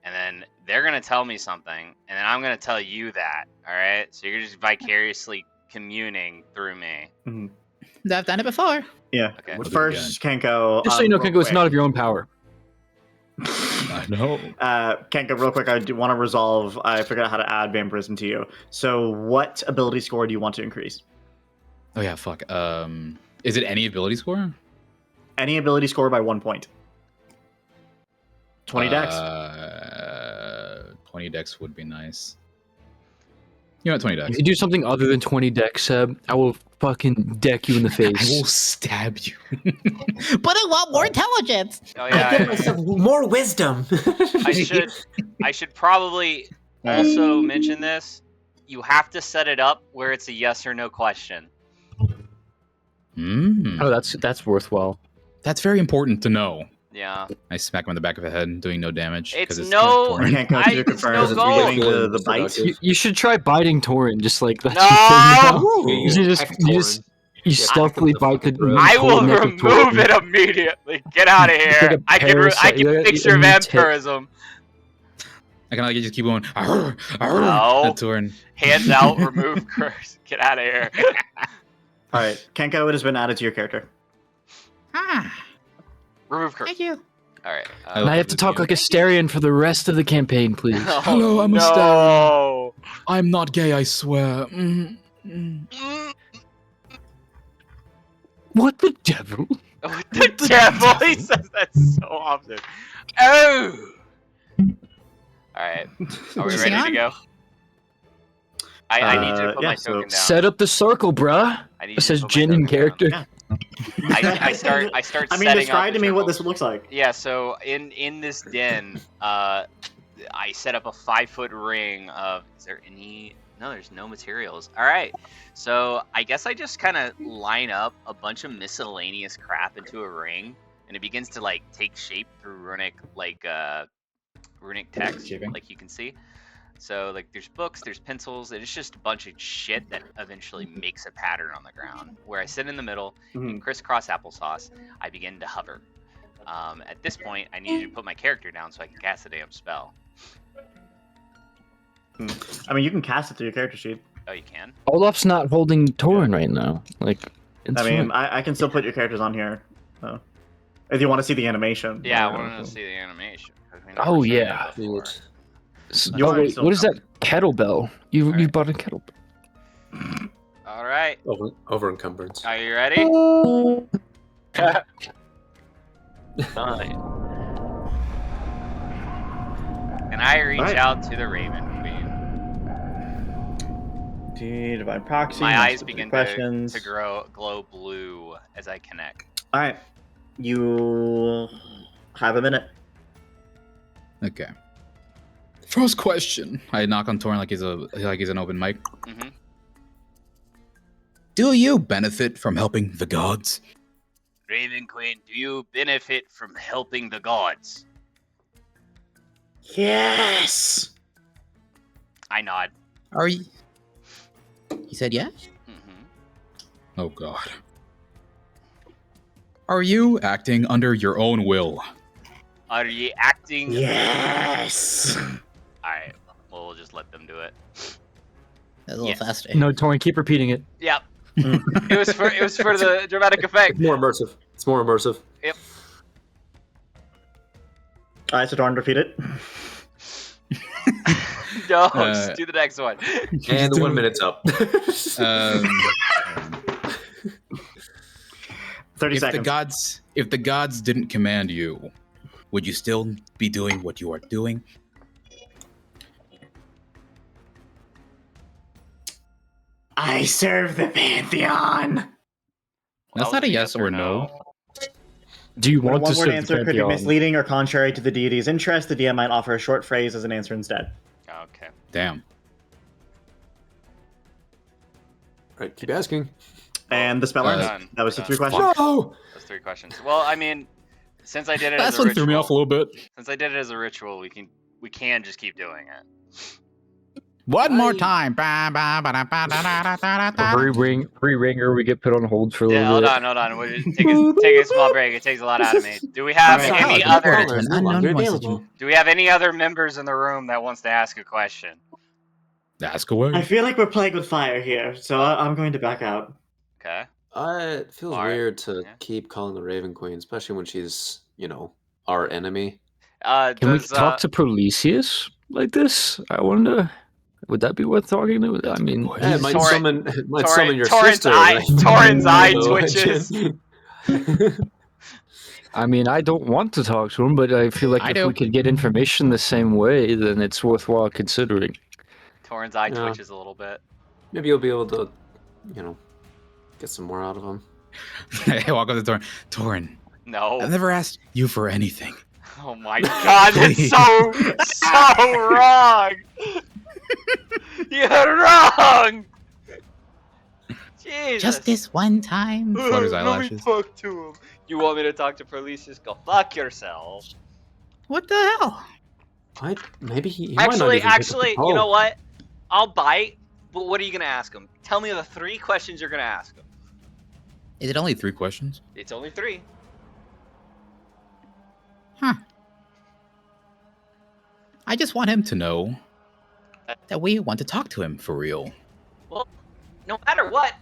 S1: and then they're gonna tell me something, and then I'm gonna tell you that. All right? So you're just vicariously communing through me.
S2: Mm-hmm.
S7: I've done it before.
S2: Yeah.
S1: Okay.
S2: First, Kenko.
S6: Just so you know,
S2: real
S6: Kenko, it's
S2: quick.
S6: not of your own power.
S3: I know.
S2: Kenko, real quick, I do want to resolve. I figured out how to add vampirism to you. So, what ability score do you want to increase?
S3: Oh yeah, fuck. Is it any ability score?
S2: Any ability score by 1 point. 20 dex.
S3: 20 dex would be nice. You know what, 20 dex.
S6: If you do something other than 20 deck, Seb, I will fucking deck you in the
S3: I
S6: face.
S3: will stab you.
S7: But I want more intelligence.
S1: Oh
S8: I give
S1: yeah.
S8: myself more wisdom.
S1: I should probably also mention this. You have to set it up where it's a yes or no question.
S6: Oh, that's worthwhile.
S3: That's very important to know.
S1: Yeah.
S3: I smack him in the back of the head, doing no damage.
S1: It's
S3: 'cause
S1: no-
S3: Torin.
S2: Kenko,
S1: I-
S2: to
S1: it's
S2: confirm,
S1: no
S2: is it
S1: goal.
S2: giving the bite?
S6: You should try biting Torin, just like that's
S1: No!
S6: your thing.
S4: Ooh,
S6: You just
S4: heck,
S6: you just
S4: Torin.
S6: you
S4: Yeah,
S6: stealthily
S4: heck,
S6: bite the.
S4: bro.
S1: I will
S6: whole neck of
S1: remove
S6: Torin.
S1: it immediately. Get out of
S6: It's
S1: here.
S6: like a
S1: I
S6: parasite.
S1: can
S6: You
S1: fix
S6: got-
S1: your
S6: you take-
S1: vampirism.
S3: I can like just keep going.
S1: No.
S3: At Torin.
S1: Hands out, remove curse. Get out of here.
S2: All right, Kenko, it has been added to your character.
S7: Ah,
S1: Remove curse.
S7: thank you.
S1: All right.
S3: I
S6: And I have to talk like a Starion for the rest of the campaign, please.
S3: Hello, I'm a
S1: no.
S3: I'm not gay, I swear.
S6: What the devil?
S1: What the devil? He says that so often. Oh. All right. Are we
S7: Is
S1: ready
S7: he
S1: to
S7: on?
S1: go? I need you to put
S2: yeah,
S1: my
S2: so
S1: token down.
S6: Set up the circle, bruh.
S1: I need you
S6: It
S1: to
S6: says
S1: put my
S6: Jin in
S1: token down.
S6: character.
S2: Yeah.
S1: I start
S2: I mean,
S1: setting
S2: describe
S1: up
S2: to
S1: the
S2: me what
S1: circle.
S2: this looks like.
S1: Yeah, so in this den, I set up a 5-foot ring of. Is there any? No, there's no materials. All right, so I guess I just kind of line up a bunch of miscellaneous crap into a ring, and it begins to like take shape through runic text,
S3: Shaping.
S1: like you can see. So like there's books, there's pencils, and it's just a bunch of shit that eventually makes a pattern on the ground. Where I sit in the middle, and crisscross applesauce, I begin to hover. At this point, I need you to put my character down so I can cast the damn spell.
S2: I mean, you can cast it through your character sheet.
S1: Oh, you can?
S6: Olaf's not holding Torin right now. Like, it's
S2: I mean,
S6: fine.
S2: I can still put your characters on here. So. If you want to see the animation.
S1: Yeah, I wanted to see the animation. 'cause we never
S6: Oh,
S1: seen it
S6: yeah.
S1: before.
S2: You
S6: Oh,
S2: already
S6: wait,
S2: still
S6: what is
S2: know.
S6: that kettlebell? You
S1: Alright.
S6: bought a kettlebell.
S1: All right.
S4: Over encumbrance.
S1: Are you ready? Fine. And I reach
S2: Alright.
S1: out to the Raven Queen.
S2: Divine proxy.
S1: My
S2: answer
S1: eyes
S2: three
S1: begin
S2: questions.
S1: to glow blue as I connect.
S2: All right, you have a minute.
S3: Okay. First question. I knock on Torin like he's an open mic.
S1: Mm-hmm.
S3: Do you benefit from helping the gods?
S1: Raven Queen, do you benefit from helping the gods?
S2: Yes.
S1: I nod.
S5: Are you? He said yes.
S1: Mm-hmm.
S3: Oh god. Are you acting under your own will?
S1: Are you acting?
S2: Yes.
S1: Alright, well, we'll just let them do it.
S5: That's a little
S1: Yes.
S5: faster.
S6: No, Torin, keep repeating it.
S1: Yep. It was for the dramatic effect.
S4: It's more immersive. It's more immersive.
S1: Yep.
S2: All right, so Dorn, repeat it.
S1: No, just do the next one.
S4: And the 1 minute's up.
S2: 30
S3: If
S2: seconds.
S3: the gods didn't command you, would you still be doing what you are doing?
S2: I serve the Pantheon.
S3: That's
S1: That
S3: not
S1: was
S3: a yes or no.
S6: Do you
S2: When a
S6: want to
S2: one-word
S6: serve the
S2: answer could be
S6: Pantheon?
S2: misleading or contrary to the deity's interest, the DM might offer a short phrase as an answer instead.
S1: Okay.
S3: Damn.
S4: Right, keep asking.
S2: And the spell ends.
S1: Done.
S2: That was the
S1: Done.
S2: 3 questions.
S4: No!
S1: That's 3 questions. Well, I mean, since I did it
S3: Last
S1: as a
S3: one
S1: ritual,
S3: threw me off a little bit.
S1: since I did it as a ritual, we can just keep doing it.
S3: One more
S4: I-
S3: time.
S6: Re-ringer, we get put on hold for a
S1: Yeah,
S6: little bit.
S1: hold on. Take a small break. It takes a lot out of me. Do we have
S2: Alright.
S1: any
S3: Alex,
S1: other?
S3: reported to an unknown message.
S1: Do we have any other members in the room that wants to ask a question?
S3: Ask away.
S2: I feel like we're playing with fire here, so I'm going to back out.
S1: Okay.
S4: It feels
S1: Alright,
S4: weird to
S1: yeah.
S4: keep calling the Raven Queen, especially when she's, our enemy.
S6: Can we talk to Prolesius like this? I wonder. Would that be worth talking to? I mean,
S4: Yeah, it might
S1: Torrent-
S4: summon your
S1: Torrent's
S4: sister.
S1: eye-
S4: right?
S1: Torrent's eye
S4: So,
S1: twitches.
S6: I mean, I don't want to talk to him, but I feel like
S3: I
S6: if
S3: do.
S6: we could get information the same way, then it's worthwhile considering.
S1: Torrent's eye
S4: Yeah.
S1: twitches a little bit.
S4: Maybe you'll be able to, get some more out of him.
S3: Hey, walk up to Torin. Torin,
S1: No.
S3: I've never asked you for anything.
S1: Oh my god, it's so wrong! You're wrong! Jesus.
S3: Just this one time. Flutters
S1: Let me
S3: eyelashes.
S1: talk to him. You want me to talk to Prolesius? Go fuck yourself.
S7: What the hell?
S4: Maybe he might not even
S1: Actually,
S4: pick up the
S1: you know
S4: phone.
S1: what? I'll bite, but what are you gonna ask him? Tell me the 3 questions you're gonna ask him.
S3: Is it only 3 questions?
S1: It's only 3.
S3: Huh. I just want him to know that we want to talk to him for real.
S1: Well, no matter what,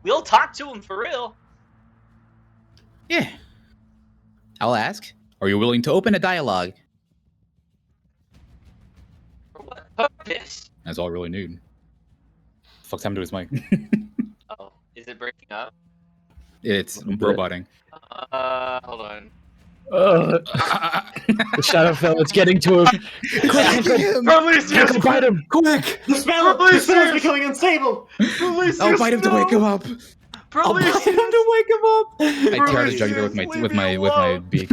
S1: we'll talk to him for real.
S3: Yeah. I'll ask, are you willing to open a dialogue?
S1: For what purpose?
S3: That's all I really need. Fuck's happened to his mic?
S1: Oh, is it breaking up?
S3: It's roboting.
S1: Hold on.
S6: The Shadowfell, it's getting to him.
S1: Prolesius,
S6: Bite him!
S3: Quick!
S2: The spell is becoming unstable!
S1: Prolesius,
S3: I'll bite him to wake him up. I'll bite him
S1: Prolesius,
S3: to wake him up. I tear out his
S1: Prolesius,
S3: jugular with my beak.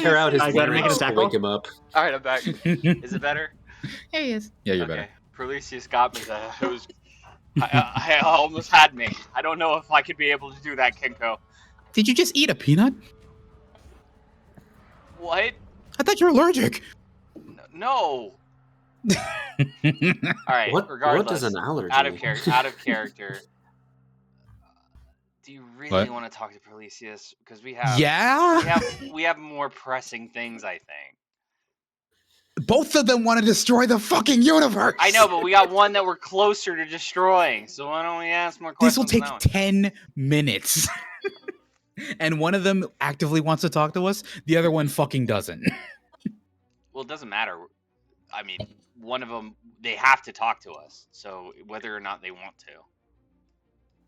S4: Tear out his
S2: I gotta make it a
S4: wings
S2: stack
S4: to wake
S2: roll.
S4: him up.
S1: All right, I'm back. Is it better?
S7: There he is.
S3: Yeah, you're
S1: Okay.
S3: better.
S1: Prolesius got me there. It was. I almost had me. I don't know if I could be able to do that, Kenko.
S3: Did you just eat a peanut?
S1: What?
S3: I thought you're allergic.
S1: No. All right.
S4: What
S1: Regardless,
S4: is an allergy?
S1: out of character. Do you really
S3: What?
S1: want to talk to Prolesius? Because we have.
S3: Yeah?
S1: We have more pressing things, I think.
S3: Both of them want to destroy the fucking universe.
S1: I know, but we got one that we're closer to destroying. So why don't we ask more
S3: This
S1: questions?
S3: will take
S1: on that
S3: 10 minutes. And one of them actively wants to talk to us, the other one fucking doesn't.
S1: Well, it doesn't matter. I mean, one of them, they have to talk to us. So whether or not they want to.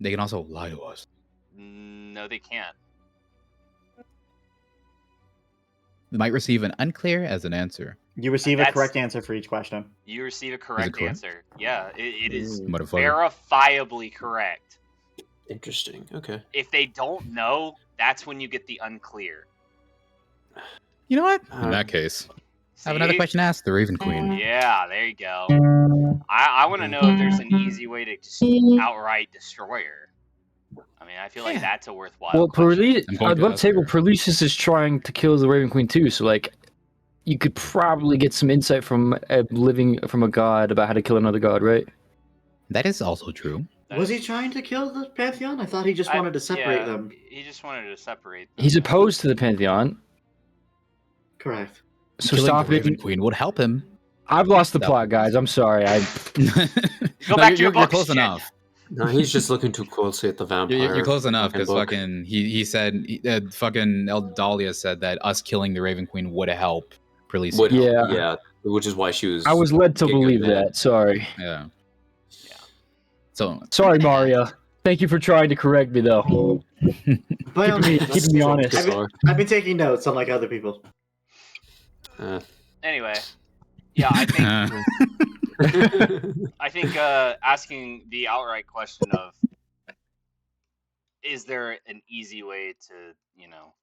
S3: They can also lie to us.
S1: No, they can't.
S3: They might receive an unclear as an answer.
S2: You receive a
S1: That's-
S2: correct answer for each question.
S1: You receive a correct
S3: correct?
S1: answer. Yeah, it is
S3: Motherfucker.
S1: verifiably correct.
S4: Interesting. Okay.
S1: If they don't know, that's when you get the unclear.
S3: You know what?
S4: Uh,
S3: In that case, I have another
S1: See?
S3: question to ask the Raven Queen.
S1: Yeah, there you go. I want to know if there's an easy way to just outright destroy her. I mean, I feel like
S3: Yeah.
S1: that's a worthwhile
S6: Well,
S1: question.
S3: I'm going
S6: I'd
S3: to
S6: love to
S3: ask
S6: say, well,
S3: her.
S6: Prolesius is trying to kill the Raven Queen too, so like, you could probably get some insight from from a god about how to kill another god, right?
S3: That is also true.
S2: Was he trying to kill the Pantheon? I thought he just wanted to separate them.
S1: He just wanted to separate them.
S6: He's opposed to the Pantheon,
S2: Correct.
S6: so
S3: Killing
S6: stop
S3: the Raven
S6: it.
S3: Queen would help him.
S6: I've lost the
S3: No.
S6: plot, guys. I'm sorry.
S1: Go
S3: No,
S1: back to your
S3: you're
S1: books,
S3: close
S1: Jed.
S3: enough.
S4: No, he's just looking too closely at the vampire.
S3: You're close enough
S4: fucking
S3: because
S4: book.
S3: fucking he said fucking Eldalia said that us killing the Raven Queen would help Prolesius.
S4: Would help,
S6: Yeah.
S4: yeah, which is why she was.
S6: I was led to
S4: getting
S6: believe
S4: mad.
S6: that. Sorry.
S3: Yeah.
S1: Yeah.
S3: So
S6: Sorry, Mario. Thank you for trying to correct me, though.
S2: By all means,
S6: Keeping me honest.
S2: I've been taking notes, unlike other people.
S1: Anyway, yeah, I think asking the outright question of is there an easy way to,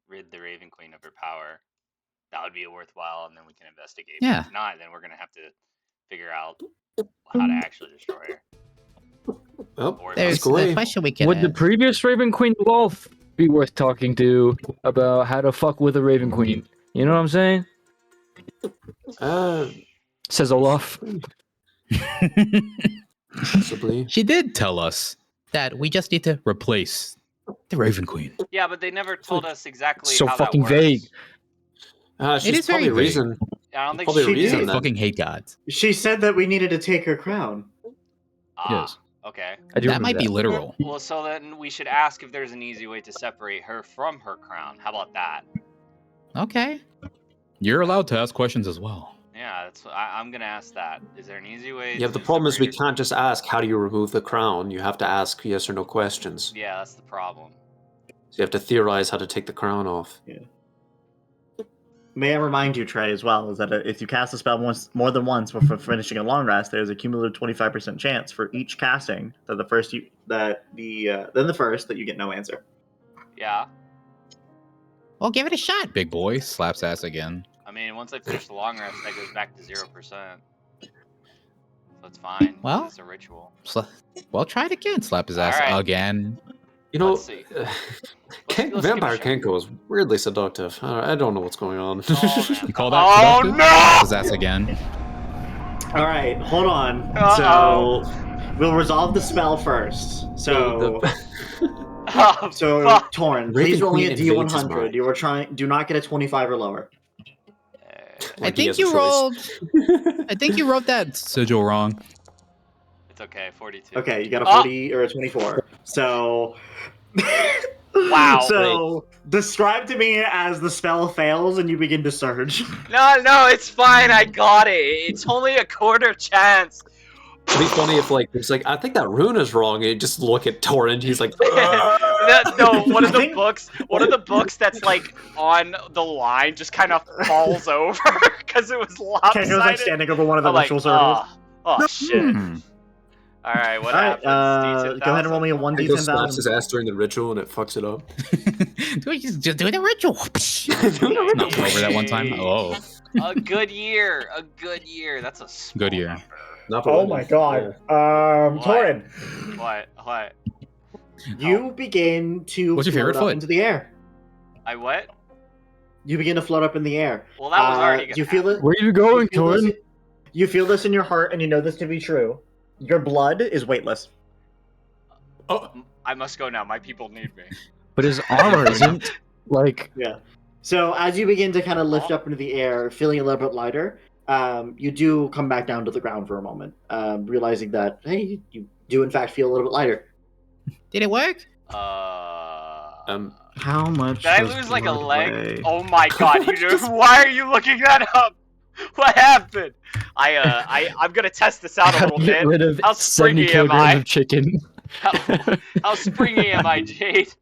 S1: rid the Raven Queen of her power? That would be worthwhile, and then we can investigate.
S3: Yeah.
S1: If not, then we're gonna have to figure out how to actually destroy her.
S4: Oh,
S5: There's
S4: go away.
S5: a question we can
S6: Would the
S5: ask.
S6: previous Raven Queen Wolf be worth talking to about how to fuck with a Raven Queen? You know what I'm saying? Says Olaf.
S4: Possibly.
S3: She did tell us that we just need to replace the Raven Queen.
S1: Yeah, but they never told us exactly
S6: So
S1: how
S6: fucking
S1: that works.
S6: vague.
S4: She's
S5: is very
S4: probably a
S5: vague.
S4: reason.
S1: I don't think
S4: Probably a
S2: she
S4: reason
S2: did.
S4: then.
S3: Fucking hate gods.
S2: She said that we needed to take her crown.
S3: Yes.
S1: Okay.
S6: I do
S3: That might
S6: remember
S3: be literal.
S1: Well, so then we should ask if there's an easy way to separate her from her crown. How about that?
S5: Okay.
S3: You're allowed to ask questions as well.
S1: Yeah, that's I'm gonna ask that. Is there an easy way?
S4: Yeah,
S1: to
S4: the problem is we
S1: separate her-
S4: can't just ask, how do you remove the crown? You have to ask yes or no questions.
S1: Yeah, that's the problem.
S4: So you have to theorize how to take the crown off.
S2: May I remind you, Trey, as well, is that if you cast a spell more than once before finishing a long rest, there's a cumulative 25% chance for each casting that the first that you get no answer.
S1: Yeah.
S5: Well, give it a shot.
S3: Big boy slaps ass again.
S1: I mean, once I finish the long rest, that goes back to 0%. So it's fine.
S5: Well-
S1: It's a ritual.
S5: Well, try it again.
S3: Slap his ass
S1: Alright.
S3: again.
S4: You know,
S1: Let's see. Let's give it a
S4: Vampire
S1: shot.
S4: Kenko is weirdly seductive. I don't know what's going on.
S1: Oh, man.
S3: You call that
S1: Oh,
S3: productive?
S1: no!
S3: Slap his ass again.
S2: All right, hold on.
S1: Uh-oh.
S2: So we'll resolve the spell first. So,
S1: Oh,
S2: so
S1: fuck.
S2: Torn,
S4: Raven
S2: please roll me a
S4: Queen invades his
S2: D100.
S4: mind.
S2: You are trying. Do not get a 25 or lower.
S5: I
S4: Like he
S5: think
S4: has a
S5: you
S4: choice.
S5: rolled. I think you wrote that.
S3: Sigil wrong.
S1: It's okay, 42.
S2: Okay, you got a
S1: Oh.
S2: 40 or a 24. So.
S1: Wow.
S2: So describe to me as the spell fails and you begin to surge.
S1: No, it's fine. I got it. It's only a quarter chance.
S4: It'd be funny if it's like, I think that rune is wrong, and you just look at Torrent, he's like,
S1: No, one of
S2: I
S1: the
S2: think-
S1: books that's like on the line just kind of falls over because it was lopsided.
S2: Kenko's like standing over one of the
S1: I'm like,
S2: ritual circles.
S1: oh shit.
S3: Hmm.
S1: All right, what
S2: All right,
S1: happens?
S2: go ahead and roll me a
S4: Kenko slaps his
S2: 1d10,000.
S4: ass during the ritual, and it fucks it up.
S5: Just do the ritual.
S3: Knocked him over that one time. Oh,
S1: A good year. That's a small
S3: Good year.
S1: number.
S4: Not for
S2: Oh
S4: women.
S2: my god.
S1: What?
S2: Torin,
S1: What?
S2: you begin to
S3: What's your favorite
S2: float up
S3: foot?
S2: into the air.
S1: I what?
S2: You begin to float up in the air.
S1: Well, that was already gonna
S2: you feel it?
S6: Where are you going,
S2: you feel this-
S6: Torin?
S2: You feel this in your heart, and you know this to be true. Your blood is weightless.
S1: happen. I must go now. My people need me.
S6: But his armor isn't. Like,
S2: So as you begin to kind of lift up into the air, feeling a little bit lighter, you do come back down to the ground for a moment, realizing that, hey, you do in fact feel a little bit lighter.
S5: Did it work?
S2: How much?
S1: Did I lose like a leg? Oh my god! Why are you looking that up? What happened? I'm gonna test this out a little
S6: get
S1: bit.
S6: rid of
S1: How
S6: 70
S1: springy am
S6: kilograms
S1: I?
S6: of chicken.
S1: How springy am I, Jade?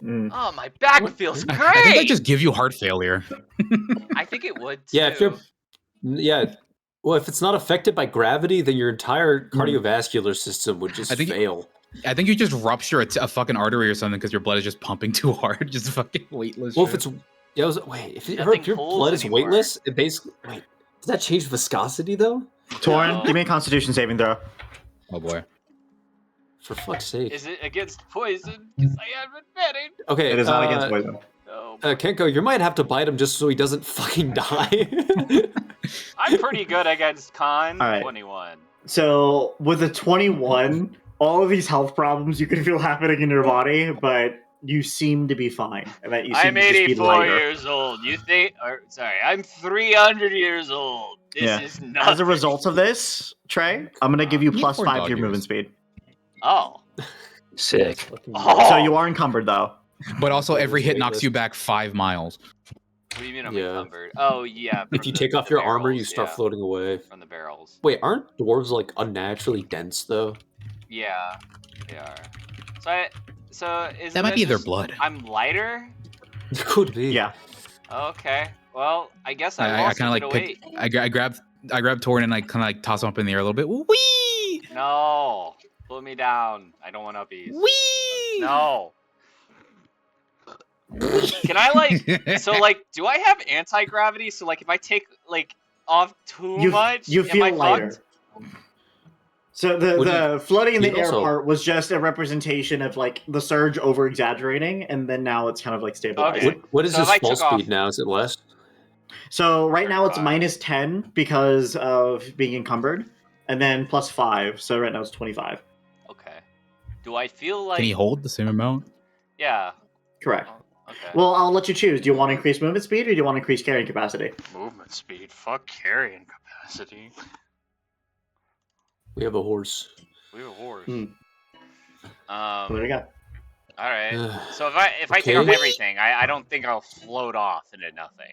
S2: Mm.
S1: Oh, my back feels great.
S3: I think they just give you heart failure.
S1: I think it would too.
S4: Yeah, well, if it's not affected by gravity, then your entire cardiovascular system would just
S3: I think-
S4: fail.
S3: I think you just rupture a fucking artery or something because your blood is just pumping too hard. Just fucking weightless.
S4: Well, if
S3: shit.
S4: it's if
S1: Nothing
S4: your
S1: pulls
S4: blood is
S1: anymore.
S4: weightless, it basically does that change viscosity though?
S2: Torin,
S1: No.
S2: give me a Constitution saving throw.
S3: Oh boy.
S4: For fuck's sake.
S1: Is it against poison? Because I haven't been it.
S4: Okay,
S2: It is not against poison.
S1: No.
S4: Kenko, you might have to bite him just so he doesn't fucking die.
S1: I'm pretty good against con.
S2: All right.
S1: 21.
S2: So with a 21, all of these health problems you can feel happening in your body, but you seem to be fine. And that you seem
S1: I'm
S2: to just be
S1: 84
S2: lighter.
S1: years old. You think? Sorry, I'm 300 years old. This
S2: Yeah.
S1: is nothing.
S2: As a result of this, Trey, I'm going to give you
S3: You
S2: plus
S3: poor
S2: 5 to
S3: dog
S2: your
S3: years.
S2: movement speed.
S1: Oh.
S6: Sick.
S1: Oh.
S2: So you are encumbered, though.
S3: But also, every hit knocks
S4: weightless.
S3: you back 5 miles.
S1: What do you mean I'm
S4: Yeah.
S1: encumbered? Oh yeah.
S4: If
S1: from
S4: you
S1: the-
S4: take off
S1: the
S4: your armor, you
S1: barrels,
S4: start
S1: yeah,
S4: floating away.
S1: from the barrels.
S4: Wait, aren't dwarves like unnaturally dense though?
S1: Yeah, they are. So is
S3: That might be their
S1: just-
S3: blood.
S1: I'm lighter.
S4: It could be.
S2: Yeah.
S1: Okay. Well, I guess I
S3: I
S1: lost
S3: kind
S1: a
S3: of
S1: bit
S3: like
S1: of
S3: pick.
S1: weight.
S3: I grabbed Torin and I kind of like toss him up in the air a little bit. Whee!
S1: No. Put me down. I don't want uppies.
S7: Whee!
S1: No. Can I do I have anti-gravity? So like if I take like off too much,
S2: you
S1: am
S2: feel
S1: I
S2: lighter.
S1: fucked?
S2: So the floating in the
S4: you
S2: air
S4: also-
S2: part was just a representation of like the surge over exaggerating, and then now it's kind of like stabilized.
S1: Okay.
S4: What is
S1: So if
S4: his
S1: I
S4: fall
S1: took off-
S4: speed now? Is it less?
S2: So right now it's
S1: 35.
S2: -10 because of being encumbered, and then +5. So right now it's 25.
S1: Okay. Do I feel like
S3: Can he hold the same amount?
S1: Yeah.
S2: Correct.
S1: Oh, okay.
S2: Well, I'll let you choose. Do you want to increase movement speed, or do you want to increase carrying capacity?
S1: Movement speed. Fuck carrying capacity.
S4: We have a horse.
S1: We have a horse.
S2: Hmm. What do we got?
S1: All right. So if I take
S4: Okay.
S1: off everything, I don't think I'll float off into nothing.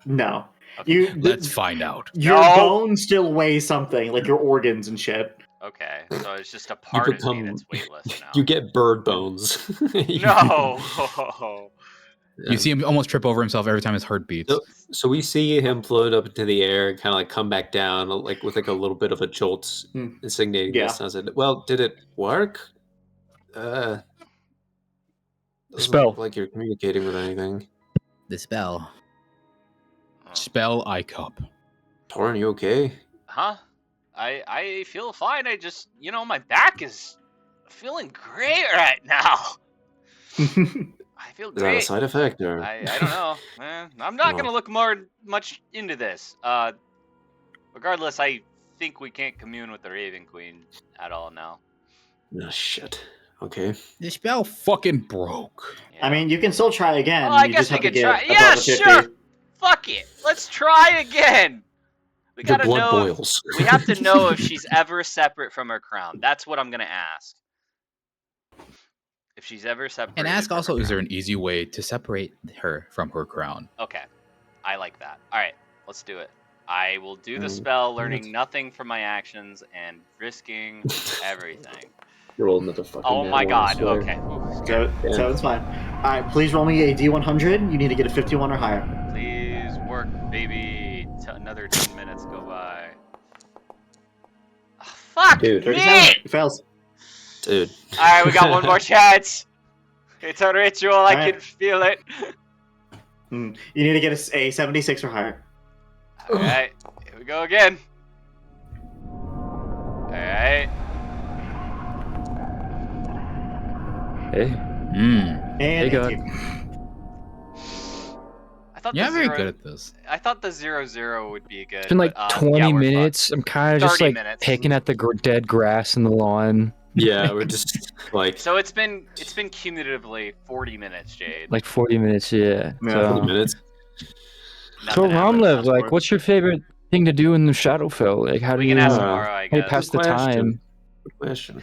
S2: No.
S1: Okay.
S3: Let's find out.
S2: Your
S1: No.
S2: bones still weigh something, like your organs and shit.
S1: Okay. So it's just a part of me
S4: become-
S1: that's weightless now.
S4: You get bird bones.
S1: No.
S4: Yeah.
S3: You see him almost trip over himself every time his heart beats.
S4: So we see him float up into the air and kind of like come back down, like with like a little bit of a jolt, insignating
S2: Yeah.
S4: this. And I said, "Well, did it work? Doesn't
S6: Spell.
S4: look like you're communicating with anything.
S3: The spell.
S1: Oh.
S3: Spell eye cup.
S4: Torn, you okay?
S1: Huh? I feel fine. I just, my back is feeling great right now. I feel
S4: Is that a
S1: great.
S4: side effect or?
S1: I don't know. I'm not
S4: No.
S1: gonna look much into this. Regardless, I think we can't commune with the Raven Queen at all now.
S4: Oh, shit. Okay.
S3: The spell fucking broke.
S2: I mean, you can still try again.
S1: Well, I
S2: you
S1: guess
S2: just
S1: we
S2: have to
S1: could
S2: get
S1: try.
S2: above
S1: Yeah,
S2: a 50.
S1: sure. Fuck it. Let's try again. We
S4: Your
S1: gotta
S4: blood
S1: know.
S4: boils.
S1: We have to know if she's ever separate from her crown. That's what I'm gonna ask. If she's ever separate.
S3: And ask also, is there an easy way to separate her from her crown?
S1: Okay, I like that. All right, let's do it. I will do the
S4: Mm,
S1: spell, learning
S4: let's-
S1: nothing from my actions and risking everything.
S4: Roll another fucking.
S1: Oh
S4: nat
S1: my
S4: one, I
S1: god.
S4: swear.
S1: Okay. Ooh,
S2: So it's fine. All right, please roll me a D100. You need to get a 51 or higher.
S1: please work, baby. Another 10 minutes go by. Ah, fuck
S4: Dude,
S1: me!
S2: 37. It fails.
S4: Dude.
S1: All right, we got one more chance. It's a ritual. I
S2: Alright.
S1: can feel it.
S2: You need to get a 76 or higher.
S1: All right, here we go again. All right.
S6: Hey.
S2: And
S6: Hey, God.
S2: thank you.
S1: I thought
S3: You're
S1: the
S3: very
S1: zero,
S3: good at this.
S1: I thought the 0-0 would be good.
S6: It's been like
S1: but,
S6: 20
S1: yeah, we're
S6: minutes. I'm kind of just
S1: 30
S6: like
S1: minutes.
S6: picking at the dead grass in the lawn.
S4: Yeah, we're just like
S1: fucked. So it's been cumulatively 40 minutes, Jade.
S6: Like 40 minutes, yeah.
S2: Yeah.
S6: So,
S4: 20 minutes.
S6: so
S1: Nothing happened.
S6: Romlev,
S2: fast
S6: like,
S2: forward.
S6: what's your favorite thing to do in the Shadowfell? Like, how do
S1: We
S6: you,
S1: can ask
S4: Uh,
S1: tomorrow, I
S6: how do you
S1: guess.
S6: pass the
S4: Good question.
S6: time?
S4: Good question.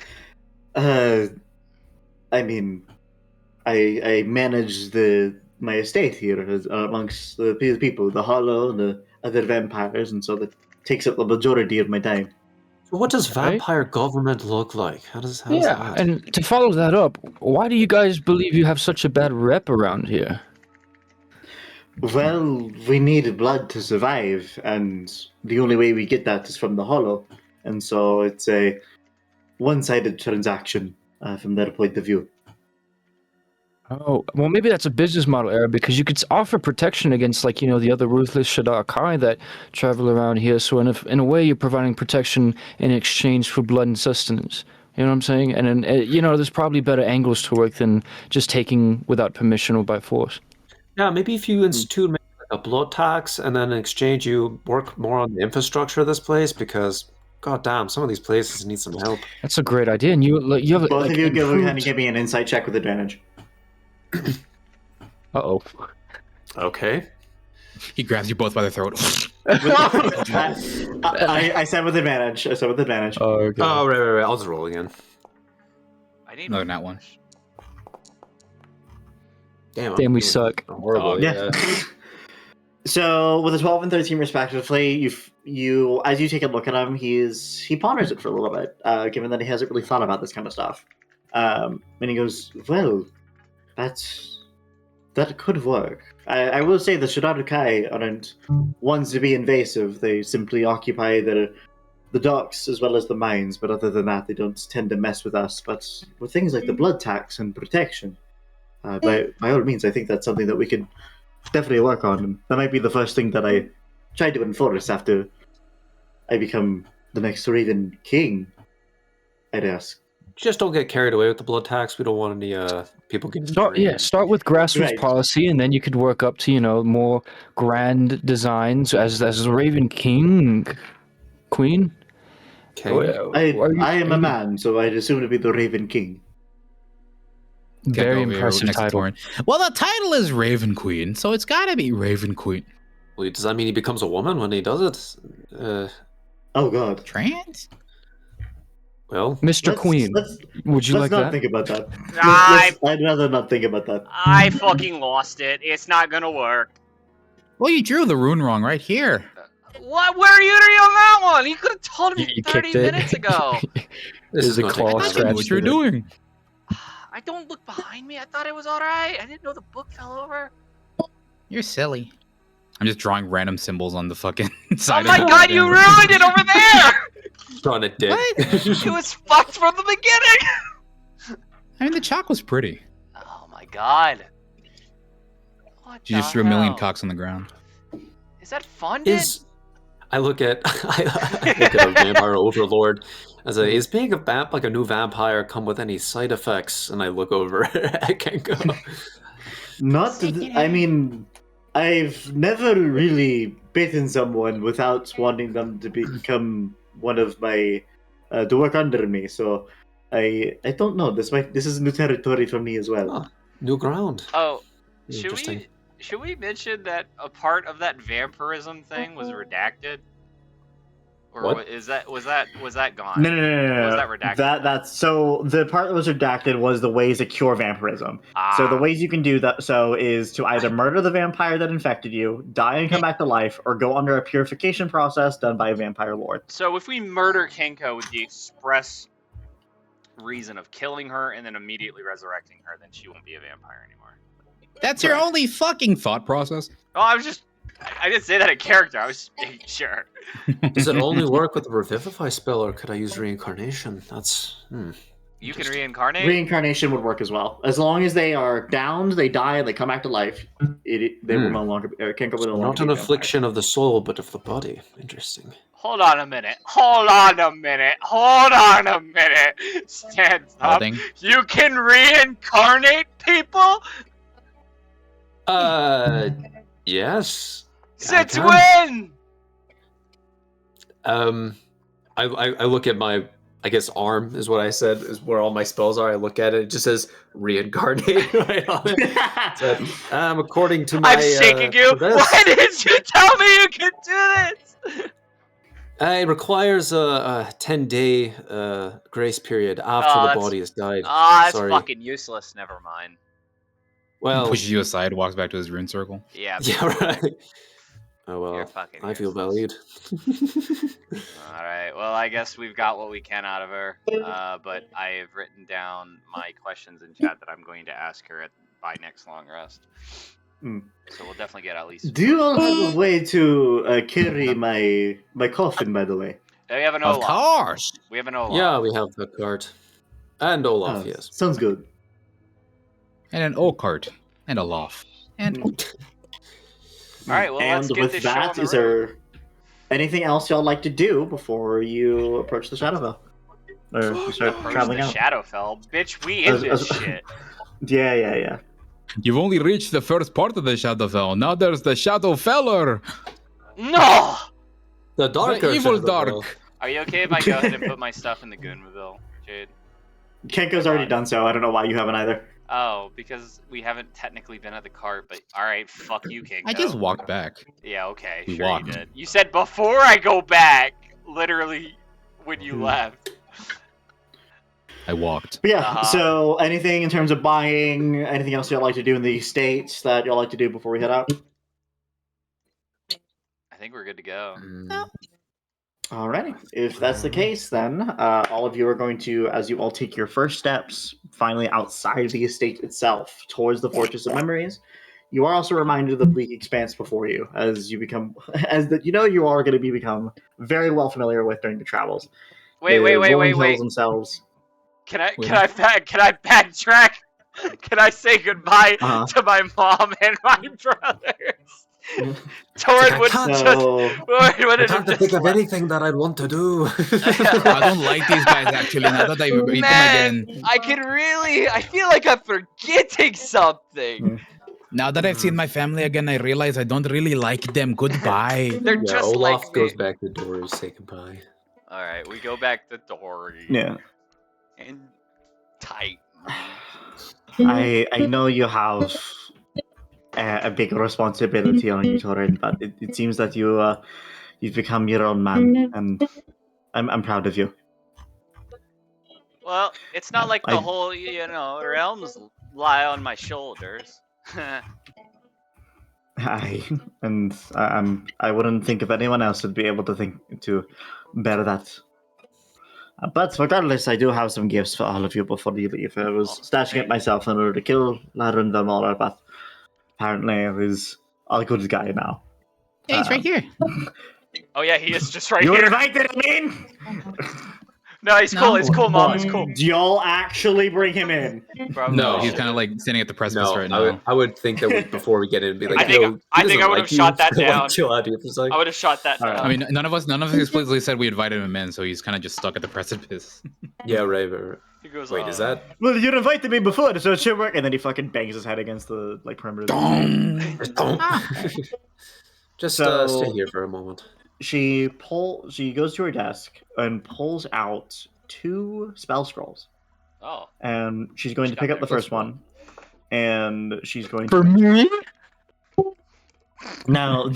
S2: I mean, I manage my estate here amongst the people, the Hollow and the other vampires, and so that takes up the majority of my time.
S4: So what does
S6: Right?
S4: vampire government look like? How does
S6: Yeah,
S4: that?
S6: and to follow that up, why do you guys believe you have such a bad rep around here?
S2: Well, we need blood to survive, and the only way we get that is from the Hollow, and so it's a one-sided transaction from their point of view.
S6: Oh, well, maybe that's a business model error because you could offer protection against, like, the other ruthless Shadar Kai that travel around here. So in a way, you're providing protection in exchange for blood and sustenance. You know what I'm saying? And then, there's probably better angles to work than just taking without permission or by force.
S4: Yeah, maybe if you institute maybe like a blood tax, and then in exchange you work more on the infrastructure of this place, because god damn, some of these places need some help.
S6: That's a great idea. And you have
S2: Both
S6: like,
S2: of you go ahead and
S6: improved...
S2: give me an insight check with advantage.
S6: Uh-oh.
S4: Okay.
S3: He grabs you both by the throat.
S2: I said with advantage. I said with advantage.
S6: Oh, okay.
S4: Oh, right. I'll just roll again.
S1: I need
S3: Another nat one.
S4: Damn,
S6: Damn, we
S4: doing
S6: suck.
S4: horrible.
S2: Yeah. So with a 12 and 13 respectively, you as you take a look at him, he ponders it for a little bit, given that he hasn't really thought about this kind of stuff. And he goes, "Well, that could work. I will say the Shadar Kai aren't ones to be invasive. They simply occupy the docks as well as the mines, but other than that, they don't tend to mess with us. But with things like the blood tax and protection, by all means, I think that's something that we could definitely work on. And that might be the first thing that I try to enforce after I become the next Raven King, I'd ask.
S4: Just don't get carried away with the blood tax. We don't want any people getting
S6: Start with grassroots
S2: Right.
S6: policy, and then you could work up to more grand designs as a Raven King, Queen.
S4: Okay.
S2: I am a man, so I'd assume to be the Raven King.
S6: Very
S3: Over here
S6: impressive
S3: next to
S6: title.
S3: Torin. Well, the title is Raven Queen, so it's gotta be Raven Queen.
S4: Well, does that mean he becomes a woman when he does it?
S2: Oh God.
S3: Trans?
S4: Well,
S6: Mr. Queen, would you
S2: Let's
S6: like
S2: not
S6: that?
S2: think about that.
S1: I
S2: I'd rather not think about that.
S1: fucking lost it. It's not gonna work.
S3: Well, you drew the rune wrong right here.
S1: What? Where are you on that one? He could have told me
S6: You
S1: 30
S6: kicked it.
S1: minutes ago.
S4: this
S6: There's
S4: is
S6: a
S4: going to
S6: claw
S4: take
S3: I
S6: scratch.
S3: didn't know what you were doing.
S1: I don't look behind me. I thought it was alright. I didn't know the book fell over.
S3: You're silly. I'm just drawing random symbols on the fucking side
S1: Oh my
S3: of the
S1: god, you ruined it over there!
S4: Drawing it dead.
S1: It was fucked from the beginning!
S3: I mean, the chalk was pretty.
S1: Oh my god. What
S3: You
S1: the
S3: just threw a million
S1: hell?
S3: cocks on the ground.
S1: Is that funded?
S4: I look at I look at a vampire overlord as is being like a new vampire come with any side effects? And I look over at Kenko.
S2: I mean, I've never really bitten someone without wanting them to become one of my to work under me. So I don't know. This is new territory for me as well.
S4: Oh, new ground.
S1: Oh,
S4: Interesting.
S1: should we mention that a part of that vampirism thing was redacted? Or
S4: What?
S1: was that gone?
S2: No.
S1: Was that redacted?
S2: That's so the part that was redacted was the ways to cure vampirism.
S1: Ah.
S2: So the ways you can do that is to either murder the vampire that infected you, die and come back to life, or go under a purification process done by a vampire lord.
S1: So if we murder Kenko with the express reason of killing her and then immediately resurrecting her, then she won't be a vampire anymore.
S3: That's your only fucking thought process?
S1: Oh, I didn't say that in character. I was just making sure.
S4: Does it only work with the revivify spell, or could I use reincarnation? That's
S1: You can reincarnate?
S2: Reincarnation would work as well. As long as they are downed, they die, and they come back to life. They will no longer. Kenko will no longer.
S4: not an
S2: be a vampire.
S4: affliction of the soul, but of the body. Interesting.
S1: Hold on a minute. Stand up.
S3: Holding.
S1: You can reincarnate people?
S4: Yes.
S1: Since
S4: can.
S1: when?
S4: I look at my, I guess arm is what I said is where all my spells are. I look at it. It just says reincarnate right on it. So, according to my.
S1: I'm shaking you. Why didn't you tell me you could do this?
S4: It requires a 10-day grace period after the body has died.
S1: That's
S4: Sorry.
S1: fucking useless. Never mind.
S4: Well,
S3: Pushes you aside, walks back to his rune circle.
S1: Yeah.
S4: yeah, right. Oh
S1: You're
S4: well,
S1: fucking
S4: I feel
S1: useless.
S4: valued.
S1: Alright, well, I guess we've got what we can out of her. But I have written down my questions in chat that I'm going to ask her by next long rest. So we'll definitely get at least.
S2: Do you all have a way to carry my coffin? By the way,
S1: We have an
S3: Of
S1: Olaf.
S3: course.
S1: We have an Olaf.
S4: Yeah, we have the cart. And Olaf, yes.
S2: Sounds good.
S3: And an oak cart. And a loft. And
S1: Alright, well,
S2: And
S1: let's get
S2: with
S1: this
S2: that,
S1: show on
S2: is
S1: the road.
S2: there anything else y'all like to do before you approach the Shadowfell? Or you start
S1: Approach
S2: traveling
S1: the
S2: out?
S1: Shadowfell. Bitch, we in this shit.
S2: Yeah.
S3: you've only reached the first part of the Shadowfell. Now there's the Shadowfeller.
S1: No!
S4: The darker
S3: The evil
S4: Shadowfell.
S3: dark.
S1: Are you okay if I go ahead and put my stuff in the Goonmobile, Jade?
S2: Kenko's already done so. I don't know why you haven't either.
S1: Oh, because we haven't technically been at the cart, but alright, fuck you, Kenko.
S3: I just walked back.
S1: Yeah, okay,
S3: We
S1: sure
S3: walked.
S1: you did. You said before I go back, literally when you left.
S3: I walked.
S2: But yeah,
S1: Uh-huh.
S2: so anything in terms of buying, anything else y'all like to do in the States that y'all like to do before we head out?
S1: I think we're good to go.
S2: Alrighty. If that's the case, then all of you are going to, as you all take your first steps, finally outside the estate itself, towards the Fortress of Memories, you are also reminded of the bleak expanse before you, as you become, you are going to become very well familiar with during the travels.
S1: Wait,
S2: The rolling
S1: wait.
S2: hills themselves.
S1: Can I backtrack? Can I say goodbye
S2: Uh-huh.
S1: to my mom and my brothers? Torin would
S4: I
S1: have
S4: can't think of anything that I'd want to do.
S3: I don't like these guys actually. Now that I meet them again,
S1: I feel like I'm forgetting something.
S5: Now that I've seen my family again, I realize I don't really like them. Goodbye.
S1: They're
S4: Yeah,
S1: just
S4: Olaf
S1: like
S4: goes
S1: me.
S4: back to Dory to say goodbye.
S1: Alright, we go back to Dory.
S2: Yeah.
S1: And Titan.
S2: I know you have a big responsibility on you, Torin, but it seems that you've become your own man, and I'm proud of you.
S1: Well, it's not like the
S2: I-
S1: whole, realms lie on my shoulders.
S2: I wouldn't think of anyone else would be able to bear that. But regardless, I do have some gifts for all of you before you leave. I was stashing it myself in order to kill Malaron the Mauler, but apparently he's a good guy now.
S5: Hey, it's right here.
S1: Oh yeah, he is just right
S2: You
S1: here.
S2: invited him in?
S1: No, he's cool. It's cool, Mom. It's cool.
S2: Do y'all actually bring him in?
S1: Probably
S3: no, he's
S1: should.
S3: kind of like standing at the precipice
S4: No,
S3: right now.
S4: I would think that before we get in, be like,
S1: I think
S4: yo,
S1: I would have shot that down.
S4: Chill out here for a second.
S1: I would have shot that down.
S3: I mean, none of us explicitly said we invited him in, so he's kind of just stuck at the precipice.
S4: Yeah, right.
S1: He goes,
S4: Wait, is that?
S2: Well, you invited me before, so it should work. And then he fucking bangs his head against the perimeter.
S4: Just
S2: So-
S4: stay here for a moment.
S2: She goes to her desk and pulls out 2 spell scrolls.
S1: Oh.
S2: And she's going
S1: She
S2: to pick
S1: got
S2: up the
S1: there.
S2: first one. And she's going
S6: For
S2: to...
S6: me?
S2: Now,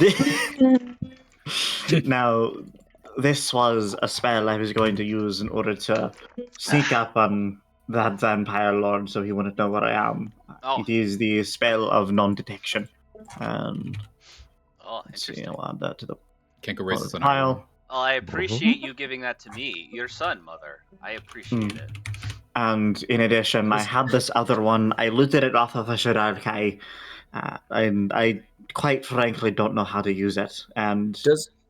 S2: this was a spell I was going to use in order to sneak up on that vampire lord so he wouldn't know where I am.
S1: Oh.
S2: It is the spell of non-detection. And
S1: Oh,
S2: let's see,
S1: interesting.
S2: I'll add that to the
S3: Can't go race this on
S2: pile.
S1: Well, I appreciate you giving that to me, your son, Mother. I appreciate it.
S2: And in addition, I had this other one. I looted it off of a Shirarkai, and I quite frankly don't know how to use it. And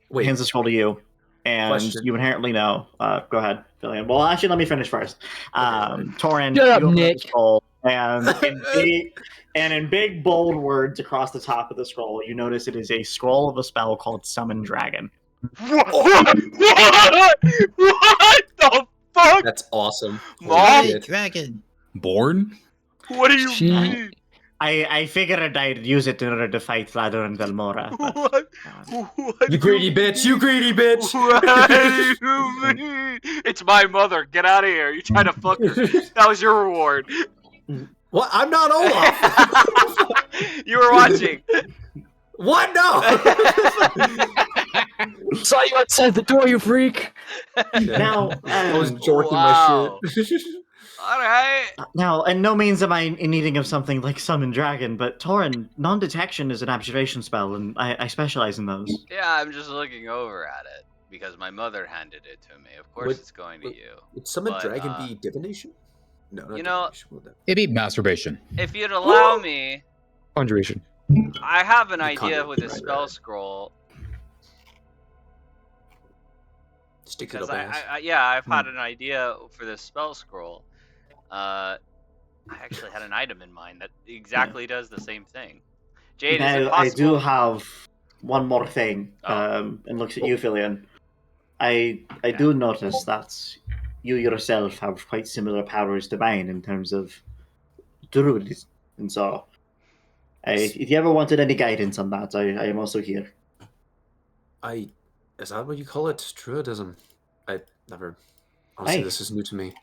S4: Wait,
S2: hands the scroll to you, and
S4: Question.
S2: you inherently know. Go ahead, Billion. Well, actually, let me finish first. Torin,
S6: Shut up,
S2: you open
S6: Nick.
S2: the scroll, and in big bold words across the top of the scroll, you notice it is a scroll of a spell called Summon Dragon.
S1: What the fuck?
S4: that's awesome.
S1: Mom?
S4: Holy shit.
S5: Dragon.
S3: Born?
S1: What do you
S6: She-
S1: mean?
S2: I figured I'd use it in order to fight Vlador and Velmora. But,
S1: What
S4: You greedy bitch! You greedy bitch!
S1: What do you mean? It's my mother. Get out of here. You trying to fuck her. That was your reward.
S4: What? I'm not Olaf.
S1: You were watching.
S4: What? No.
S6: Saw you outside the door, you freak!
S2: now,
S4: I was jorking
S1: Wow.
S4: my shit.
S1: Alright.
S2: now, in no means am I in needing of something like Summon Dragon, but Torin, non-detection is an abjuration spell, and I specialize in those.
S1: Yeah, I'm just looking over at it because my mother handed it to me. Of course,
S4: Would-
S1: it's going to you.
S4: Would summon
S1: But,
S4: dragon be divination? No, not
S1: you know-
S4: divination. Well, that-
S3: It'd be masturbation.
S1: If you'd allow me,
S6: Conjuration.
S1: I have an
S4: You
S1: idea
S4: can't-
S1: with a
S4: right,
S1: spell
S4: right.
S1: scroll.
S4: Stick it
S1: Because
S4: up ass.
S1: I've had an idea for this spell scroll. I actually had an item in mind that exactly does the same thing. Jade, is it
S2: Now, I do
S1: possible?
S2: have one more thing, and looks at you, Filion. I do notice that you yourself have quite similar powers to mine in terms of druidism, and so if you ever wanted any guidance on that, I am also here.
S4: Is that what you call it? Druidism? I never. Honestly,
S2: Aye.
S4: this is new to me.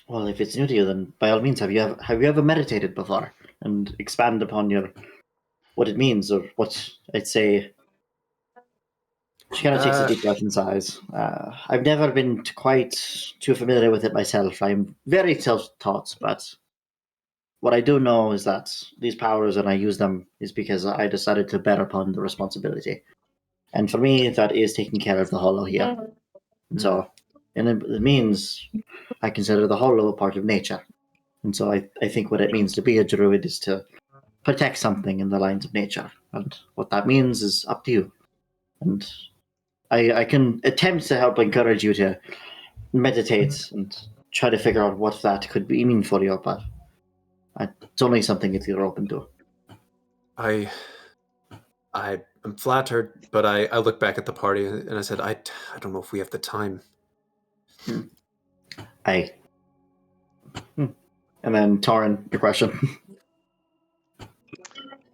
S2: Well, if it's new to you, then by all means, have you ever meditated before and expand upon what it means, or what I'd say? She kind of takes a deep breath and sighs. I've never been quite too familiar with it myself. I'm very self-taught, but what I do know is that these powers, and I use them, is because I decided to bear upon the responsibility. And for me, that is taking care of the hollow here. And so, and it means I consider the hollow a part of nature. And so I think what it means to be a druid is to protect something in the lines of nature. And what that means is up to you. And I can attempt to help encourage you to meditate and try to figure out what that could be mean for you, but it's only something if you're open to.
S4: I'm flattered, but I look back at the party and I said, I don't know if we have the time.
S2: And then Torin, your question.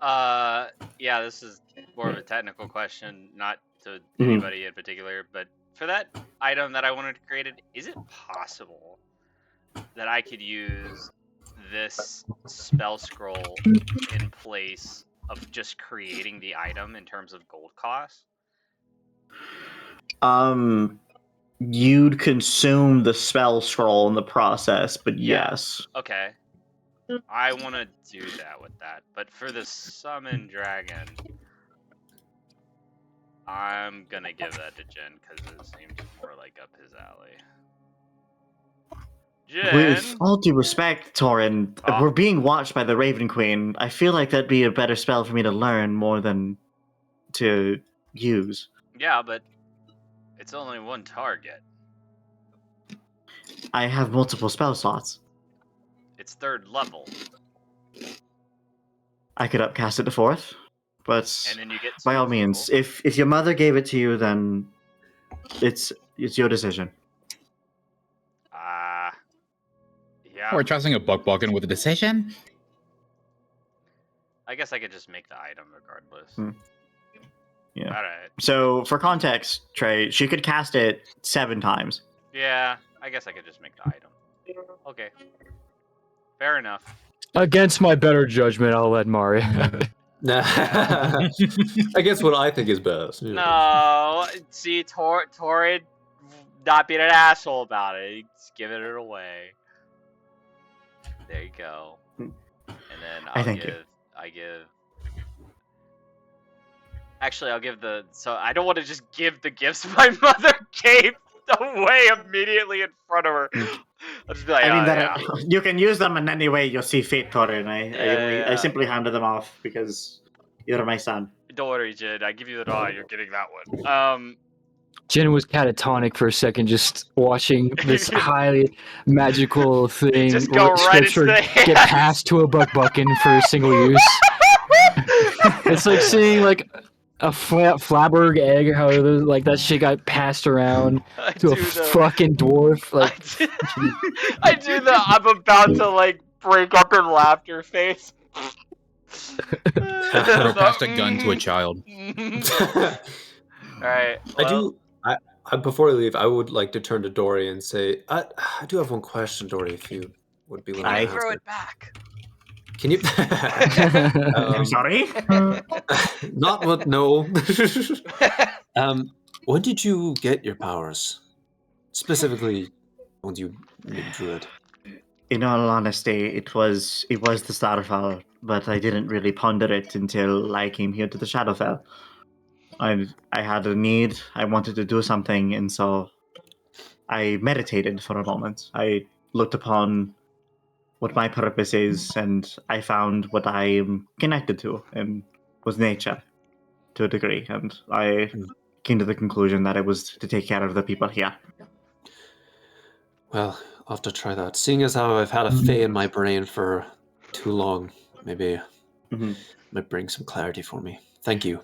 S1: Yeah, this is more of a technical question, not to anybody in particular, but for that item that I wanted to create, is it possible that I could use this spell scroll in place of just creating the item in terms of gold cost?
S2: You'd consume the spell scroll in the process, but yes.
S1: Okay. I want to do that with that, but for the summon dragon, I'm gonna give that to Jen because it seems more like up his alley. Jen,
S2: With all due respect, Torin, we're being watched by the Raven Queen. I feel like that'd be a better spell for me to learn more than to use.
S1: Yeah, but it's only one target.
S2: I have multiple spell slots.
S1: It's 3rd level.
S2: I could upcast it to 4th, but
S1: and then you get
S2: by all means, if your mother gave it to you, then it's your decision.
S1: Yeah.
S3: We're trusting a buck-bucking with a decision?
S1: I guess I could just make the item regardless.
S2: Yeah.
S1: Alright.
S2: So, for context, Trey, she could cast it 7 times.
S1: Yeah, I guess I could just make the item. Okay. Fair enough.
S6: Against my better judgment, I'll let Mario.
S4: I guess what I think is best. Yeah.
S1: No, see, Torrid not being an asshole about it. He's giving it away. There you go. And then I'll give the. So I don't want to just give the gifts my mother gave away immediately in front of her. I'll just be like,
S2: you can use them in any way you see fit, Torin. I simply handed them off because you're my son.
S1: Don't worry, Jin. I give you the doll. You're getting that one.
S6: Jin was catatonic for a second, just watching this highly magical thing
S1: just go right into the
S6: get passed to a buck-bucking for single use. It's like seeing like a Flabberg egg, how like that shit got passed around to a fucking dwarf. Like
S1: I do the I'm about to like break up in laughter face.
S3: Throw past a gun to a child.
S1: Alright.
S4: Well, I before I leave, I would like to turn to Dory and say, I do have one question, Dory, if you would be willing to answer.
S1: Throw it back.
S4: Can you?
S2: I'm sorry.
S4: Not what? No. When did you get your powers? Specifically, when you made Druid.
S2: In all honesty, it was the Starfall, but I didn't really ponder it until I came here to the Shadowfell. I had a need. I wanted to do something, and so I meditated for a moment. I looked upon what my purpose is, and I found what I am connected to, and was nature, to a degree. And I came to the conclusion that it was to take care of the people here.
S4: Well, I'll have to try that. Seeing as how I've had a Fae in my brain for too long, maybe might bring some clarity for me. Thank you.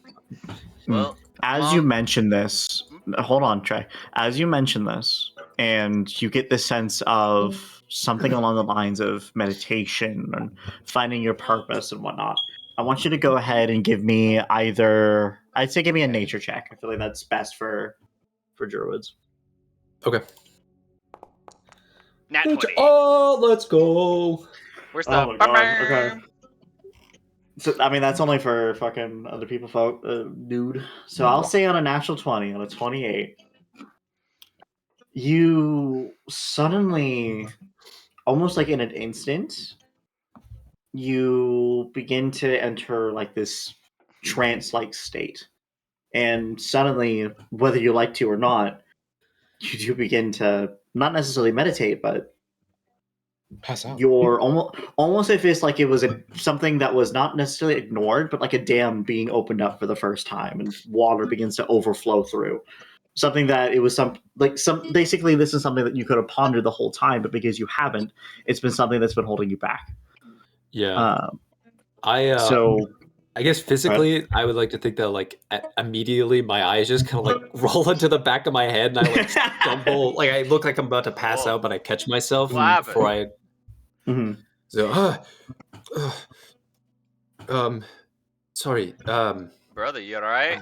S1: Well,
S2: as you mention this, hold on, Trey. As you mention this, and you get this sense of something along the lines of meditation and finding your purpose and whatnot, I want you to go ahead and give me give me a nature check. I feel like that's best for druids.
S4: Okay.
S1: Nat 20.
S4: Oh, let's go.
S1: Where's the
S2: okay. So, I mean, that's only for fucking other people, dude. So I'll say on a natural 20, on a 28, you suddenly, almost like in an instant, you begin to enter like this trance-like state. And suddenly, whether you like to or not, you do begin to not necessarily meditate, but
S3: Pass out.
S2: you're almost if it's like it was something that was not necessarily ignored, but like a dam being opened up for the first time and water begins to overflow through. Something that it was basically this is something that you could have pondered the whole time, but because you haven't, it's been something that's been holding you back.
S4: Yeah.
S2: So
S4: I guess physically, I would like to think that like immediately my eyes just kind of like roll into the back of my head, and I like stumble, like I look like I'm about to pass
S1: Whoa.
S4: out, but I catch myself
S1: What happened?
S4: before I.
S2: Mhm.
S4: So, sorry.
S1: Brother, you alright?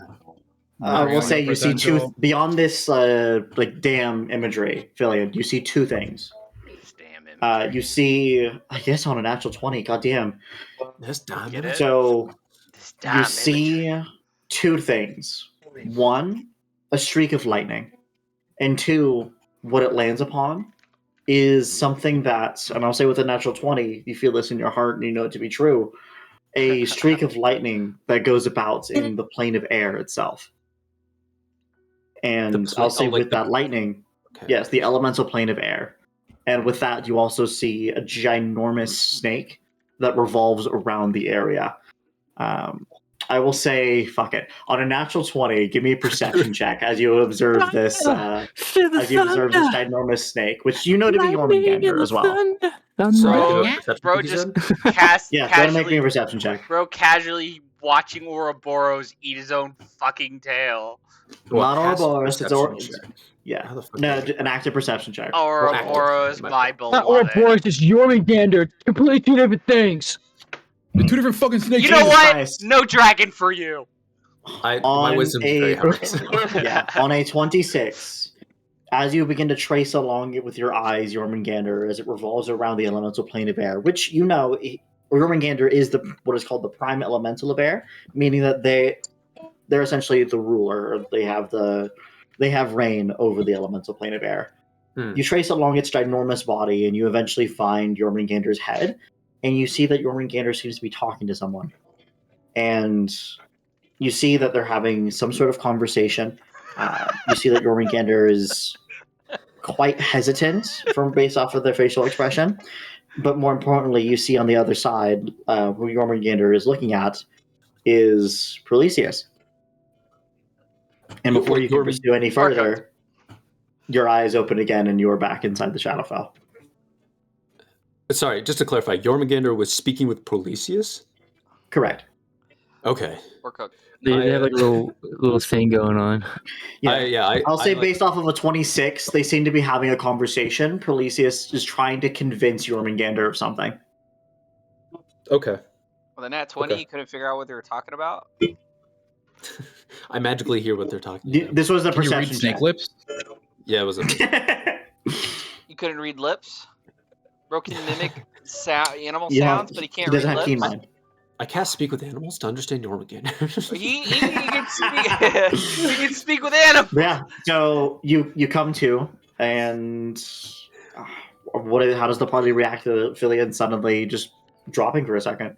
S2: I will
S3: Bring
S2: say
S3: on
S2: you see two
S3: potential.
S2: beyond this like dam imagery, Philian. You see two things.
S1: This damn imagery.
S2: You see, I guess on a natural 20. Goddamn.
S4: This time.
S1: Get it?
S2: So
S1: This
S2: you
S1: damn
S2: see
S1: imagery.
S2: two things. One, a streak of lightning, and two, what it lands upon is something that, and I'll say with a natural 20, you feel this in your heart and you know it to be true. A streak of lightning that goes about in the plane of air itself. And I'll say with that lightning,
S4: Okay.
S2: yes, the elemental plane of air. And with that, you also see a ginormous snake that revolves around the area. I will say, fuck it. On a natural 20, give me a perception check as you observe this ginormous snake, which you know to be Jormungandr as well.
S1: Bro,
S4: Perception
S1: bro,
S4: check, you
S1: just
S4: said?
S2: Yeah, go ahead and make me a perception check.
S1: bro, casually watching Ouroboros eat his own fucking tail.
S2: Not
S4: Passive
S2: Ouroboros, it's
S4: perception check.
S2: yeah.
S4: How the fuck
S2: No,
S4: do I-
S2: an active perception check.
S1: Ouroboros,
S4: active.
S1: my
S6: Not or
S1: beloved.
S6: Boris, it's Jormungandr. Completely two different things.
S3: They're two different fucking snakes.
S1: You know
S2: Jesus
S1: what?
S2: Christ.
S1: No dragon for you.
S4: My
S2: On
S4: wisdom's very
S2: a-
S4: high. So.
S2: Yeah, on a 26, as you begin to trace along it with your eyes, Jormungandr, as it revolves around the elemental plane of air, which you know, Jormungandr is what is called the prime elemental of air, meaning that they're essentially the ruler. They have reign over the elemental plane of air. You trace along its ginormous body, and you eventually find Jormungandr's head, and you see that Jormungandr seems to be talking to someone, and you see that they're having some sort of conversation. You see that Jormungandr is quite hesitant based off of their facial expression. But more importantly, you see on the other side, who Jormungandr is looking at is Prolesius. And before you can pursue any further, your eyes open again and you are back inside the Shadowfell.
S4: Sorry, just to clarify, Jormungandr was speaking with Prolesius?
S2: Correct.
S4: Okay.
S1: We're cooked.
S6: They have like a little thing going on.
S2: I'll say based off of a 26, they seem to be having a conversation. Prolesius is trying to convince Jormungandr of something.
S4: Okay.
S1: Well, the nat 20,
S4: Okay.
S1: you couldn't figure out what they were talking about?
S4: I magically hear what they're talking about.
S2: This was the
S3: Can you read
S2: perception
S3: snake
S2: check.
S3: lips?
S4: Yeah, it was a...
S1: You couldn't read lips? Bro can mimic animal
S2: You know,
S1: sounds, but he can't
S2: doesn't
S1: read
S2: have keen
S1: lips?
S2: mind.
S4: I can't speak with animals to understand Jormungandr.
S1: He can speak. He can speak with animals.
S2: Yeah. So you come to, and how does the party react to Philian suddenly just dropping for a second?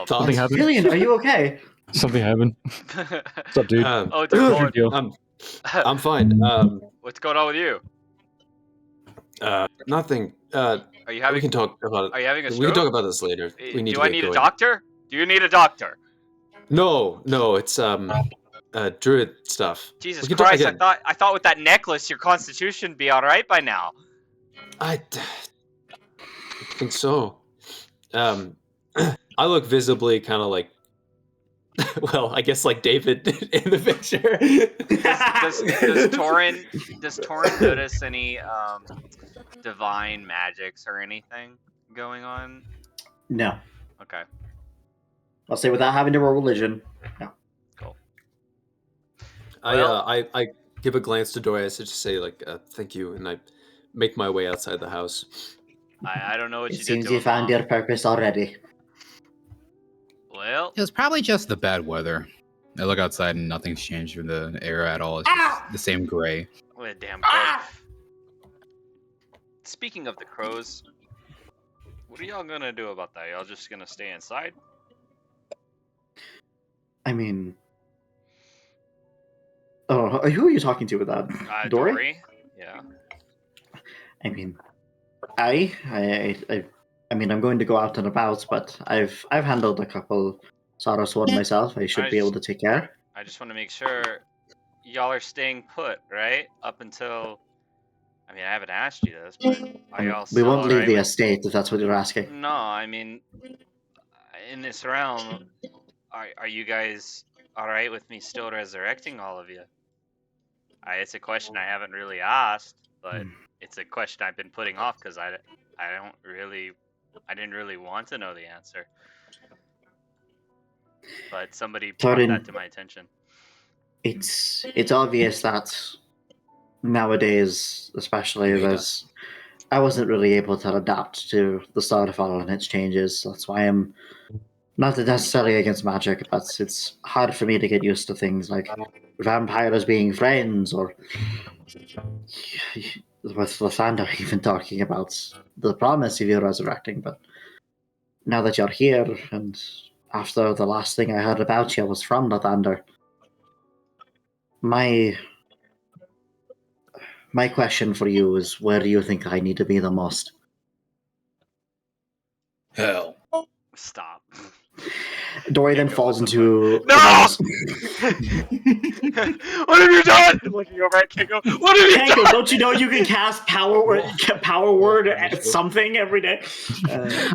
S6: Something happened.
S2: Philian, are you okay?
S6: Something happened. What's up, dude?
S1: Oh, it's a
S6: Deal.
S4: I'm fine.
S1: What's going on with you?
S4: Nothing.
S1: Are you having?
S4: We can talk about it.
S1: Are you having a
S4: We
S1: stroke?
S4: can talk about this later. We need
S1: Do
S4: to
S1: I
S4: get
S1: need
S4: going.
S1: a doctor? Do you need a doctor?
S4: No, it's druid stuff.
S1: Jesus
S4: We can talk
S1: Christ!
S4: again.
S1: I thought with that necklace your constitution be all right by now.
S4: I think so. I look visibly kind of like, well, I guess like David in the picture.
S1: Does Torin notice any divine magics or anything going on?
S2: No.
S1: Okay.
S2: I'll say without having to roll religion. No.
S1: Cool.
S4: I give a glance to Dorias to just say like thank you, and I make my way outside the house.
S1: I don't know what
S2: It
S1: you did
S2: seems
S1: to
S2: you
S1: him,
S2: found
S1: Mom.
S2: your purpose already.
S1: Well,
S3: It was probably just the bad weather. I look outside and nothing's changed with the air at all. It's just the same gray.
S1: what a damn crow. Speaking of the crows, what are y'all gonna do about that? Y'all just gonna stay inside?
S2: I mean, oh, Who are you talking to with that? Dory?
S1: Dory? Yeah.
S2: I mean, I mean, I'm going to go out and about, but I've handled a couple Sorrow Sword myself. I should be able to take care.
S1: I just want to make sure y'all are staying put, right? Up until, I mean, I haven't asked you this, but are y'all
S2: We
S1: still
S2: won't leave
S1: alright
S2: the
S1: with...
S2: estate if that's what you're asking.
S1: No, I mean, in this realm, are you guys alright with me still resurrecting all of you? It's a question I haven't really asked, but it's a question I've been putting off because I didn't really want to know the answer. But somebody brought that to my attention.
S2: It's obvious that nowadays, especially as I wasn't really able to adapt to the Starfall and its changes. That's why I'm not necessarily against magic, but it's hard for me to get used to things like vampires being friends, or with Lathander even talking about the promise of you resurrecting. But now that you're here, and after the last thing I heard about you was from Lathander, my question for you is, where do you think I need to be the most?
S3: Hell.
S1: Stop.
S2: Dory then falls into...
S1: No! What have you done? Looking over at Kinko. What have you
S2: Kinko,
S1: done?
S2: don't you know you can cast power word at something every day?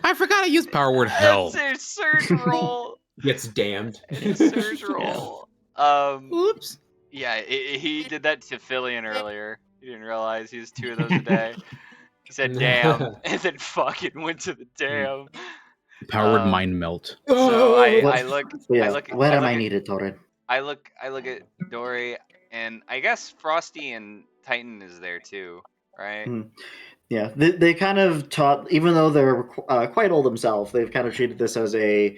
S7: I forgot to use
S3: Power word hell.
S1: It's a surge roll.
S4: Gets damned.
S1: It's a surge roll.
S7: Oops.
S1: Yeah, he did that to Fillion earlier. He didn't realize he was 2 of those a day. He said damn, and then fucking went to the damn.
S3: Power word mind melt.
S1: So I look.
S2: Where am I needed, Torin?
S1: I look at Dory, and I guess Frosty and Titan is there too, right?
S2: Yeah, they kind of taught, even though they're quite old themselves, they've kind of treated this as a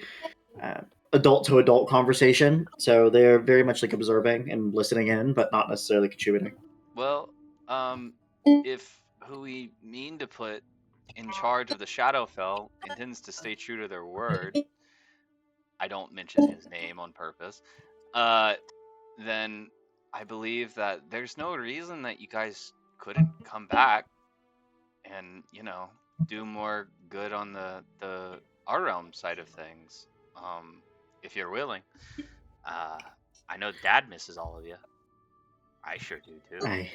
S2: adult to adult conversation. So they're very much like observing and listening in, but not necessarily contributing.
S1: Well, if who we mean to put in charge of the Shadowfell intends to stay true to their word, I don't mention his name on purpose, then I believe that there's no reason that you guys couldn't come back and, do more good on the our realm side of things, if you're willing. I know Dad misses all of you. I sure do too.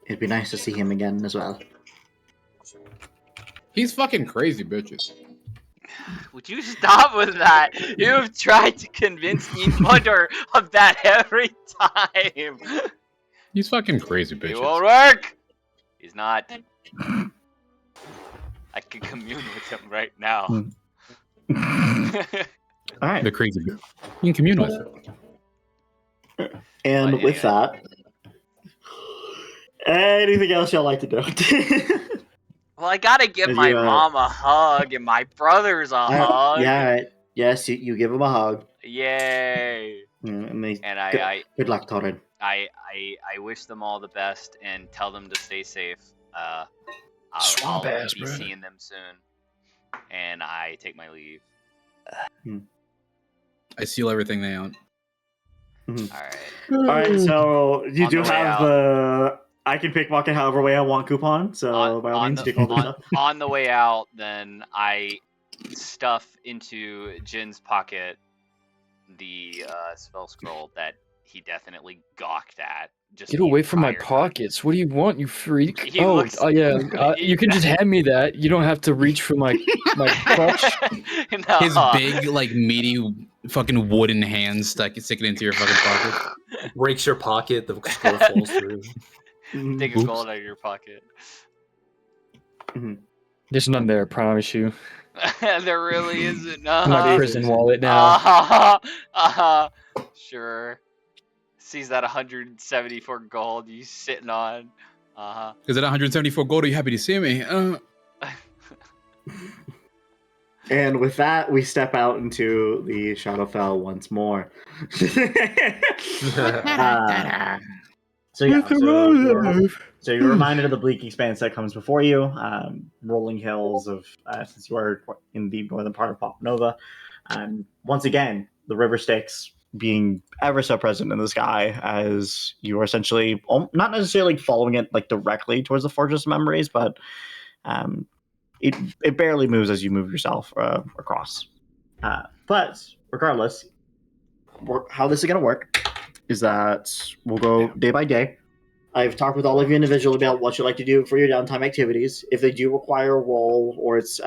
S2: It'd be nice to see him again as well.
S3: He's fucking crazy, bitches.
S1: Would you stop with that? You've tried to convince me more of that every time.
S3: He's fucking crazy, bitches.
S1: It won't work. He's not. I can commune with him right now.
S2: All right.
S3: The crazy bitch. You can commune with him.
S2: And with that, anything else y'all like to do?
S1: Well, I gotta give my mom a hug and my brothers a hug.
S2: Yeah, right. Yes, you give him a hug.
S1: Yay!
S2: And I good luck, Torin.
S1: I wish them all the best and tell them to stay safe. I'll be seeing them soon, and I take my leave.
S3: I seal everything they own.
S2: All right. So you do have the I can pickpocket however way I want coupon. So by all means, take all the stuff.
S1: On the way out, then I stuff into Jin's pocket the spell scroll that he definitely gawked at. Just
S6: get away from my pockets! What do you want, you freak? Yeah. You can just hand me that. You don't have to reach for my crutch.
S1: No.
S3: His big, meaty, fucking wooden hands sticking into your fucking pocket.
S4: Breaks your pocket. The scroll falls through.
S1: Take a gold out of your pocket.
S6: There's none there, I promise you.
S1: There really isn't.
S6: My prison wallet now.
S1: Sure. Sees that 174 gold you sitting on.
S3: Because at 174 gold, are you happy to see me?
S2: And with that, we step out into the Shadowfell once more. So you're reminded of the bleak expanse that comes before you, rolling hills of, since you are in the northern part of Pop Nova. Once again, the river Styx being ever so present in the sky as you are essentially not necessarily following it like directly towards the Fortress of Memories, but it barely moves as you move yourself across. But regardless, how this is going to work is that we'll go day by day. I've talked with all of you individually about what you like to do for your downtime activities. If they do require a roll or it's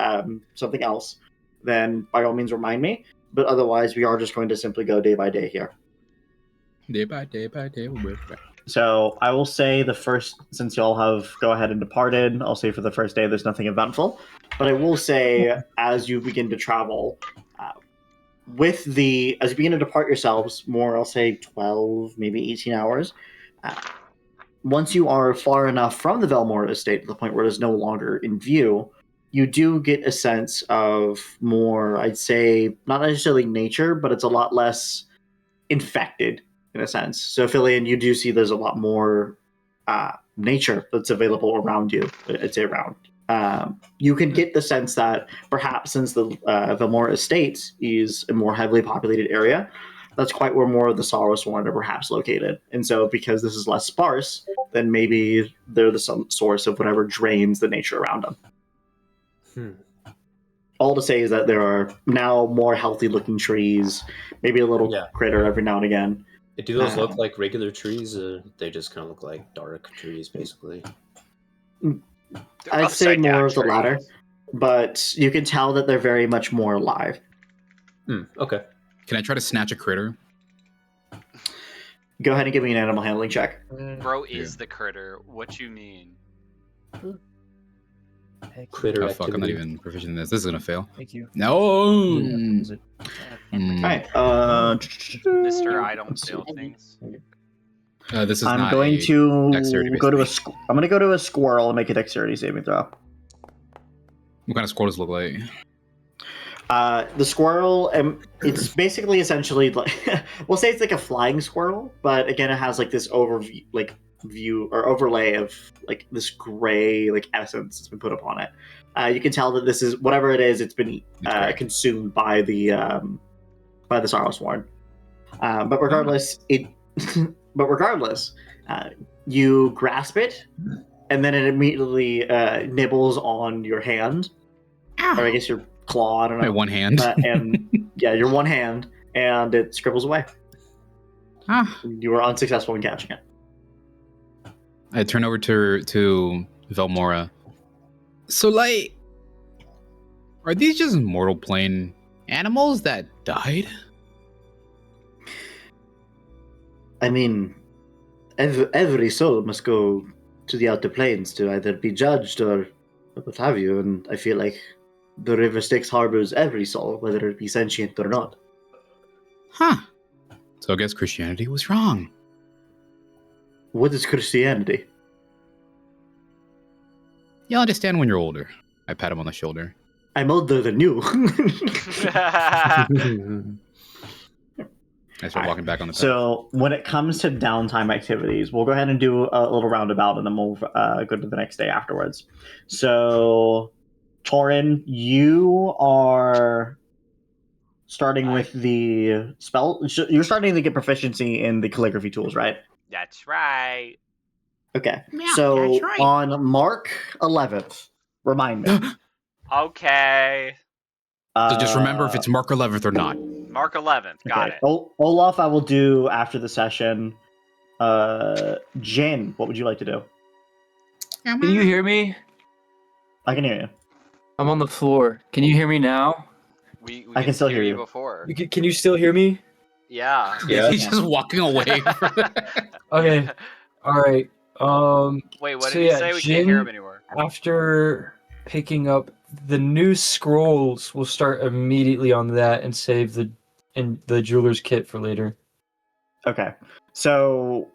S2: something else, then by all means remind me. But otherwise, we are just going to simply go day by day here.
S3: Day by day by day.
S2: So I will say the first, since y'all have go ahead and departed, I'll say for the first day there's nothing eventful. But I will say as you begin to travel, as you begin to depart yourselves, more I'll say 12, maybe 18 hours. Once you are far enough from the Velmora estate to the point where it is no longer in view, you do get a sense of more, I'd say, not necessarily nature, but it's a lot less infected in a sense. So, Philian, you do see there's a lot more nature that's available around you, I'd say around. You can get the sense that perhaps since the Velmora estate is a more heavily populated area, that's quite where more of the Sorrowsworn are perhaps located. And so because this is less sparse, then maybe they're the source of whatever drains the nature around them. All to say is that there are now more healthy-looking trees, maybe a little critter every now and again.
S4: Do those look like regular trees, or they just kind of look like dark trees, basically?
S2: I'd say more of the latter, but you can tell that they're very much more alive.
S4: Okay.
S3: Can I try to snatch a critter?
S2: Go ahead and give me an animal handling check.
S1: Bro is the critter. What you mean?
S4: Critter
S3: Oh fuck! I'm not even proficient in this. This is gonna fail.
S8: Thank you.
S3: No.
S2: Alright,
S1: Mr. I don't fail things.
S3: This is
S2: I'm
S3: not
S2: going
S3: a
S2: to
S3: dexterity
S2: go to
S3: based
S2: I'm going to go to a squirrel and make a dexterity saving throw.
S3: What kind of squirrel does it look like?
S2: The squirrel, it's basically essentially like we'll say it's like a flying squirrel, but again, it has like this overview, like view or overlay of like this gray like essence that's been put upon it. You can tell that this is whatever it is. It's been consumed by the Sorrowsworn. But regardless, you grasp it, and then it immediately nibbles on your hand, or I guess your claw. I don't know.
S3: My one hand.
S2: And yeah, your one hand, and it scribbles away. You were unsuccessful in catching it.
S3: I turn over to Velmora. So, like, are these just mortal plane animals that died?
S2: I mean, every soul must go to the outer planes to either be judged or what have you, and I feel like the River Styx harbors every soul, whether it be sentient or not.
S3: Huh. So I guess Christianity was wrong.
S2: What is Christianity?
S3: You'll understand when you're older. I pat him on the shoulder.
S2: I'm older than you.
S3: I start walking back on the path.
S2: So when it comes to downtime activities, we'll go ahead and do a little roundabout, and then we'll go to the next day afterwards. So, Torin, you are starting with the spell. You're starting to get proficiency in the calligraphy tools, right?
S1: That's right.
S2: Okay.
S7: Yeah,
S2: so
S7: that's right.
S2: on Mark 11th, remind me.
S1: Okay.
S3: So just remember if it's Mark 11th or not.
S1: Mark 11th. Got it.
S2: Olaf, I will do after the session. Jen, what would you like to do?
S6: Can you hear me?
S2: I can hear you.
S6: I'm on the floor. Can you hear me now?
S1: We
S2: I can still hear you.
S1: before.
S6: Can you still hear me?
S1: Yeah.
S4: Yeah.
S3: He's just walking away.
S6: Okay. All right.
S1: Wait, what
S6: So
S1: did he
S6: yeah,
S1: say? We
S6: Jin-
S1: can't hear him anymore.
S6: After picking up the new scrolls, we'll start immediately on that and save the jeweler's kit for later.
S2: Okay. So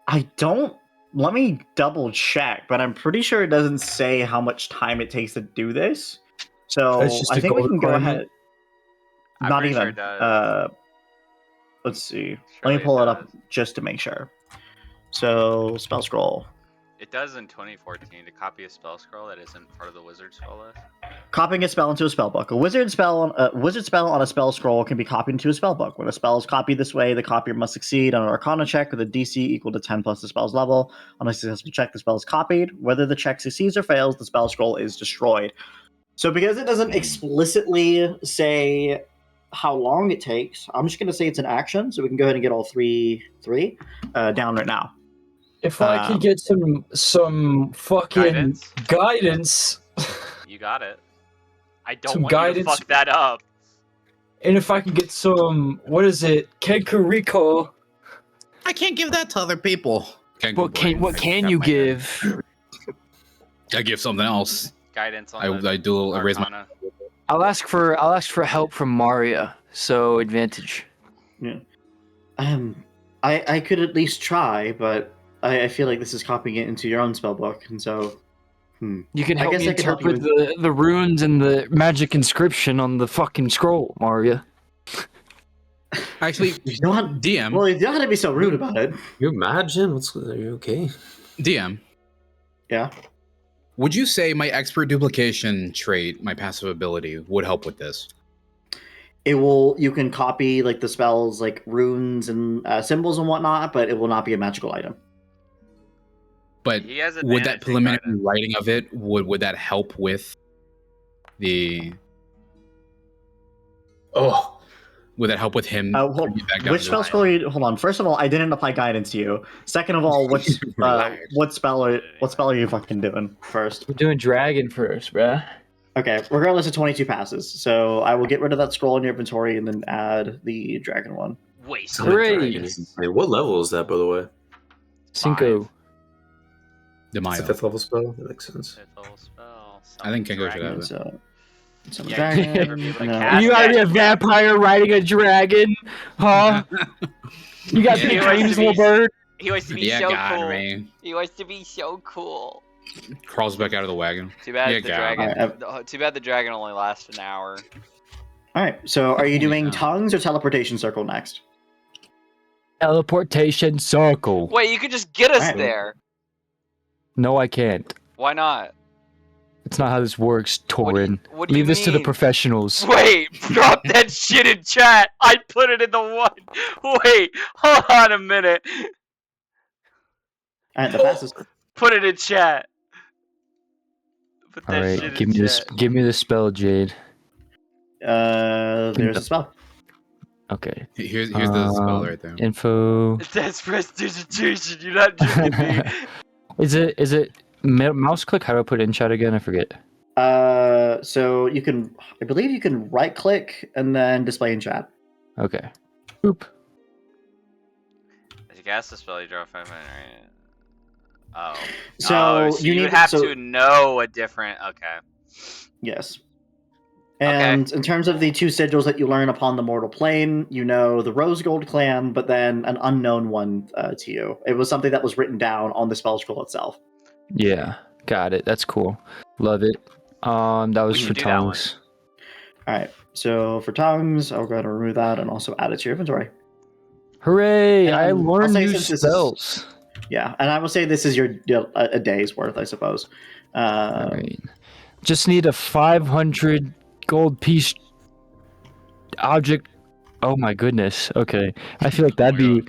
S2: let me double check, but I'm pretty sure it doesn't say how much time it takes to do this. So
S6: That's just
S2: I
S6: a
S2: think we
S6: gold
S2: can go
S6: requirement?
S2: ahead.
S1: I'm
S2: Not
S1: pretty
S2: even.
S1: sure it does.
S2: Let's see. Let
S1: Surely
S2: me pull it
S1: does.
S2: up just to make sure. So spell scroll.
S1: It does in 2014 to copy a spell scroll that isn't part of the wizard spell list.
S2: Copying a spell into a spell book. A wizard spell on a spell scroll can be copied into a spell book. When a spell is copied this way, the copier must succeed on an Arcana check with a DC equal to 10 plus the spell's level. On a successful check, the spell is copied. Whether the check succeeds or fails, the spell scroll is destroyed. So because it doesn't explicitly say how long it takes, I'm just going to say it's an action, so we can go ahead and get all three down right now.
S6: If I could get some fucking guidance.
S1: You got it. I don't
S6: Some
S1: want you to
S6: guidance.
S1: fuck that up.
S6: And if I could get some, what is it? Kenku
S5: I can't give that to other people.
S6: What can you give?
S3: I give something else.
S1: Guidance on
S3: I do raise my.
S1: Arcana.
S6: I'll ask for help from Maria. So advantage.
S2: Yeah. I could at least try, but I feel like this is copying it into your own spellbook, and so.
S6: You can
S2: I
S6: help
S2: guess
S6: me
S2: I could help
S6: interpret the runes and the magic inscription on the fucking scroll, Maria.
S3: Actually,
S2: You know what?
S3: DM.
S2: Well, you don't have to be so rude about it.
S4: You imagine? Are you okay?
S3: DM.
S2: Yeah.
S3: Would you say my expert duplication trait, my passive ability, would help with this?
S2: It will. You can copy like the spells, like runes and symbols and whatnot, but it will not be a magical item.
S3: But
S1: He has
S3: would that
S1: advantage in
S3: preliminary
S1: guidance.
S3: writing of it would that help with the?
S4: Oh,
S3: Would that help with him?
S2: Which spell scroll? Hold on. First of all, I didn't apply guidance to you. Second of all, what spell are you fucking doing first?
S6: We're doing dragon first, bruh.
S2: Okay, regardless of 22 passes, so I will get rid of that scroll in your inventory and then add the dragon one.
S1: Waste.
S6: Great.
S4: Hey, what level is that, by the way?
S6: Cinco.
S3: The
S4: It's a
S3: Maya.
S4: 5th level spell. That makes sense.
S1: Fifth level spell.
S3: I think Kengo should
S1: Dragon.
S3: have it.
S2: So, some
S1: Yeah,
S2: dragon.
S1: you'd never be able to
S2: no.
S1: cast
S6: You already
S1: that.
S6: a vampire riding a dragon, huh? You got
S1: Yeah,
S6: big
S1: he wants
S6: dreams,
S1: to be-
S6: little bird.
S1: He wants to be
S3: Yeah,
S1: so
S3: God,
S1: cool.
S3: man.
S1: He wants to be so cool.
S3: Crawls back out of the wagon.
S1: Too bad
S3: Yeah,
S1: the
S3: God.
S1: dragon. Too bad the dragon only lasts an hour.
S2: All right. So, are you doing
S3: Yeah.
S2: tongues or teleportation circle next?
S6: Teleportation circle.
S1: Wait, you could just get us
S2: Alright.
S1: there.
S6: No, I can't.
S1: Why not?
S6: It's not how this works, Torin.
S1: What do you
S6: Leave this to the
S1: mean?
S6: professionals.
S1: Wait, drop that shit in chat. I put it in the one. Wait, hold on a minute.
S2: All right. The fastest.
S1: Put it in chat. Put that
S6: All right,
S1: shit
S6: give
S1: in
S6: me this.
S1: chat.
S6: Give me the spell, Jade.
S2: There's a spell.
S6: Okay.
S3: Here's the spell right there.
S6: Info.
S1: That's prestidigitation. You're not joking me.
S6: Is it mouse click? How do I put it in chat again? I forget.
S2: So you can, I believe you can right click and then display in chat.
S6: Okay. Boop.
S1: If you cast the spell, you draw 5 mana, right? Oh.
S2: So
S1: you
S2: need
S1: would have
S2: so-
S1: to know a different. Okay.
S2: Yes. And in terms of the two sigils that you learn upon the mortal plane, you know the Rose Gold clan, but then an unknown one to you. It was something that was written down on the spell scroll itself.
S6: Yeah, got it. That's cool. Love it. That was
S1: We
S6: for
S1: can do that one.
S6: tongues.
S2: All right. So for tongues, I'll go ahead and remove that and also add it to your inventory.
S6: Hooray!
S2: And
S6: I
S2: I'll
S6: learned
S2: say
S6: new
S2: since this is-
S6: spells.
S2: Yeah, and I will say this is your a day's worth, I suppose.
S6: All right. Just need a 500 gold piece object. Oh my goodness. Okay. I feel like that'd be.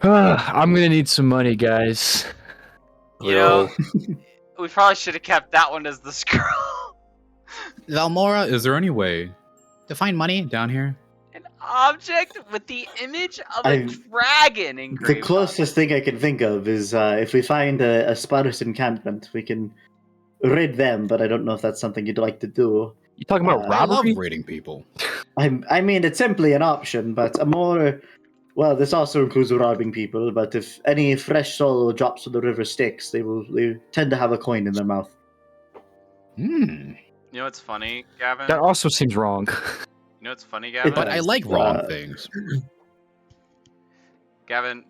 S6: I'm gonna need some money, guys.
S1: You know, we probably should have kept that one as the scroll.
S5: Valmora,
S3: Is there any way
S5: to find money.
S3: down here?
S1: An object with the image of a
S2: I-
S1: dragon engraved.
S2: The closest thing I can think of is if we find a Spartus encampment, we can raid them, but I don't know if that's something you'd like to do.
S6: You talking about
S3: I love
S6: robbery?
S3: raiding people.
S2: I mean, it's simply an option, but a more... Well, this also includes robbing people, but if any fresh soul drops to the river Styx, they tend to have a coin in their mouth.
S3: Hmm.
S1: You know what's funny, Gavin?
S6: That also seems wrong.
S1: You know what's funny, Gavin?
S3: But I like wrong things.
S1: Gavin,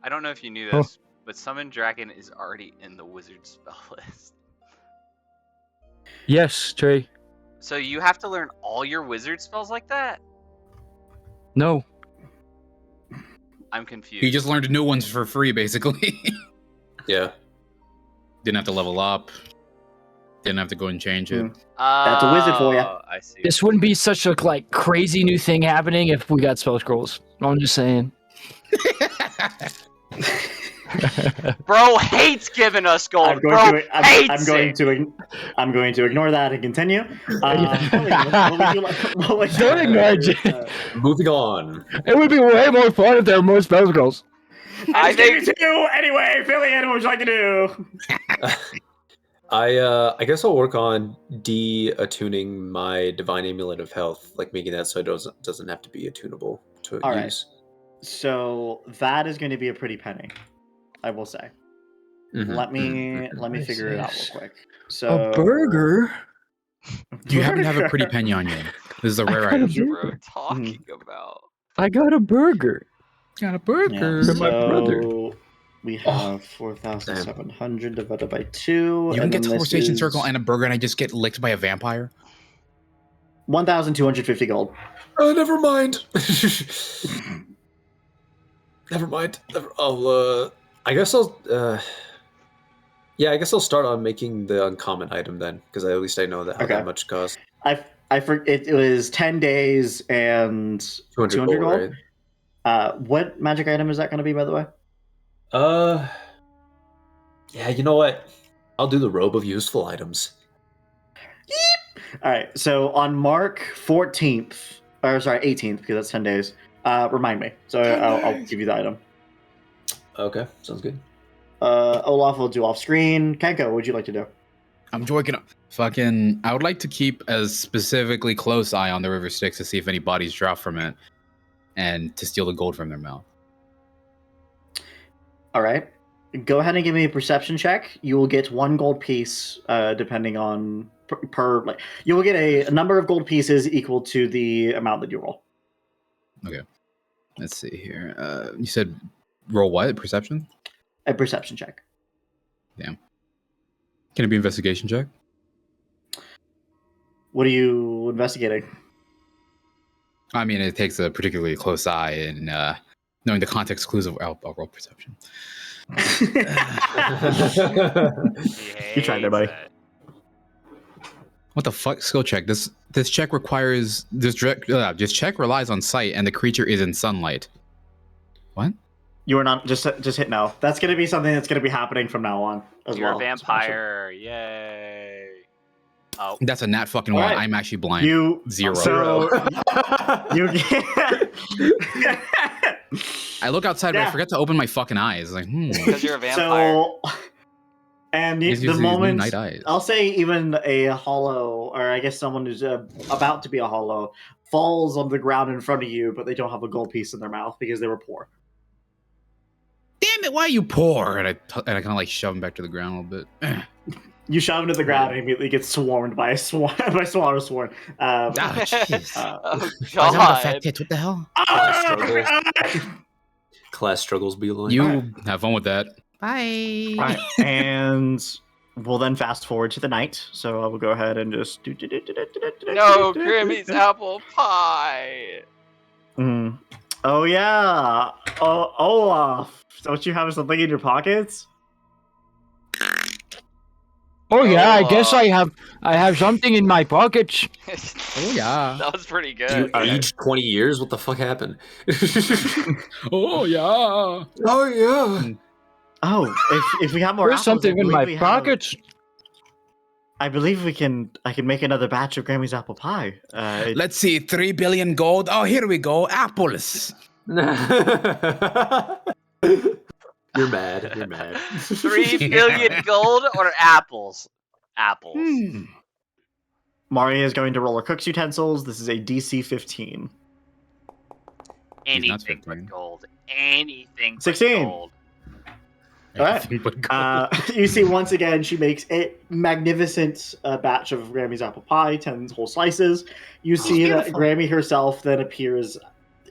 S1: I don't know if you knew
S6: Huh.
S1: this, but Summon Dragon is already in the wizard spell list.
S6: Yes, Trey.
S1: So you have to learn all your wizard spells like that?
S6: No.
S1: I'm confused.
S3: He just learned new ones for free, basically.
S4: Yeah.
S3: Didn't have to level up. Didn't have to go and change it.
S2: That's a wizard for ya.
S1: I see.
S6: This wouldn't be such a like crazy new thing happening if we got spell scrolls. I'm just saying.
S1: Bro hates giving us gold.
S2: I'm
S1: Bro
S2: going
S1: hates
S2: I'm going to ignore that and continue.
S6: Don't ignore it.
S4: Moving on.
S6: It would be way more fun if there were more spell scrolls.
S1: I think
S2: two anyway. Philly, what would you like to do?
S4: I guess I'll work on de-attuning my divine amulet of health, like making that so it doesn't have to be attunable to
S2: All right.
S4: use.
S2: So that is going to be a pretty penny, I will say. Let me figure it out real quick. So
S6: A burger?
S3: You happen to have a pretty penny on you. This is a rare item.
S1: bro talking about.
S6: I got a burger.
S3: Got a burger.
S6: From my brother.
S2: We have 4,700 divided by 2.
S3: You can
S2: and
S3: get
S2: then
S3: to
S2: this
S3: Station
S2: is
S3: Circle and a burger, and I just get licked by a vampire.
S2: 1,250 gold.
S4: Oh, never mind. Never mind. I guess I'll. Yeah, I guess I'll start on making the uncommon item then, because at least I know that how that much costs.
S2: It was 10 days and 200 gold.
S4: Right?
S2: What magic item is that going to be, by the way?
S4: Yeah, you know what? I'll do the robe of useful items.
S2: All right. So on Mark 14th, or sorry, 18th, because that's 10 days. Remind me. So I'll give you the item.
S4: Okay, sounds good.
S2: Olaf will do off screen. Kenko, what would you like to do?
S3: I'm joking. Fucking, I would like to keep a specifically close eye on the river Styx to see if any bodies drop from it, and to steal the gold from their mouth.
S2: All right. Go ahead and give me a perception check. You will get 1 gold piece, depending on you will get a number of gold pieces equal to the amount that you roll.
S3: Okay. Let's see here. You said roll what? Perception?
S2: A perception check.
S3: Damn. Can it be investigation check?
S2: What are you investigating?
S3: I mean, it takes a particularly close eye in knowing the context clues of I'll roll perception.
S2: You tried there, buddy.
S3: What the fuck? Skill check. This check requires this check relies on sight, and the creature is in sunlight. What?
S2: You are not just hit no. That's going to be something that's going to be happening from now on.
S1: You're a vampire. Yay. Oh.
S3: That's a nat fucking one.
S2: Right.
S3: I'm actually blind. 0.
S2: So you get.
S3: I look outside, but I forget to open my fucking eyes. Like,
S1: Because you're a vampire.
S2: So, and the moment
S3: night eyes.
S2: I'll say even a hollow, or I guess someone who's about to be a hollow, falls on the ground in front of you, but they don't have a gold piece in their mouth because they were poor.
S3: Damn it! Why are you poor? And I kind of like shove him back to the ground a little bit.
S2: You shove him to the ground and immediately gets swarmed by a swarm. Jeez.
S1: Oh,
S3: God.
S1: God.
S3: What the hell?
S4: Class struggles be like.
S3: You have fun with that.
S5: Bye.
S2: Right. And we'll then fast forward to the night. So I will go ahead and just do.
S1: No, Grammy's apple pie.
S2: Oh yeah. Oh, Olaf. Don't you have something in your pockets?
S6: Oh yeah, I guess I have something in my pockets.
S3: Oh yeah.
S1: That was pretty good.
S4: You aged 20 years? What the fuck happened?
S3: Oh yeah.
S4: Oh yeah.
S2: Oh, if we have more
S6: There's
S2: apples,
S6: something in my pockets.
S2: I believe I can make another batch of Grammy's apple pie.
S3: Let's see, 3 billion gold. Oh, here we go. Apples.
S4: You're mad. You're mad.
S1: 3 billion gold or apples? Apples.
S2: Maria is going to roll her cook's utensils. This is a DC 15.
S1: Anything but gold. Anything but
S2: 16.
S1: gold.
S2: All right. You see, once again, she makes a magnificent batch of Grammy's apple pie, 10 whole slices. You see that Grammy herself then appears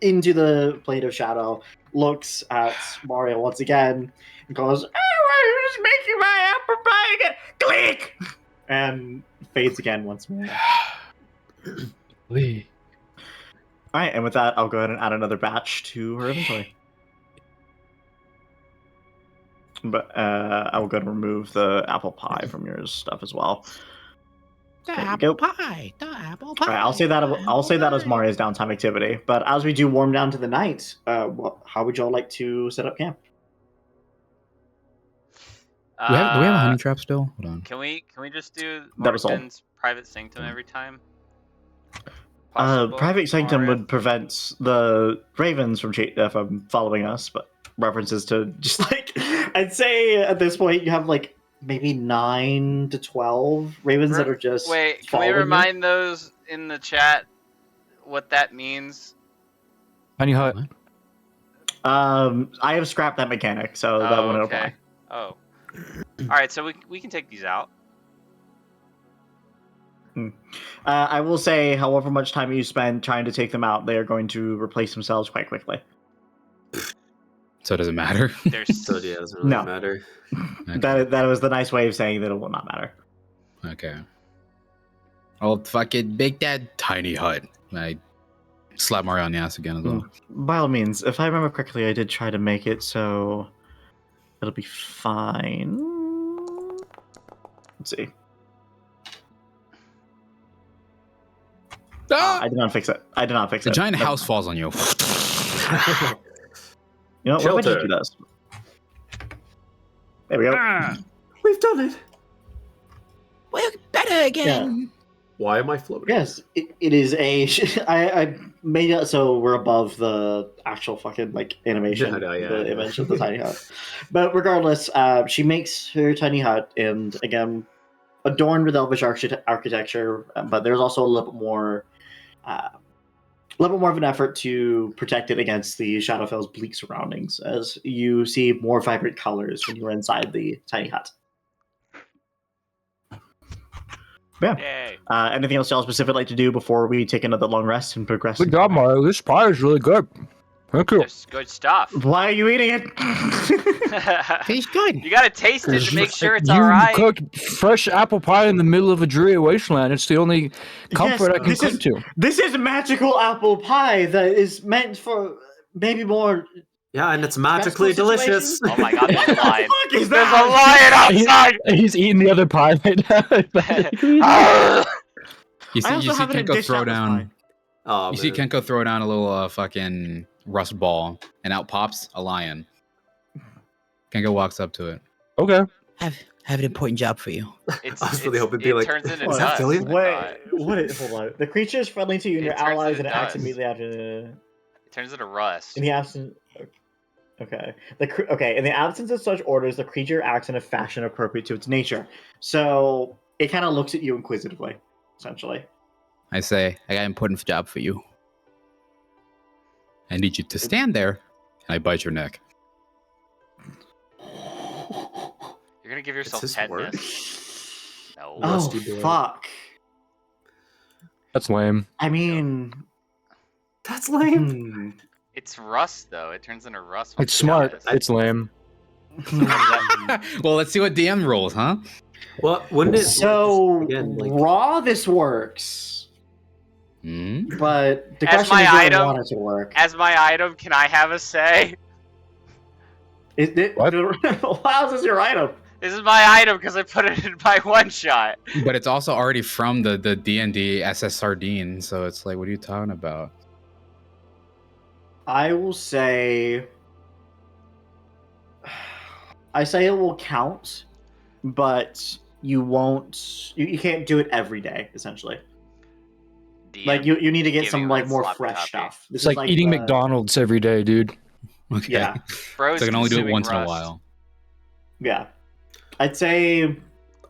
S2: into the plate of shadow, looks at Mario once again, and goes, "Oh, who's making my apple pie again?" Click! And fades again once more.
S6: Lee.
S2: All right, and with that, I'll go ahead and add another batch to her inventory. But I will go and remove the apple pie from your stuff as well.
S7: The
S2: There you
S7: apple
S2: go.
S7: pie. The apple pie.
S2: All right, I'll say that. I'll say that as Maria's downtime activity. But as we do warm down to the night, how would y'all like to set up camp?
S3: Do we have a honey trap still? Hold on.
S1: Can we just do
S2: That was all.
S1: Marston's private sanctum every time? Possible,
S2: Private sanctum
S1: Maria?
S2: would prevent the ravens from following us, but references to just like I'd say at this point you have like maybe 9 to 12 ravens that are just
S1: Wait, can we
S2: following you.
S1: remind those in the chat what that means?
S6: Tiny hut.
S2: I have scrapped that mechanic, so that wouldn't apply.
S1: Oh. Alright, so we can take these out.
S2: I will say, however much time you spend trying to take them out, they are going to replace themselves quite quickly.
S3: So it doesn't matter.
S1: There's
S4: So yeah, it doesn't really
S2: No.
S4: matter.
S3: Okay.
S2: That was the nice way of saying that it will not matter.
S3: Okay. I'll fucking make that tiny hut. I slap Mario on the ass again as well.
S2: By all means, if I remember correctly, I did try to make it so it'll be fine. Let's see.
S3: Ah!
S2: I did not fix it.
S3: The giant house falls on you.
S2: You know what? What if I just
S4: Shelter.
S2: do this? There we go.
S4: We've done it.
S5: We're better again.
S4: Why am I floating?
S2: Yes, it is a. I made it so we're above the actual fucking like animation,
S4: Yeah,
S2: the
S4: yeah.
S2: image of the tiny hut. But regardless, she makes her tiny hut, and again, adorned with elvish architecture. But there's also a little bit more of an effort to protect it against the Shadowfell's bleak surroundings, as you see more vibrant colors when you're inside the tiny hut. Yeah.
S1: Yay.
S2: Anything else y'all specific like to do before we take another long rest and progress?
S6: Good job, Mario. This pie is really good. Thank you.
S1: There's good stuff.
S2: Why are you eating it?
S5: Tastes good.
S1: You gotta taste it to make sure it's
S6: you
S1: alright.
S6: cook fresh apple pie in the middle of a dreary wasteland. It's the only comfort I can
S2: this
S6: cook
S2: is-
S6: to.
S2: This is magical apple pie that is meant for maybe more.
S4: Yeah, and it's magically
S2: Stressful
S4: delicious.
S1: Oh my god, there's a lion.
S2: What the fuck is
S1: There's a
S2: that?
S1: lion outside!
S6: He's eating the other pie right now.
S1: Arrgh!
S3: You
S2: I
S3: see
S2: also have it in
S3: Kenko
S2: dish
S3: throw
S2: apple
S3: down.
S2: pie.
S4: Oh,
S3: You see
S4: man.
S3: Kenko throw down a little fucking rust ball, and out pops a lion. Kenko walks up to it.
S6: Okay.
S5: Have an important job for you.
S1: It's,
S4: I was really
S1: it's-
S4: hoping to be
S1: it
S4: like,
S1: turns into
S4: "Is
S1: dust.
S4: that Philly?"
S1: I
S2: Wait,
S1: thought.
S2: hold on. The creature is friendly to you and
S1: It
S2: your
S1: turns
S2: allies,
S1: into
S2: and it acts
S1: dust.
S2: immediately after.
S1: It turns into rust.
S2: In the absence. Okay. In the absence of such orders, the creature acts in a fashion appropriate to its nature. So it kind of looks at you inquisitively, essentially.
S3: I say, I got an important job for you. I need you to stand there, and I bite your neck.
S1: You're gonna give yourself
S4: this
S1: tetanus. No.
S2: Oh
S4: Rusty boy.
S2: fuck!
S6: That's lame.
S2: I mean,
S4: That's lame.
S2: hmm.
S1: It's rust though. It turns into rust. when
S6: It's
S1: you
S6: smart.
S1: eat it.
S6: It's lame.
S3: Well, let's see what DM rolls, huh?
S4: Well, wouldn't it?
S2: So
S4: again, like,
S2: raw, this works,
S3: Hmm?
S2: but the
S1: As
S2: question
S1: my
S2: is, do I
S1: item-
S2: want it to work?
S1: As my item, can I have a say?
S6: What?
S2: How is this your item?
S1: This is my item because I put it in my one shot.
S3: But it's also already from the D&D SS Sardine, so it's like, what are you talking about?
S2: I will say. I say it will count, but you won't. You can't do it every day, essentially.
S1: DM.
S2: Like you need to get
S1: Give
S2: some
S1: me
S2: like
S1: one
S2: more
S1: sloppy
S2: fresh
S1: copy.
S2: stuff. This
S6: It's
S2: is
S6: like eating
S2: the-
S6: McDonald's every day, dude.
S3: Okay.
S2: Yeah,
S1: Bro's
S3: So I can only do it
S1: consuming
S3: once in a
S1: rust.
S3: while.
S2: yeah. I'd say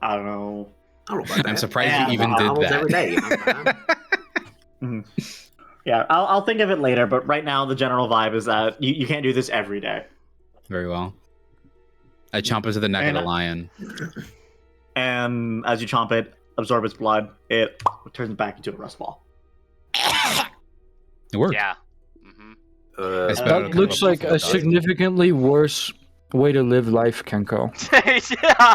S2: I don't know.
S4: I don't know about that.
S3: I'm surprised
S2: Yeah,
S3: you even did
S4: McDonald's
S3: that.
S4: every day. You know?
S2: Yeah, I'll think of it later. But right now, the general vibe is that you can't do this every day.
S3: Very well. I chomp into the neck
S2: And
S3: of the lion.
S2: And as you chomp it, absorb its blood, it turns back into a rust ball.
S3: It worked.
S1: Yeah. hmm
S3: I spent
S6: That
S3: kind of
S6: looks like
S3: buffalo
S6: a
S3: dog.
S6: significantly worse way to live life, Kenko.
S1: yeah.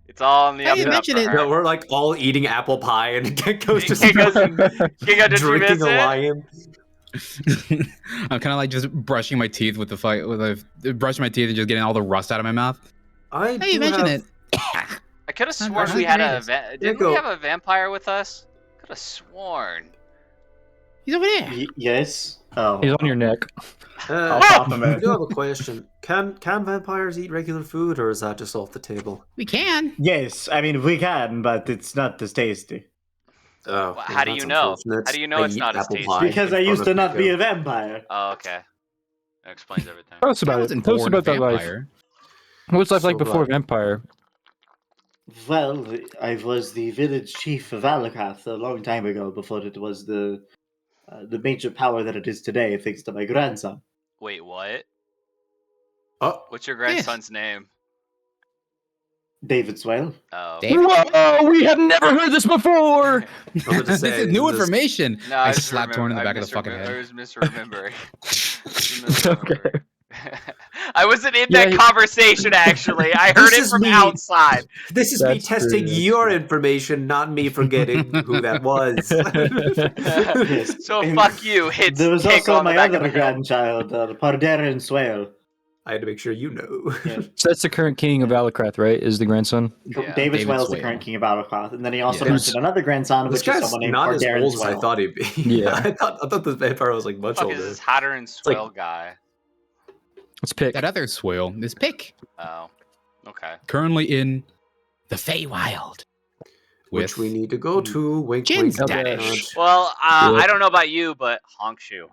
S1: It's all in the
S7: Hey,
S1: up
S7: you
S1: and up
S7: mentioned
S1: for
S7: it.
S1: her.
S4: No, we're like all eating apple pie, and Kenko's just
S1: Kenko's- Kingo, did you miss
S4: drinking a
S1: it?
S4: lion.
S3: I'm kind of like just brushing my teeth with the fight, brushing my teeth and just getting all the rust out of my mouth.
S4: I
S5: Hey, you
S4: do
S5: mentioned
S4: have-
S5: it.
S1: I could have
S3: I'm
S1: sworn
S3: actually
S1: we had
S3: curious.
S1: didn't we have a vampire with us? Could have sworn.
S7: He's over there.
S2: Yes. Oh.
S6: He's on your neck.
S2: I'll pop him
S4: I
S2: in.
S4: do have a question. Can vampires eat regular food, or is that just off the table?
S7: We can.
S2: Yes, I mean we can, but it's not as tasty.
S4: Oh,
S1: Well, how do
S4: that's
S1: you know?
S4: unfortunate.
S1: How do you know
S4: I
S1: it's
S4: eat
S1: not as
S4: apple
S1: tasty?
S4: pie
S2: Because
S4: in
S2: I
S4: front
S2: used
S4: of
S2: to not be
S4: Nico.
S2: a vampire.
S1: Oh, okay. That explains everything.
S6: Tell us
S3: I
S6: about it.
S3: wasn't
S6: Tell us
S3: born a
S6: about that life.
S3: vampire.
S6: What's life like
S4: So
S6: before
S4: glad.
S6: vampire?
S2: Well, I was the village chief of Alacath a long time ago, before it was the major power that it is today, thanks to my grandson.
S1: Wait, what?
S4: Oh,
S1: What's your grandson's name?
S2: David Swale.
S1: Oh.
S3: David?
S6: Whoa! We have never heard this before.
S4: I was gonna
S3: This
S4: say,
S3: is new
S4: this-
S3: information.
S1: No,
S3: I
S1: just
S3: slapped Torn in the
S1: remember-
S3: back of the fucking
S1: I
S3: head.
S1: was misremembering.
S6: Okay.
S1: I wasn't in
S6: Yeah,
S1: that
S6: he-
S1: conversation actually. I heard
S4: This
S1: it
S4: is
S1: from
S4: me.
S1: outside.
S4: This is me
S6: That's true,
S4: testing
S6: that's
S4: your
S6: true.
S4: information, not me forgetting who that was.
S2: Yes.
S1: So
S2: And
S1: fuck you. Hits
S2: there was
S1: kick
S2: also
S1: on the
S2: my
S1: back of
S2: other
S1: the head.
S2: grandchild, Parderin Swale.
S4: I had to make sure you know.
S2: Yes.
S6: So that's the current king of Alakrath, right? Is the grandson?
S1: Yeah.
S2: David
S3: David
S2: Swale is the
S3: Swale.
S2: current king of Alacath, and then he also
S3: Yeah.
S2: mentioned another grandson,
S4: This
S2: which is
S4: guy's
S2: someone named
S4: not as
S2: Parderin
S4: old as I
S2: Swale.
S4: thought he'd be.
S6: Yeah.
S4: I thought the vampire was like much
S1: Fuck
S4: older.
S1: is this hotter and
S4: like-
S1: swell guy?
S6: Let's pick.
S3: That other swale is Pick,
S1: Oh. Okay.
S3: currently in the Feywild.
S4: Which we need to go to. Wink,
S5: Gin
S4: wink,
S3: stash.
S4: nudge.
S1: Well,
S6: Yeah.
S1: I don't know about you, but honk shoe.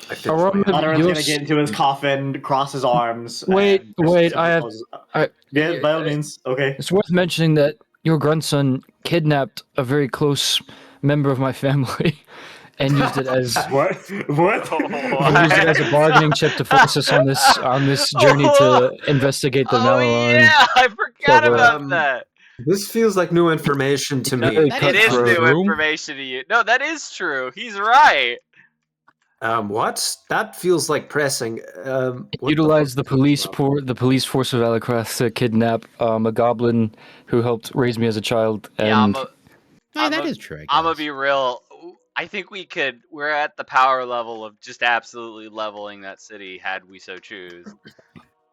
S4: I finished
S6: Around
S4: my-
S6: the-
S2: Malaron's
S6: You'll
S2: gonna get into his coffin, cross his arms.
S6: Wait,
S2: and
S6: wait, I have-
S2: closes-
S6: I-
S2: Yeah, by all means. Okay.
S6: It's worth mentioning that your grandson kidnapped a very close member of my family and used it as
S2: What? What?
S6: used it as a bargaining chip to force us on this journey to investigate the
S1: Oh
S6: Malaron.
S1: yeah, I forgot
S6: So,
S1: about that.
S4: This feels like new information to me.
S6: Hey,
S1: It is
S6: cutthroat.
S1: new
S3: True.
S1: information to you. No, that is true. He's right.
S4: What? That feels like pressing. What
S6: Utilize the
S4: fuck?
S6: police force of Alakrath to kidnap a goblin who helped raise me as a child. And
S1: Yeah,
S5: Oh, that
S1: a-
S5: is
S3: True, I
S1: I'm gonna
S3: guess.
S1: be real. I think we're at the power level of just absolutely leveling that city had we so choose.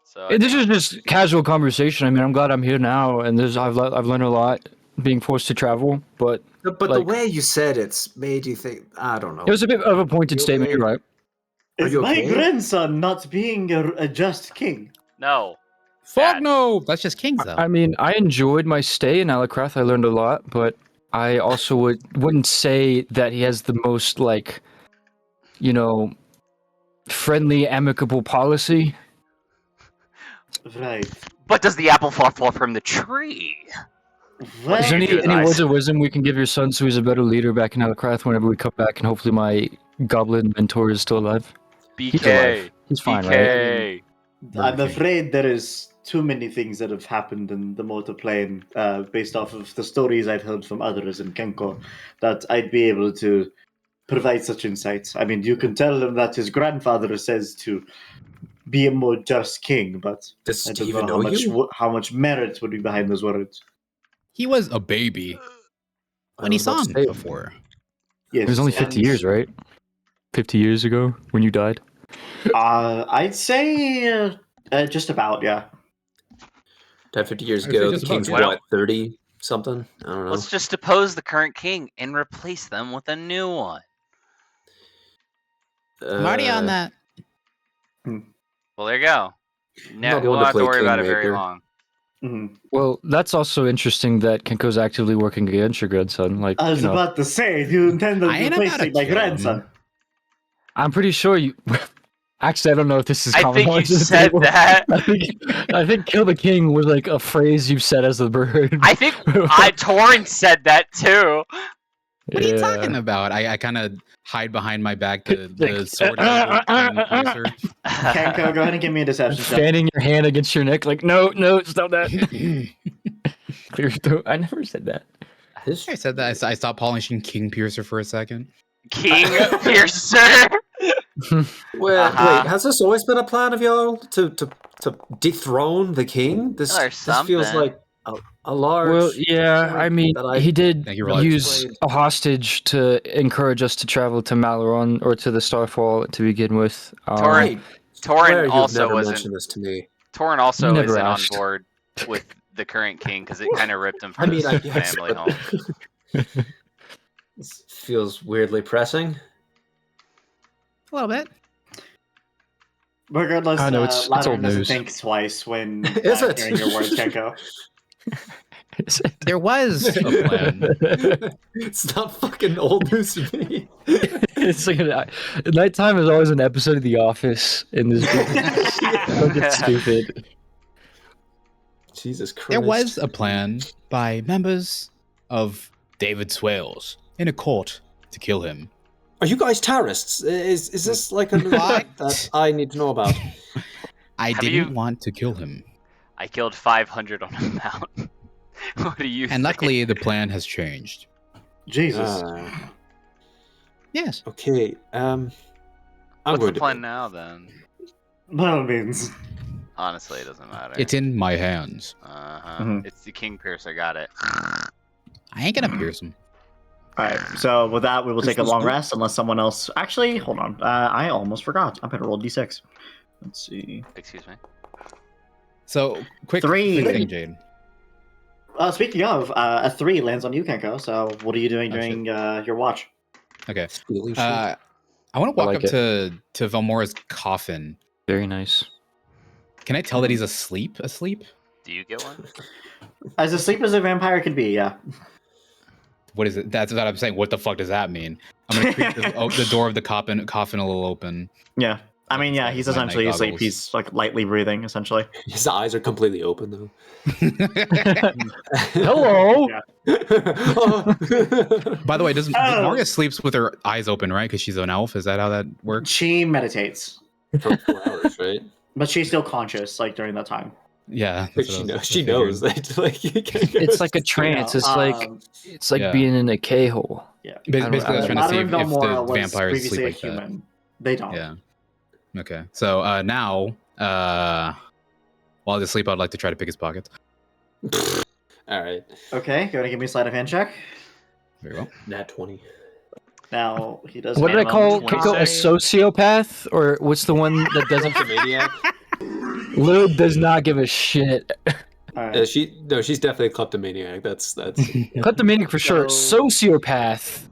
S1: So I
S6: this
S1: think-
S6: is just casual conversation. I mean, I'm glad I'm here now, and I've learned a lot being forced to travel. But
S4: But the
S6: like-
S4: way you said it's made you think. I don't know.
S6: it was a bit of a pointed
S4: You
S6: statement.
S4: okay?
S6: You're right.
S4: Are
S2: Is
S4: you
S2: my
S4: okay?
S2: grandson not being a just king?
S1: no.
S3: Fuck no! That's just kings though.
S6: I mean, I enjoyed my stay in Alakrath. I learned a lot, but I also wouldn't say that he has the most friendly, amicable policy.
S2: Right.
S1: But does the apple fall from the tree?
S2: Well,
S6: Is there any
S1: Nice.
S6: words of wisdom we can give your son so he's a better leader back in Alakrath whenever we come back, and hopefully my goblin mentor is still alive? He's alive. He's fine, right?
S1: BK.
S2: I'm afraid there is too many things that have happened in the mortal plane, based off of the stories I've heard from others in Kenko, that I'd be able to provide such insights. I mean, you can tell him that his grandfather says to be a more just king, but
S4: Does
S2: I don't
S4: Steven
S2: know
S4: know you?
S2: how much merit would be behind those words.
S3: He was a baby
S5: when he saw him.
S3: before.
S2: Yes,
S6: It was only 50
S2: and,
S6: years, right? 50 years ago when you died.
S2: I'd say just about, yeah.
S4: That 50 years
S3: I'd say
S4: ago, the
S3: just about,
S4: king's
S1: yeah.
S4: what, 30 something? I don't know.
S1: Let's just depose the current king and replace them with a new one.
S5: I'm already on that.
S1: Well, there you go. Now
S4: Not
S1: we
S4: one
S1: won't
S4: to
S1: have to
S4: play
S1: worry about it very
S4: Kingmaker.
S1: long.
S2: Mhm.
S6: Well, that's also interesting that Kenko's actively working against your grandson. Like,
S2: I was
S6: you know,
S2: about to say, do you intend on
S3: I ain't about
S2: replacing
S3: to
S2: my
S3: kill
S2: grandson?
S6: I'm pretty sure you. Actually, I don't know if this is
S1: I
S6: common
S1: think you
S6: knowledge at the
S1: said
S6: table.
S1: that.
S6: I think "kill the king" was like a phrase you said as a bird.
S1: I think Torrance said that too.
S3: What are you talking about? I kind of hide behind my back the
S6: Like,
S3: sword. Piercer.
S2: Kenko, go ahead and give me a deception check.
S6: Fanning your hand against your neck, like, no, stop that. Clear your throat. I never said that.
S3: I said that. I stopped polishing King Piercer for a second.
S1: King Piercer.
S4: Well,
S1: Uh-huh.
S4: wait, has this always been a plan of y'all to dethrone the king? This
S1: Or
S4: feels
S1: something.
S4: like a large.
S6: Well, yeah,
S4: point
S6: I mean,
S4: that
S6: he did
S3: Thank you, Rod.
S6: use
S4: Played.
S6: a hostage to encourage us to travel to Malaron or to the Starfall to begin with.
S1: Torrent,
S4: Blair,
S1: Torrent
S4: you've
S1: also
S4: never
S1: wasn't.
S4: mentioned this to me.
S1: Torrent also
S6: Never
S1: isn't
S6: asked.
S1: on board with the current king because it kind of ripped him
S4: I
S1: from
S4: mean, I
S1: his
S4: guess,
S1: family
S4: but
S1: home.
S4: this feels weirdly pressing.
S7: A little bit.
S2: Regardless,
S6: I know, it's
S2: Lateran
S6: old
S2: doesn't
S6: news.
S2: think twice when
S4: Is it?
S2: hearing your words, Kenko.
S5: There was
S3: A plan.
S4: It's not fucking old news to me.
S6: It's like nighttime is always an episode of The Office in this book. Don't get stupid.
S4: Jesus Christ.
S5: there was a plan by members of David Swales in a court to kill him.
S4: Are you guys terrorists? Is this like a new fact that I need to know about?
S5: I
S1: Have
S5: didn't
S1: you-
S5: want to kill him.
S1: I killed 500 on a mountain. What do you
S5: And
S1: think?
S5: luckily, the plan has changed.
S2: Jesus.
S5: Yes.
S4: Okay. I'm
S1: What's
S4: going
S1: the
S4: to
S1: plan
S4: bed.
S1: now then?
S2: No means.
S1: Honestly, it doesn't matter.
S5: It's in my hands.
S1: Uh-huh.
S2: Mhm.
S1: It's the King Piercer, got it.
S5: I ain't gonna pierce him.
S2: All right. So with that, we will take a
S4: Christmas
S2: long
S4: good?
S2: rest unless someone else. Actually, hold on. I almost forgot. I'm gonna roll d6. Let's see.
S1: Excuse me.
S5: So, quick
S2: 3.
S5: thing, Jade.
S2: Speaking of, a 3 lands on you, Kenko. So what are you doing
S5: Oh,
S2: during your watch?
S5: Okay.
S4: Stealing shit.
S5: I want to walk
S6: like
S5: up to Velmora's coffin.
S6: Very nice.
S5: Can I tell that he's asleep? Asleep?
S1: Do you get one?
S2: As asleep as a vampire can be, yeah.
S5: What is it? That's what I'm saying. What the fuck does that mean? I'm gonna creak the door of the coffin a little open.
S2: Yeah. I mean, yeah,
S5: Like
S2: he's
S5: my night
S2: essentially asleep.
S5: goggles.
S2: He's like lightly breathing, essentially.
S4: His eyes are completely open though.
S6: Hello.
S2: Yeah.
S5: By the way, does
S2: Oh.
S5: Moria sleeps with her eyes open, right? Because she's an elf. Is that how that works?
S2: She meditates,
S4: For 4 hours, right?
S2: but she's still conscious, like during that time.
S5: Yeah.
S4: But
S5: that's what
S4: she
S5: I was
S4: knows. She
S5: figuring.
S4: knows that. Like,
S6: It's like a trance. It's like
S2: Yeah.
S5: Yeah.
S6: being in a K-hole.
S2: yeah.
S5: Basically, I was trying to see
S2: Lateran
S5: if
S2: Velmora
S5: the
S2: was
S5: vampires
S2: previously
S5: sleep
S2: a
S5: like that.
S2: human. They don't.
S5: Yeah. Okay. So now, while he's asleep, I'd like to try to pick his pockets.
S4: All right.
S2: Okay, go ahead and give me a sleight of hand check.
S5: Very well.
S4: Nat 20.
S2: Now he does.
S6: What did I
S1: Minimum
S6: call
S1: 20
S6: Kiko? A sociopath? Or what's the one that doesn't?
S4: Maniac.
S6: Lou does not give a shit.
S2: All right.
S4: She's definitely a kleptomaniac. That's
S6: Kleptomaniac for sure.
S2: So-
S6: Sociopath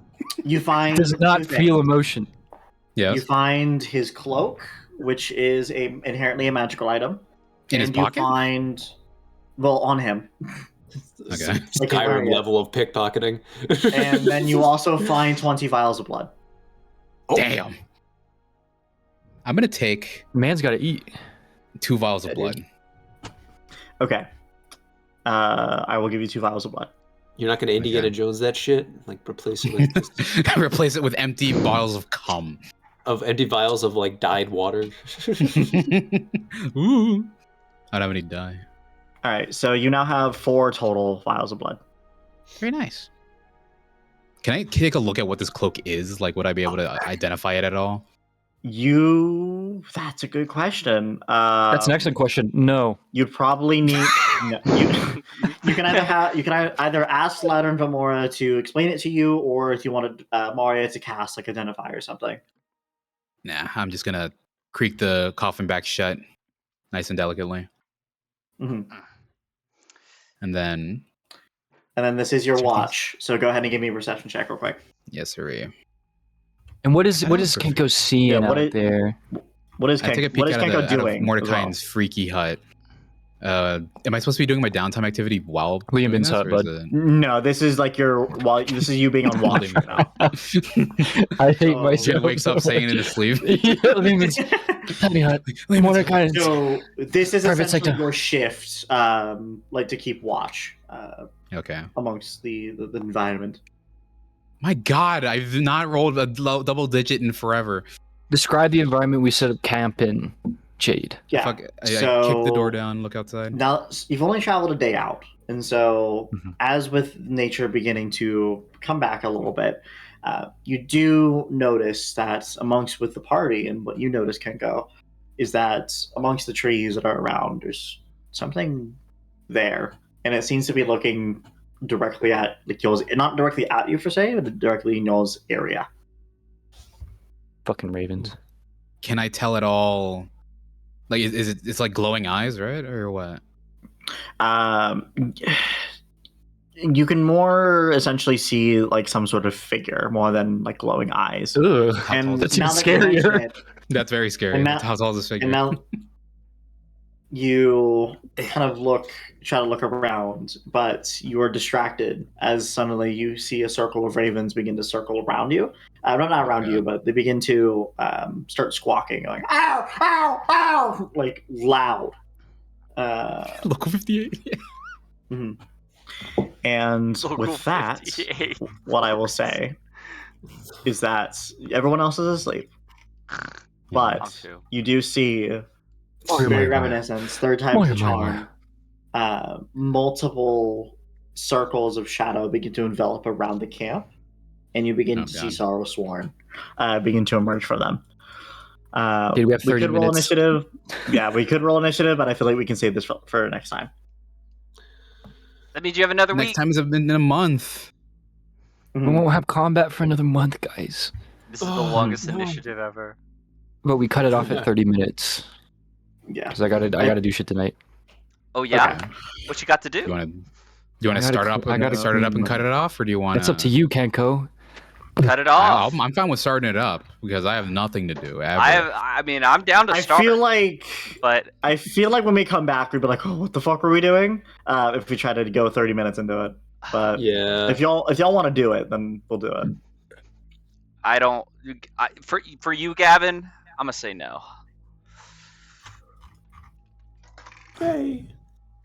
S2: You find
S6: does not
S2: two
S6: feel
S2: things.
S6: emotion.
S5: Yes.
S2: You find his cloak, which is inherently a magical item.
S5: In his
S2: and you
S5: pocket?
S2: find, well, on him.
S5: Okay.
S2: Like he's
S4: Skyrim
S2: wearing it.
S4: level of pickpocketing.
S2: And then you also find 20 vials of blood.
S4: Oh,
S5: Damn. I'm gonna take
S6: Man's got to eat.
S5: 2 vials of
S2: Yeah,
S5: blood.
S2: Okay. I will give you 2 vials of blood.
S4: You're not gonna Indiana Jones that shit? Like replace it with
S5: Replace it with empty bottles of cum.
S4: of empty vials of like dyed water.
S5: Ooh. I don't have any dye.
S2: All right, so you now have 4 total vials of blood.
S5: Very nice. Can I take a look at what this cloak is? Like, would I be able to identify it at all?
S2: That's a good question.
S6: That's an excellent question. No.
S2: You'd probably need. No, you can either ask Lateran Velmora to explain it to you, or if you wanted Maria to cast like identify or something.
S5: Nah, I'm just gonna creak the coffin back shut, nice and delicately,
S2: hmm
S5: and then
S2: And then this is your
S5: Check
S2: watch. So go ahead and give me a perception check real quick.
S5: yes, sir.
S6: And what is
S5: Perfect.
S6: Kenko seeing
S2: Yeah, what
S6: out
S2: is-
S6: there?
S2: What is
S5: I take a
S2: what
S5: peek
S2: is
S5: out
S2: Kenko
S5: of, the, out
S2: doing?
S5: of Mordecai's freaky hut. Am I supposed to be doing my downtime activity while
S6: Liam
S5: doing
S6: Bin's
S5: this,
S6: hut,
S5: or is
S6: bud.
S5: it-
S2: No, this is like this is you being on watch right now.
S6: I hate
S2: Oh.
S6: myself.
S5: Jed wakes up saying it in his sleep.
S6: Yeah, Liam's tiny hut. Mordecai.
S2: So this is
S6: Private
S2: essentially
S6: sector.
S2: your shift, like to keep watch
S5: Okay.
S2: amongst the environment.
S5: My God, I've not rolled a double digit in forever.
S6: Describe the environment we set up camp in, Jade.
S2: Yeah.
S5: Fuck, I kick
S2: so-
S5: the door down, look outside.
S2: Now you've only traveled a day out, and so
S6: Mhm.
S2: as with nature beginning to come back a little bit, you do notice that amongst with the party, and what you notice, Kenko, is that amongst the trees that are around, there's something there. and it seems to be looking directly at Y'all's, not directly at you per se, but directly in y'all's area.
S6: Fucking ravens.
S5: Can I tell it all? Like, is it? It's like glowing eyes, right, or what?
S2: You can more essentially see like some sort of figure more than like glowing eyes.
S6: Ugh,
S2: And
S6: that's even
S2: now that you mention
S6: scarier.
S2: it,
S5: That's very scary.
S2: And now-
S5: How tall is this figure?
S2: and now you kind of try to look around, but you are distracted as suddenly you see a circle of ravens begin to circle around you. Not around you, but they begin to start squawking, like "ow, ow, ow," like loud.
S5: Local 58.
S2: Mhm. And
S1: Local
S2: with that,
S1: 58.
S2: what I will say is that everyone else is asleep,
S1: I'll
S2: but
S1: too.
S2: you do see
S6: Moira,
S2: Spirit
S6: Moira.
S2: Reminiscence, third time's the
S6: Moira.
S2: charm. Multiple circles of shadow begin to envelop around the camp, and you begin
S5: Oh,
S2: to see
S5: God.
S2: Sorrow Sworn begin to emerge from them.
S6: Dude, we have 30
S2: could roll
S6: minutes.
S2: initiative. Yeah, we could roll initiative, but I feel like we can save this for next time.
S1: That means you have another
S5: Next
S1: week.
S5: time is in a month.
S6: We won't have combat for another month, guys.
S1: This is the
S4: Oh,
S1: longest
S4: no.
S1: initiative ever.
S6: But we cut it off at 30 minutes
S2: Yeah.
S6: because I gotta do shit tonight.
S1: Oh yeah.
S5: Okay.
S1: What you got to do?
S5: You want to
S6: I gotta
S5: start
S6: cl-
S5: up?
S6: I gotta
S5: Start it up
S6: clean
S5: and cut
S6: my-
S5: it off, or do you want?
S6: That's up to you, Kenko.
S1: Cut it off.
S5: I'm fine with starting it up because I have nothing to do. Ever.
S1: I mean, I'm down to
S2: I
S1: start.
S2: feel like
S1: but
S2: when we come back, we'd be like, "Oh, what the fuck were we doing?" If we try to go 30 minutes into it, but
S4: Yeah.
S2: if y'all want to do it, then we'll do it.
S1: I don't. For you, Gavin, I'm gonna say no.
S4: Hey.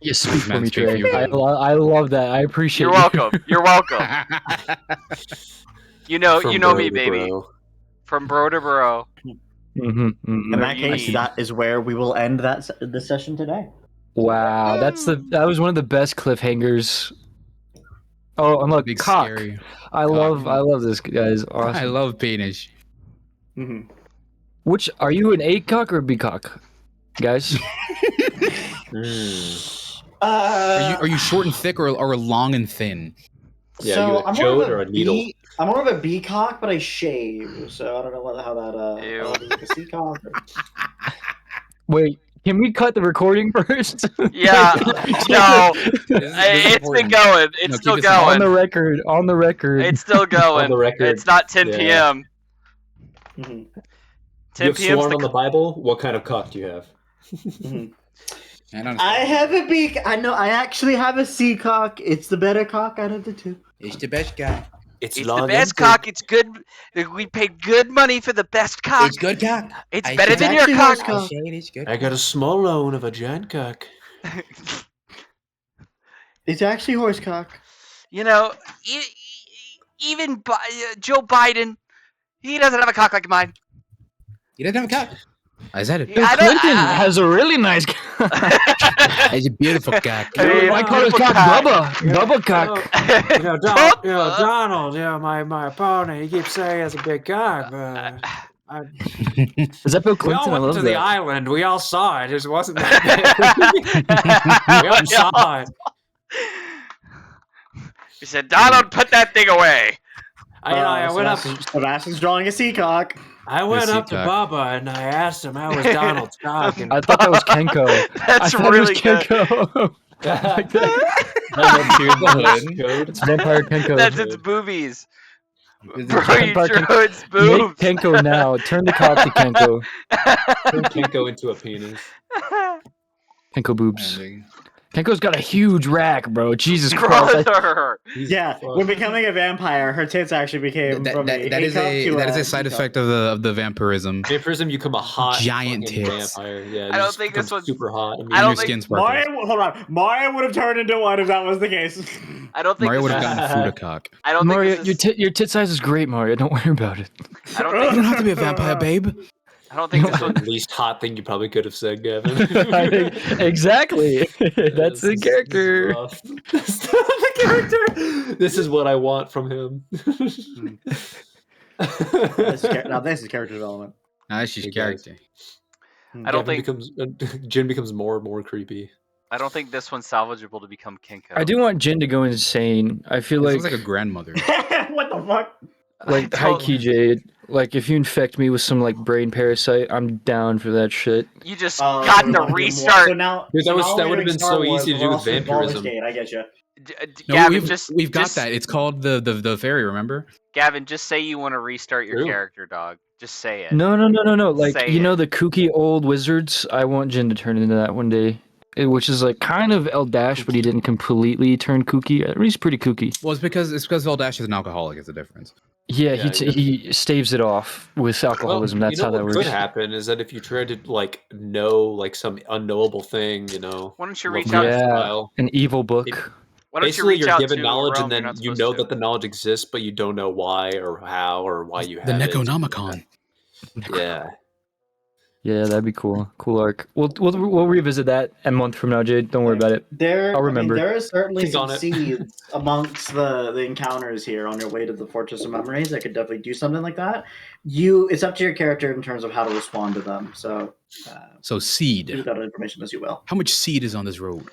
S6: You speak for
S5: Man,
S6: me,
S5: speak for
S6: Trey.
S5: you,
S6: I,
S5: Gavin.
S6: I love that. I appreciate
S1: You're
S6: you.
S1: welcome. You're welcome. You know
S4: From
S1: me,
S4: bro to
S1: baby.
S4: bro.
S1: From bro to bro.
S6: Mhm, mhm.
S2: In
S1: Whatever
S2: that
S1: you
S2: case,
S1: need.
S2: that is where we will end the session today.
S6: Wow, that was one of the best cliffhangers. Oh, and look,
S5: Big
S6: cock.
S5: scary.
S6: I love this guy's awesome.
S5: I love penis.
S2: Mm-hmm.
S6: Which are you, an A cock or a B cock, guys?
S5: Are you short and thick or long and thin?
S4: Yeah,
S2: so
S4: you a
S2: I'm
S4: chode
S2: more of
S4: or a needle?
S2: I'm more of a B cock, but I shave, so I don't know how that
S1: Ew.
S2: is like a C cock. Or...
S6: Wait, can we cut the recording first?
S1: Yeah. No.
S5: This is
S1: It's been
S5: important.
S1: going. It's
S5: No,
S1: still
S5: keep it
S6: on
S1: going.
S6: the record. On the record.
S1: It's still going.
S4: On the record.
S1: It's not 10
S4: Yeah.
S1: p.m.
S2: Mhm.
S1: 10
S4: You have
S1: p.m. 's
S4: sworn
S1: the
S4: on the Bible? What kind of cock do you have?
S2: Mhm.
S5: And
S2: I have a B. I know. I actually have a C cock. It's the better cock out of the two.
S5: It's the best guy.
S1: It's the best cock. It's good. We paid good money for the best cock.
S5: good cock.
S1: It's better than your
S2: actually
S1: cock.
S2: horse cock.
S5: it is good.
S4: I got a small loan of a giant cock.
S2: It's actually horse cock.
S1: You know, even Joe Biden, he doesn't have a cock like mine.
S5: He doesn't have a cock. I said it.
S6: Bill
S1: I don't-
S6: Clinton has a really nice cock.
S5: It's a beautiful cock.
S1: Hey,
S6: I call his
S1: beautiful
S6: cock
S1: cock.
S6: Bubba. Bubba cock.
S8: You know, Donald, my opponent, he keeps saying he has a big cock, but
S6: Is that Bill
S8: we all
S6: Clinton? I
S8: went
S6: love
S8: to the
S6: that.
S8: island. We all saw it. It wasn't that big. We all saw it.
S1: He said, "Donald, put that thing away."
S8: I went up.
S2: Sebastian's drawing a C cock.
S8: I went
S5: Yes,
S8: up to
S5: he cock.
S8: Bubba and I asked him how was Donald's cock. And
S6: I thought that was Kenko.
S1: That's
S6: I thought
S1: really
S6: it was
S1: good.
S6: Kenko. Like that. It's Vampire Kenko.
S1: That's its boobies.
S5: Is
S1: Bro,
S5: it-
S1: you
S6: Vampire
S1: drew its
S6: Make
S1: boobs.
S6: Kenko now. Turn the cock to Kenko.
S4: Turn Kenko into a penis.
S6: Kenko boobs. Kenko's got a huge rack, bro. Jesus Christ.
S1: Brother.
S2: Yeah, when becoming a vampire, her tits actually became from
S5: that is a side effect of the vampirism.
S4: Vampirism, you become a hot
S5: Giant
S4: fucking
S5: tits.
S4: vampire. Yeah, you
S1: I don't
S4: just
S1: think
S4: become
S1: this one's-
S4: super hot.
S1: I
S5: And
S1: don't
S5: your
S1: think-
S5: skin sparkles.
S2: Mario, hold on. Mario would have turned into one if that was the case.
S1: I don't think
S5: Mario would
S1: this
S5: have
S1: is,
S5: gotten Fuda cock.
S1: I don't
S6: Mario,
S1: think this is,
S6: your tit size is great, Mario. Don't worry about it.
S1: I don't
S5: You
S1: think
S5: don't have to be a vampire, babe.
S1: I don't think this
S4: the
S1: one.
S4: least hot thing you probably could have said, Gavin.
S6: Exactly. That's the
S4: This is
S6: character.
S4: rough. That's the character. This is what I want from him.
S2: Now this is character development.
S5: Nah, that's just
S4: Hey,
S5: character.
S1: I don't
S4: Gavin
S1: think
S4: becomes Jin becomes more and more creepy.
S1: I don't think this one's salvageable to become Kinko.
S6: I do want Jin to go insane. I feel
S3: This
S6: like
S3: looks like a grandmother.
S2: What the fuck?
S6: like
S1: I
S6: high
S1: don't-
S6: key Jade. Like if you infect me with some like brain parasite, I'm down for that shit.
S1: You just
S2: Oh,
S1: got
S2: you
S1: to
S2: wanna do more.
S1: restart.
S2: So now,
S4: Dude, that
S2: so
S4: was-
S2: now
S4: that
S2: we're
S4: would've
S2: doing
S4: been
S2: Star
S4: so
S2: Wars,
S4: easy to
S2: but
S4: do
S2: we're
S4: with
S2: also doing Baldur's
S4: vampirism.
S2: Gate, I get you.
S3: No,
S1: Gavin,
S3: we've got
S1: just-
S3: that. It's called the fairy. Remember?
S1: Gavin, just say you want to restart your
S4: True.
S1: character, dog. Just say it.
S6: No. Like
S1: Say
S6: you know
S1: it.
S6: the kooky old wizards. I want Jin to turn into that one day. Which is like kind of El Dash, but he didn't completely turn kooky. He's pretty kooky.
S3: Well, it's because Veldash is an alcoholic. Is the difference.
S6: Yeah,
S4: Yeah,
S6: he staves it off with alcoholism. That's
S4: you know
S6: how that
S4: what
S6: works.
S4: could happen is that if you try to like know like some unknowable thing, you know,
S1: Why don't you reach
S4: Lovecraft
S1: out?
S6: Yeah.
S4: style,
S6: An evil book.
S1: Why don't you
S4: basically
S1: reach
S4: you're
S1: out
S4: given
S1: to
S4: knowledge
S1: a realm
S4: and
S1: you're
S4: then
S1: not
S4: you
S1: supposed
S4: know
S1: to?
S4: that the knowledge exists, but you don't know why or how or why you
S3: The
S4: have it.
S3: Necronomicon.
S4: Yeah.
S6: Yeah, that'd be cool. Cool arc. We'll revisit that a month from now, Jade. Don't worry about it. I'll remember.
S2: there is certainly
S4: Think
S2: some
S4: on it.
S2: seeds amongst the encounters here on your way to the Fortress of Memories. I could definitely do something like that. It's up to your character in terms of how to respond to them. So
S3: So
S2: use
S3: seed.
S2: that information as you will.
S3: How much seed is on this road?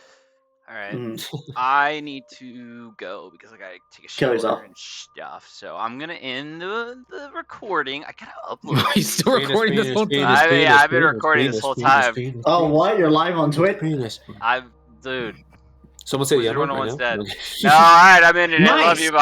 S1: All right.
S2: Mhm.
S1: I need to go because I gotta take a
S2: Kill
S1: shower
S2: yourself.
S1: and stuff. So I'm gonna end the recording. I gotta upload.
S3: He's still recording this whole time.
S1: I've been recording this whole time.
S2: Oh, what? You're live on Twitch?
S1: Dude.
S4: Someone say the
S1: Wizard
S4: N-word
S1: 101's
S4: right now?
S1: dead. No, all right, I'm ending it. Love
S2: Nice.
S1: you. Bye.